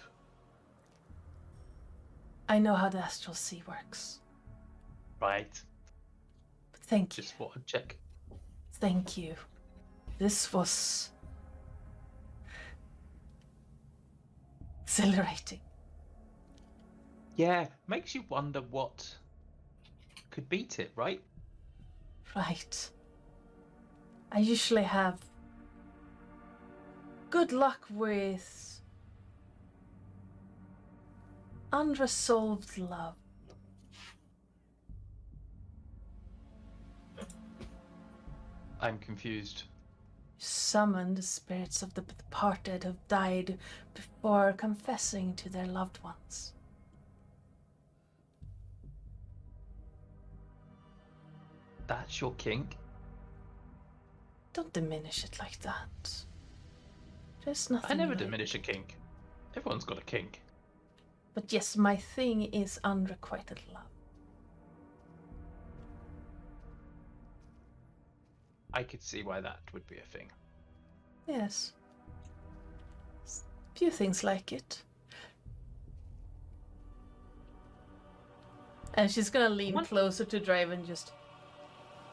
I know how the Astral Sea works. Right. But thank you. Just thought I'd check. Thank you. This was exhilarating. Yeah, makes you wonder what could beat it, right? Right. I usually have good luck with unresolved love. I'm confused. Summon the spirits of the departed who've died before confessing to their loved ones. That's your kink? Don't diminish it like that. There's nothing. I never like... diminish a kink. Everyone's got a kink. But yes, my thing is unrequited love. I could see why that would be a thing. Yes. Few things like it. And she's gonna lean closer to Draven, just...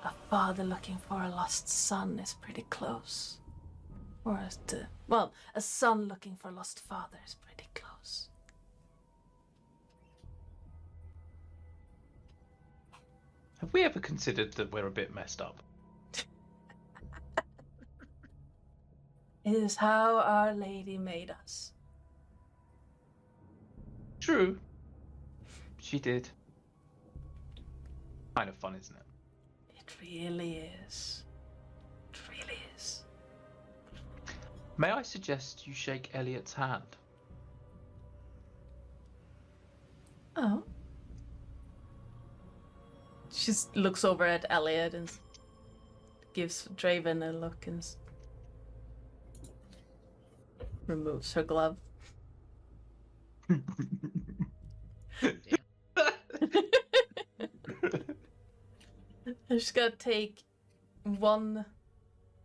A father looking for a lost son is pretty close. Or a son looking for a lost father is pretty close. Have we ever considered that we're a bit messed up? It is how Our Lady made us. True. She did. Kind of fun, isn't it? It really is. It really is. May I suggest you shake Elliot's hand? Oh. She looks over at Elliot and gives Draven a look and removes her glove. And she's gonna take one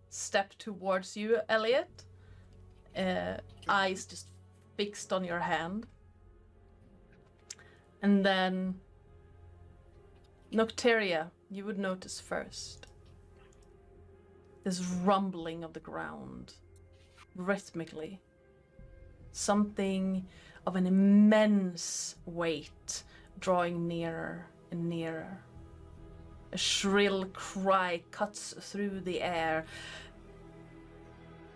step towards you, Elliot. Eyes just fixed on your hand. And then Nocteria, you would notice first. This rumbling of the ground, rhythmically. Something of an immense weight drawing nearer and nearer. A shrill cry cuts through the air,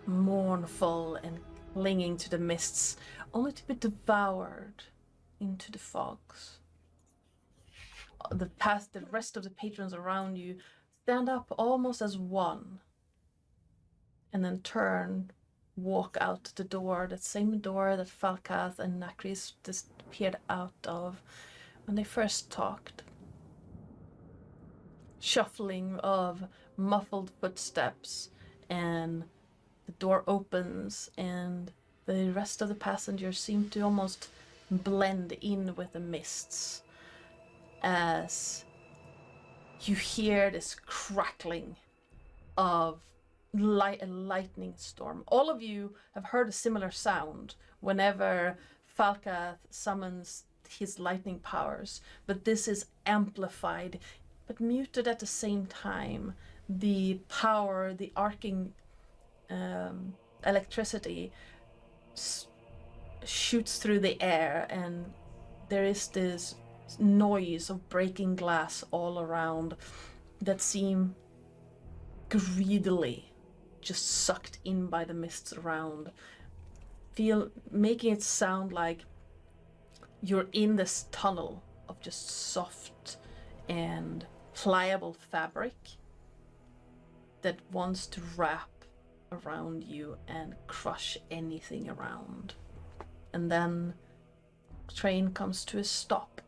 mournful and clinging to the mists, only to be devoured into the fogs. The rest of the patrons around you stand up almost as one, and then turn, walk out the door, that same door that Falcath and Nakris disappeared out of when they first talked. shuffling of muffled footsteps, and the door opens, and the rest of the passengers seem to almost blend in with the mists as you hear this crackling of a lightning storm. All of you have heard a similar sound whenever Falcath summons his lightning powers, but this is amplified but muted at the same time. The power, the arcing electricity shoots through the air, and there is this noise of breaking glass all around that seem greedily just sucked in by the mists around, making it sound like you're in this tunnel of just soft and pliable fabric that wants to wrap around you and crush anything around. And then the train comes to a stop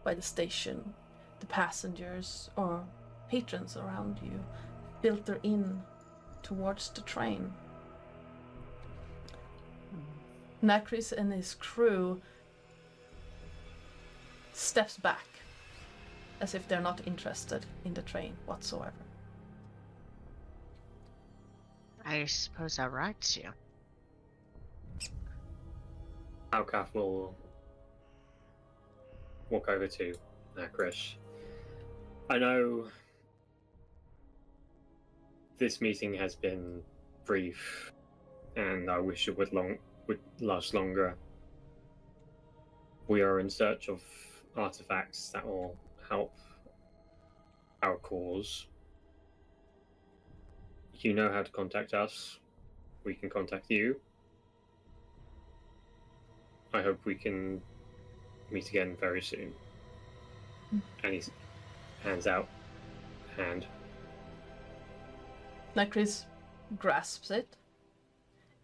by the station. The passengers or patrons around you filter in towards the train. Nakris and his crew steps back as if they're not interested in the train whatsoever. I suppose that writes you. Alcaf will walk over to Nakrish. I know this meeting has been brief, and I wish it would last longer. We are in search of artifacts that will help our cause. You know how to contact us. We can contact you. I hope we can meet again very soon. And he hands out a hand. Nakris grasps it,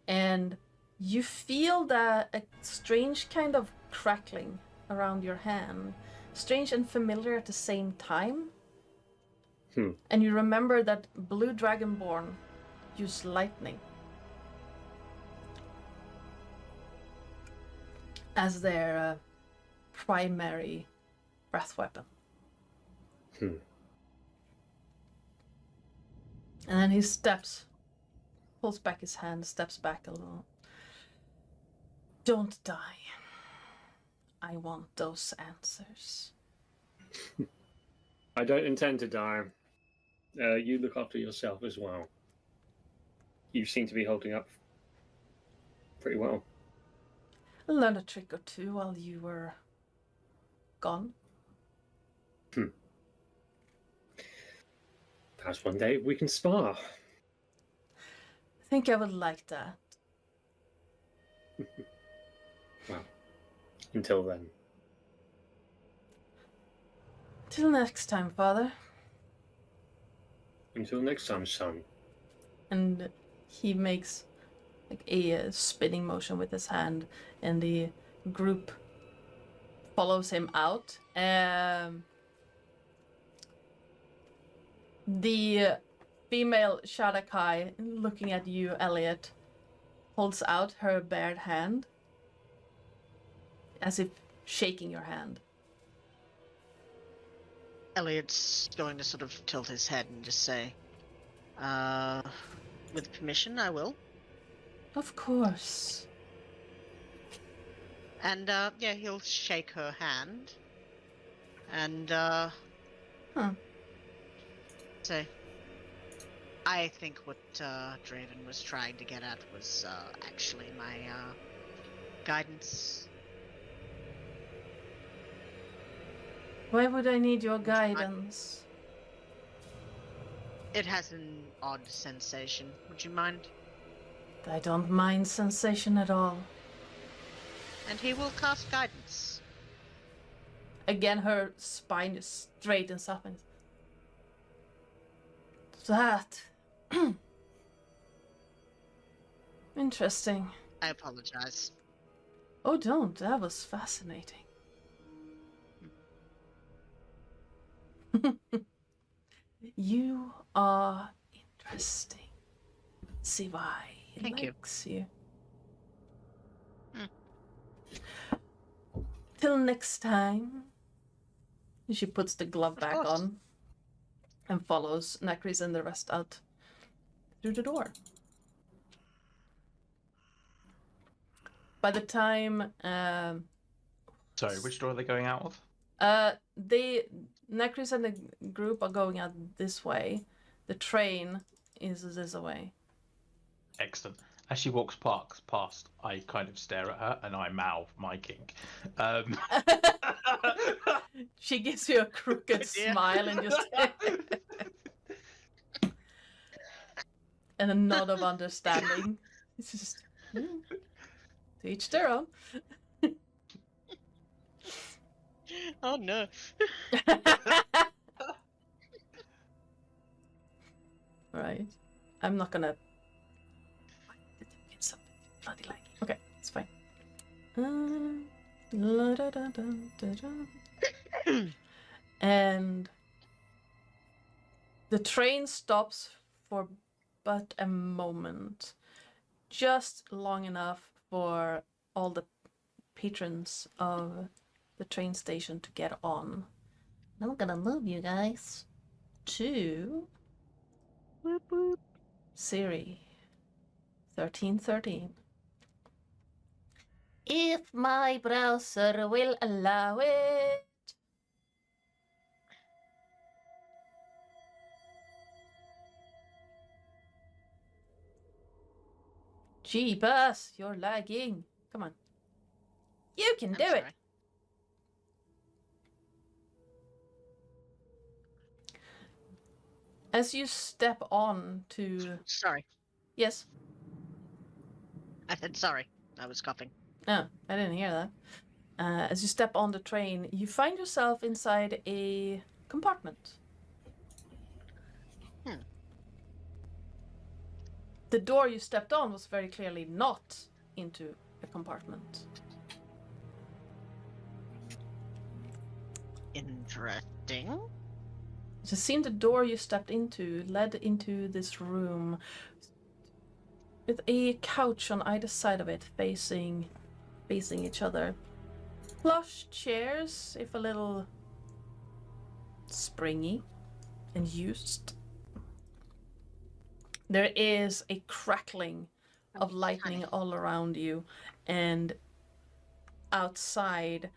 and you feel that a strange kind of crackling around your hand. Strange and familiar at the same time. And you remember that Blue Dragonborn use lightning as their primary breath weapon. And then he pulls back his hand, steps back a little. Don't die. I want those answers. I don't intend to die. You look after yourself as well. You seem to be holding up pretty well. I learned a trick or two while you were gone. Perhaps one day we can spar. I think I would like that. Well, until then. Till next time, Father. Until next time, son. And he makes like a spinning motion with his hand, and the group follows him out. The female Shadakai, looking at you, Elliot, holds out her bared hand, as if shaking your hand. Elliot's going to sort of tilt his head and just say, with permission, I will. Of course. And, yeah, he'll shake her hand. And, say, I think what, Draven was trying to get at was, actually my, guidance. Why would I need your guidance? It has an odd sensation. Would you mind? I don't mind sensation at all. And he will cast guidance. Again, her spine just straightens up and... That... Interesting. I apologize. Oh, don't. That was fascinating. You are interesting. See why he Thank you. likes you. Hmm. Till next time. She puts the glove back course. on and follows Nakris and the rest out through the door. By the time Sorry, which door are they going out of? Nakris and the group are going out this way. The train is this way. Excellent. As she walks past, I kind of stare at her and I mouth my kink. She gives you a crooked smile and just and a nod of understanding. It's just to each their own. Oh no. Right. I'm not gonna. It's something bloody like. Okay, it's fine. And the train stops for but a moment, just long enough for all the patrons of the train station to get on. I'm gonna move you guys to Siri 1313. If my browser will allow it. Jeebus, you're lagging. Come on. You can do it. As you step on to... Sorry. Yes? I said sorry. I was coughing. Oh, I didn't hear that. As you step on the train, you find yourself inside a compartment. The door you stepped on was very clearly not into a compartment. Interesting. It seemed the door you stepped into led into this room with a couch on either side of it facing each other. Plush chairs, if a little springy and used. There is a crackling of lightning all around you, and outside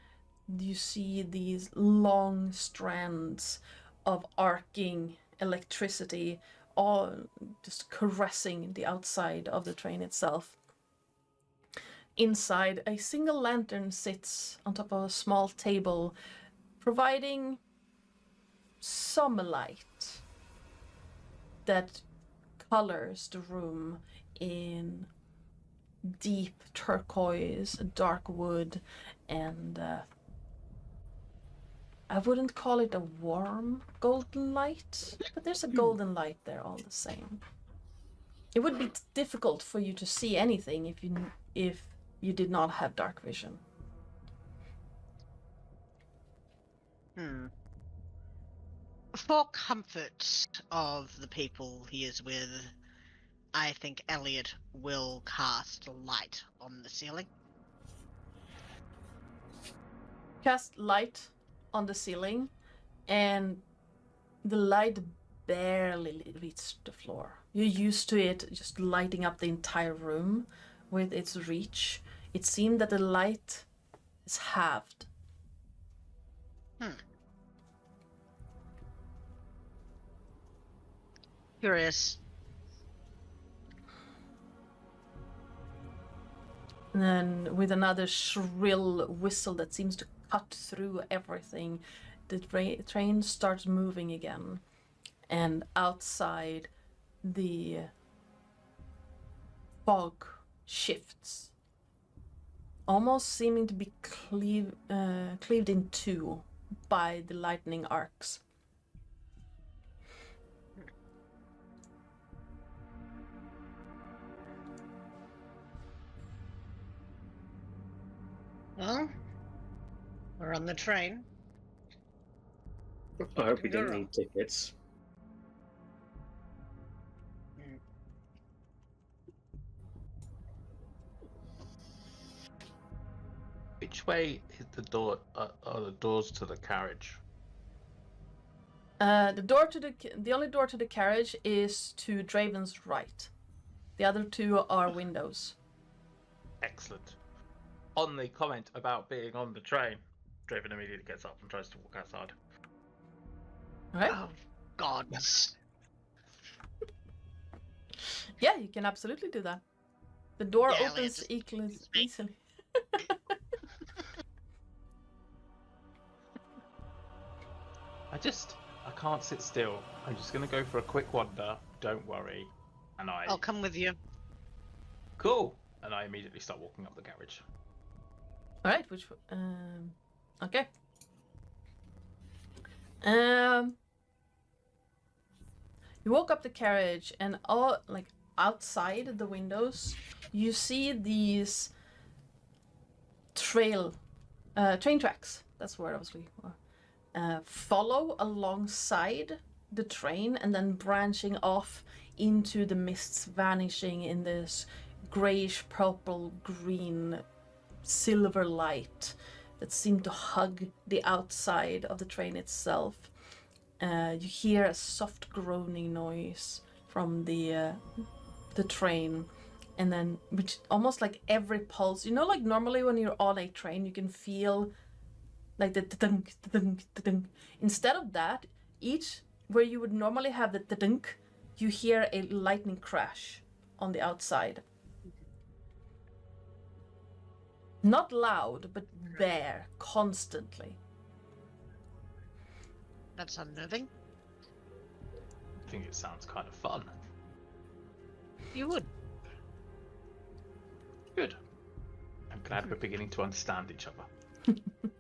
you see these long strands of arcing electricity all just caressing the outside of the train itself. Inside, a single lantern sits on top of a small table, providing some light that colors the room in deep turquoise, dark wood, and I wouldn't call it a warm golden light, but there's a golden light there all the same. It would be difficult for you to see anything if you did not have dark vision. For comfort of the people he is with, I think Elliot will cast light on the ceiling. Cast light on the ceiling, and the light barely reaches the floor. You're used to it just lighting up the entire room with its reach. It seemed that the light is halved. Curious. And then with another shrill whistle that seems to cut through everything, the train starts moving again. And outside, the fog shifts, almost seeming to be cleaved in two by the lightning arcs. Well, we're on the train. I hope we didn't need tickets. Which way is the door? Are the doors to the carriage? The only door to the carriage is to Draven's right. The other two are windows. Excellent. On the comment about being on the train, Draven immediately gets up and tries to walk outside. Alright? Oh, gods. Yeah, you can absolutely do that. The door Yeah, opens Elliot, easily. I can't sit still. I'm just gonna go for a quick wander. Don't worry. And I'll come with you. Cool. And I immediately start walking up the carriage. Alright, okay. You walk up the carriage and all, like, outside the windows, you see these train tracks. That's the word I was looking for. Follow alongside the train and then branching off into the mists, vanishing in this grayish, purple, green, silver light that seem to hug the outside of the train itself. You hear a soft groaning noise from the train, and then which almost like every pulse. You know, like normally when you're on a train, you can feel like the dunk, dunk, dunk. Instead of that, each where you would normally have the dunk, you hear a lightning crash on the outside. Not loud, but there, constantly. That's unnerving. I think it sounds kind of fun. You would. Good. I'm glad we're beginning to understand each other.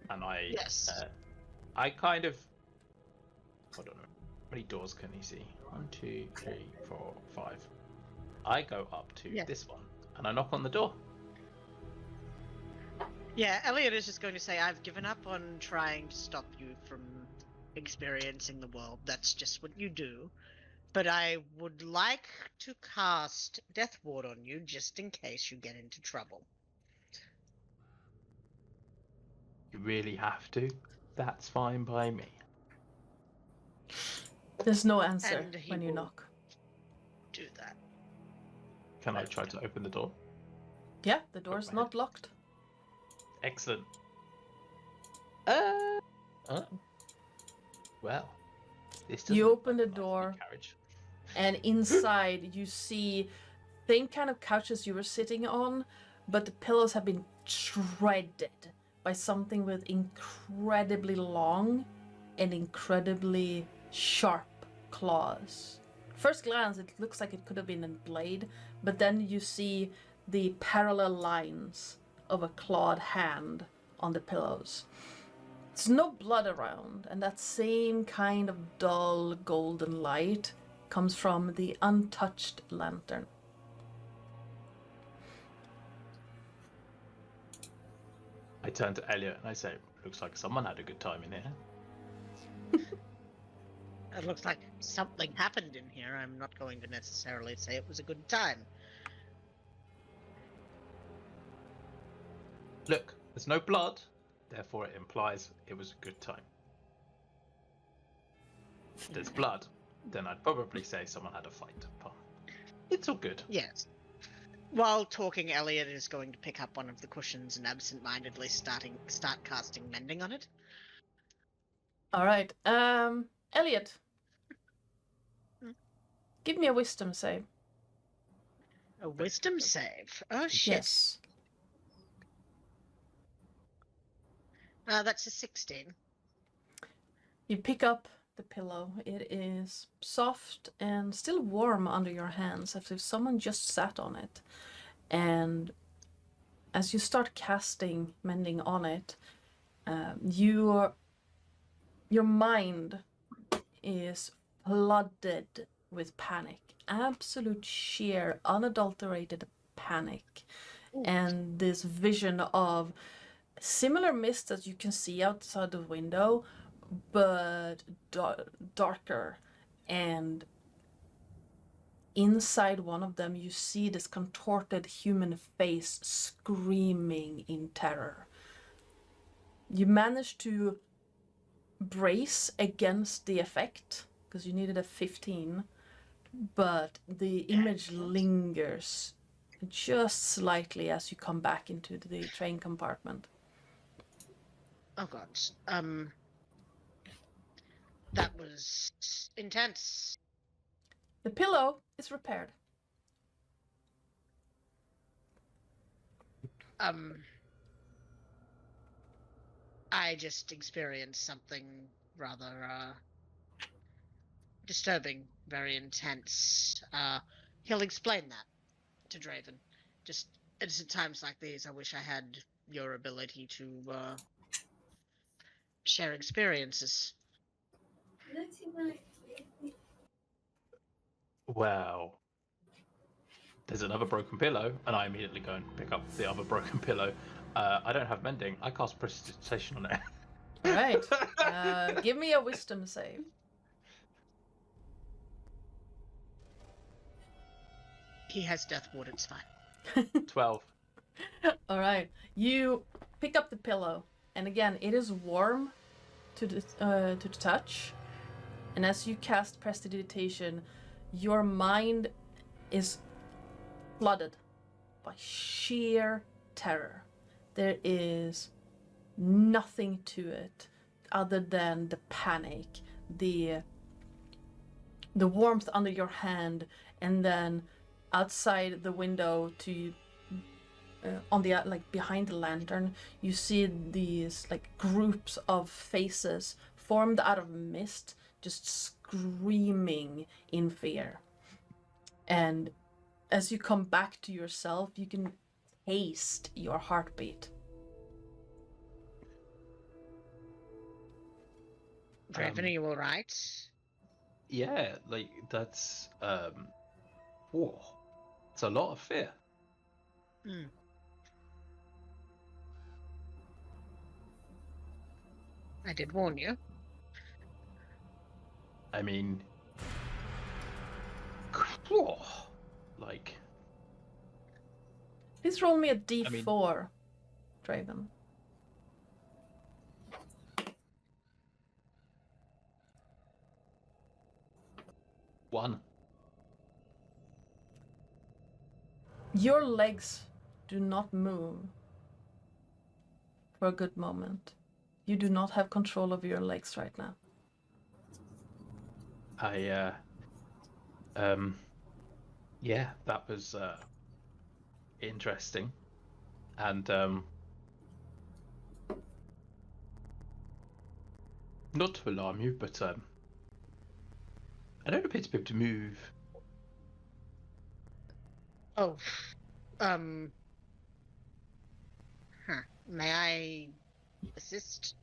And Yes. I kind of, I don't know, how many doors can he see? 1, 2, 3, 4, 5. I go up to this one and I knock on the door. Yeah, Elliot is just going to say, I've given up on trying to stop you from experiencing the world. That's just what you do. But I would like to cast Death Ward on you just in case you get into trouble. You really have to? That's fine by me. There's no answer And he when you will knock. Do that. Can I try to open the door? Yeah, the door's not locked. Excellent. Well, this doesn't You open look the like a door. carriage. And inside you see same kind of couches you were sitting on, but the pillows have been shredded by something with incredibly long and incredibly sharp claws. First glance, it looks like it could have been a blade, but then you see the parallel lines of a clawed hand on the pillows. There's no blood around, and that same kind of dull golden light comes from the untouched lantern. I turn to Elliot and I say, looks like someone had a good time in here. It looks like something happened in here. I'm not going to necessarily say it was a good time. Look, there's no blood, therefore it implies it was a good time. If there's blood, then I'd probably say someone had a fight. But it's all good. Yes. While talking, Elliot is going to pick up one of the cushions and absent-mindedly start casting mending on it. All right, Elliot, give me a wisdom save. A wisdom save? Oh shit. Yes. That's a 16. You pick up the pillow. It is soft and still warm under your hands, as if someone just sat on it. And as you start casting mending on it, your mind is flooded with panic. Absolute sheer, unadulterated panic. And this vision of similar mist as you can see outside the window, but darker, and inside one of them you see this contorted human face screaming in terror. You managed to brace against the effect because you needed a 15, but the image lingers just slightly as you come back into the train compartment. Oh god. That was intense. The pillow is repaired. I just experienced something rather disturbing, very intense. He'll explain that to Draven. Just it's at times like these I wish I had your ability to share experiences. Wow. There's another broken pillow, and I immediately go and pick up the other broken pillow. I don't have mending. I cast prestidigitation on it. All right. Give me a wisdom save. He has death ward, it's fine. 12. All right. You pick up the pillow, and again, it is warm to the touch. And as you cast prestidigitation, your mind is flooded by sheer terror. There is nothing to it other than the panic, the warmth under your hand, and then outside the window to on the like behind the lantern, you see these like groups of faces formed out of mist, just screaming in fear. And as you come back to yourself, you can taste your heartbeat. Draven, are you alright? Yeah, like that's whoa. It's a lot of fear. I did warn you. I mean, like. Please roll me a d4, Draven. One. Your legs do not move for a good moment. You do not have control of your legs right now. Yeah, that was interesting. And not to alarm you, but I don't appear to be able to move. Oh, may I assist?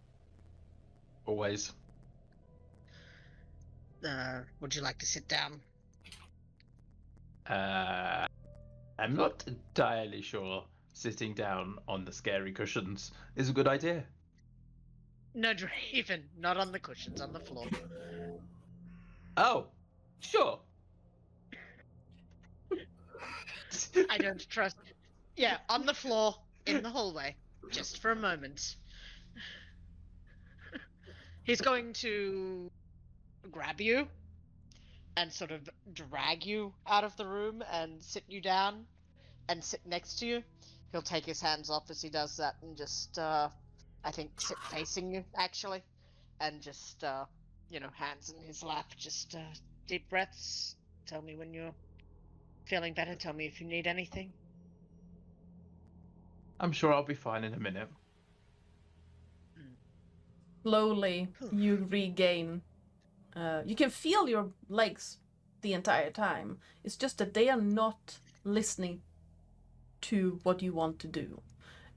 Always. Would you like to sit down? I'm not entirely sure sitting down on the scary cushions is a good idea. No, Draven, not on the cushions, on the floor. Oh, sure. I don't trust. Yeah, on the floor, in the hallway, just for a moment. He's going to grab you and sort of drag you out of the room and sit you down and sit next to you. He'll take his hands off as he does that and just, I think, sit facing you, actually. And just, hands in his lap, just deep breaths. Tell me when you're feeling better. Tell me if you need anything. I'm sure I'll be fine in a minute. Slowly, you regain. You can feel your legs the entire time. It's just that they are not listening to what you want to do.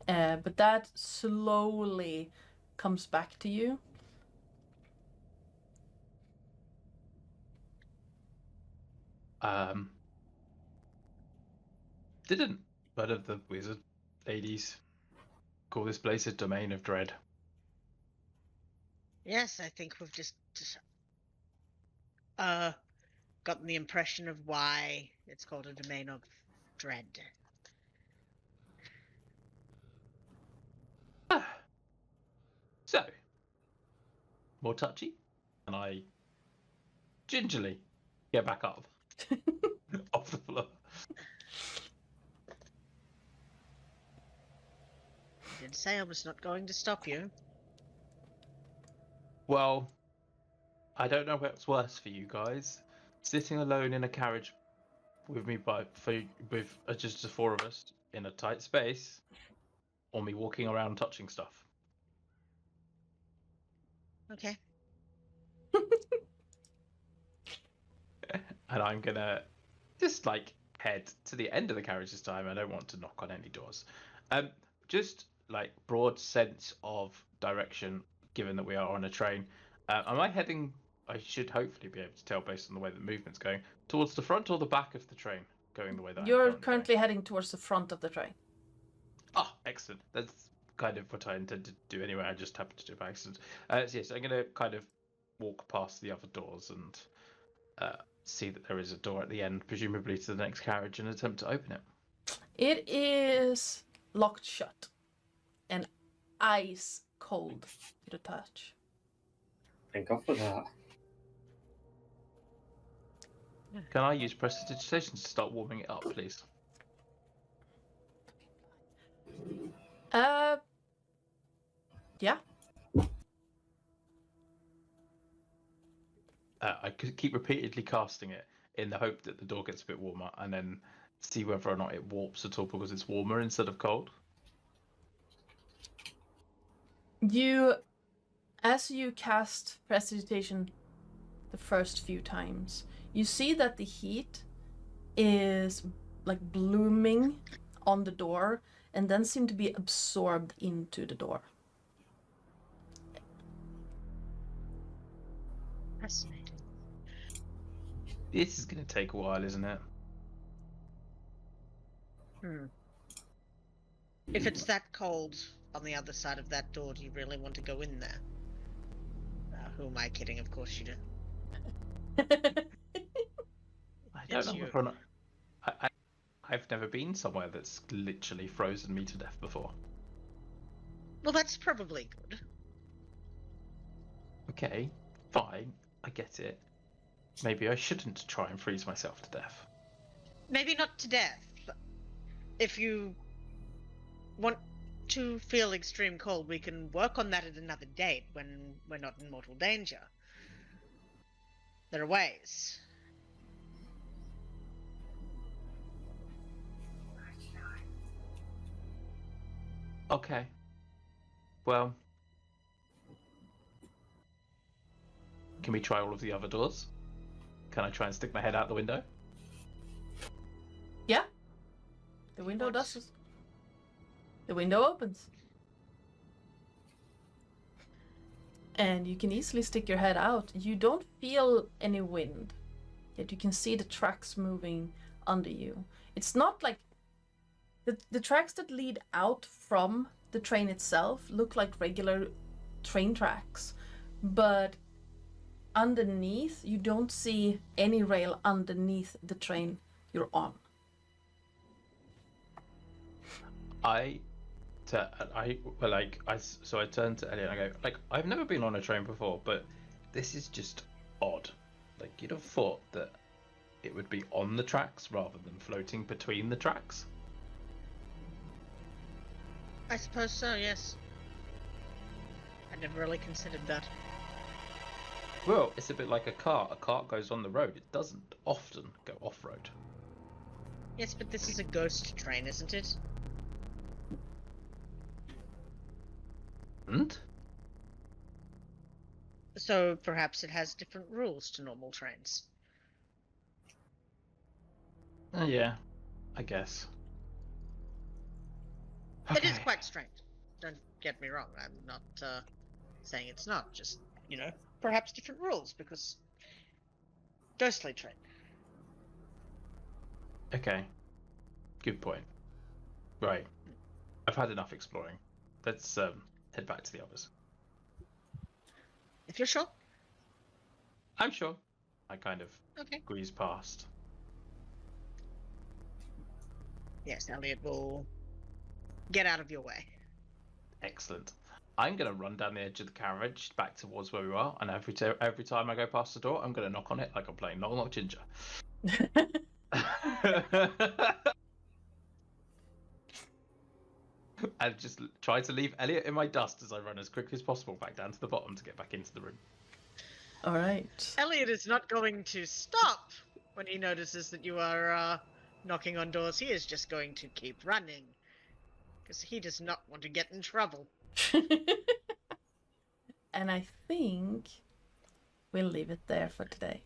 But that slowly comes back to you. Didn't one of the wizard ladies call this place a domain of dread? Yes, I think we've just gotten the impression of why it's called a domain of dread. So, more touchy, and I gingerly get back up off the floor. I did say I was not going to stop you. Well, I don't know what's worse for you guys: sitting alone in a carriage with me with just the four of us in a tight space, or me walking around touching stuff. Okay. And I'm gonna just like head to the end of the carriage this time. I don't want to knock on any doors. Just like broad sense of direction, given that we are on a train. Am I heading? I should hopefully be able to tell based on the way the movement's going, towards the front or the back of the train, going the way that You're I'm currently heading towards the front of the train. Ah, excellent. That's kind of what I intended to do anyway. I just happened to do it by accident. So yes, I'm going to kind of walk past the other doors and see that there is a door at the end, presumably to the next carriage, and attempt to open it. It is locked shut and ice cold to the touch. Thank God for that. Can I use prestidigitation to start warming it up, please? Yeah. I could keep repeatedly casting it in the hope that the door gets a bit warmer, and then see whether or not it warps at all because it's warmer instead of cold. As you cast prestidigitation the first few times, you see that the heat is like blooming on the door and then seem to be absorbed into the door. Fascinating. This is going to take a while, isn't it? If it's that cold on the other side of that door, do you really want to go in there? Who am I kidding? Of course you do. I don't It's know you. whether or not. I've never been somewhere that's literally frozen me to death before. Well, that's probably good. Okay, fine, I get it. Maybe I shouldn't try and freeze myself to death. Maybe not to death. If you want to feel extreme cold, we can work on that at another date when we're not in mortal danger. There are ways. Okay. Well, can we try all of the other doors? Can I try and stick my head out the window? Yeah. The window does. The window opens. And you can easily stick your head out. You don't feel any wind, yet you can see the tracks moving under you. It's not like the tracks that lead out from the train itself look like regular train tracks, but underneath you don't see any rail underneath the train you're on. So I turned to Elliot and I go, like, I've never been on a train before, but this is just odd. Like, you'd have thought that it would be on the tracks rather than floating between the tracks. I suppose so, yes. I never really considered that. Well, it's a bit like a car. A car goes on the road. It doesn't often go off-road. Yes, but this is a ghost train, isn't it? And? So perhaps it has different rules to normal trains. Yeah, I guess. It is Okay. quite strange. Don't get me wrong. I'm not saying it's not. Just, perhaps different rules because ghostly train. Okay. Good point. Right. I've had enough exploring. Let's head back to the others. If you're sure. I'm sure. I kind of Okay. breeze past. Yes, Elliot will get out of your way. Excellent. I'm gonna run down the edge of the carriage back towards where we are, and every time I go past the door, I'm gonna knock on it like I'm playing Knock Knock Ginger. And just try to leave Elliot in my dust as I run as quickly as possible back down to the bottom to get back into the room. All right. Elliot is not going to stop when he notices that you are knocking on doors. He is just going to keep running. Because he does not want to get in trouble. And I think we'll leave it there for today.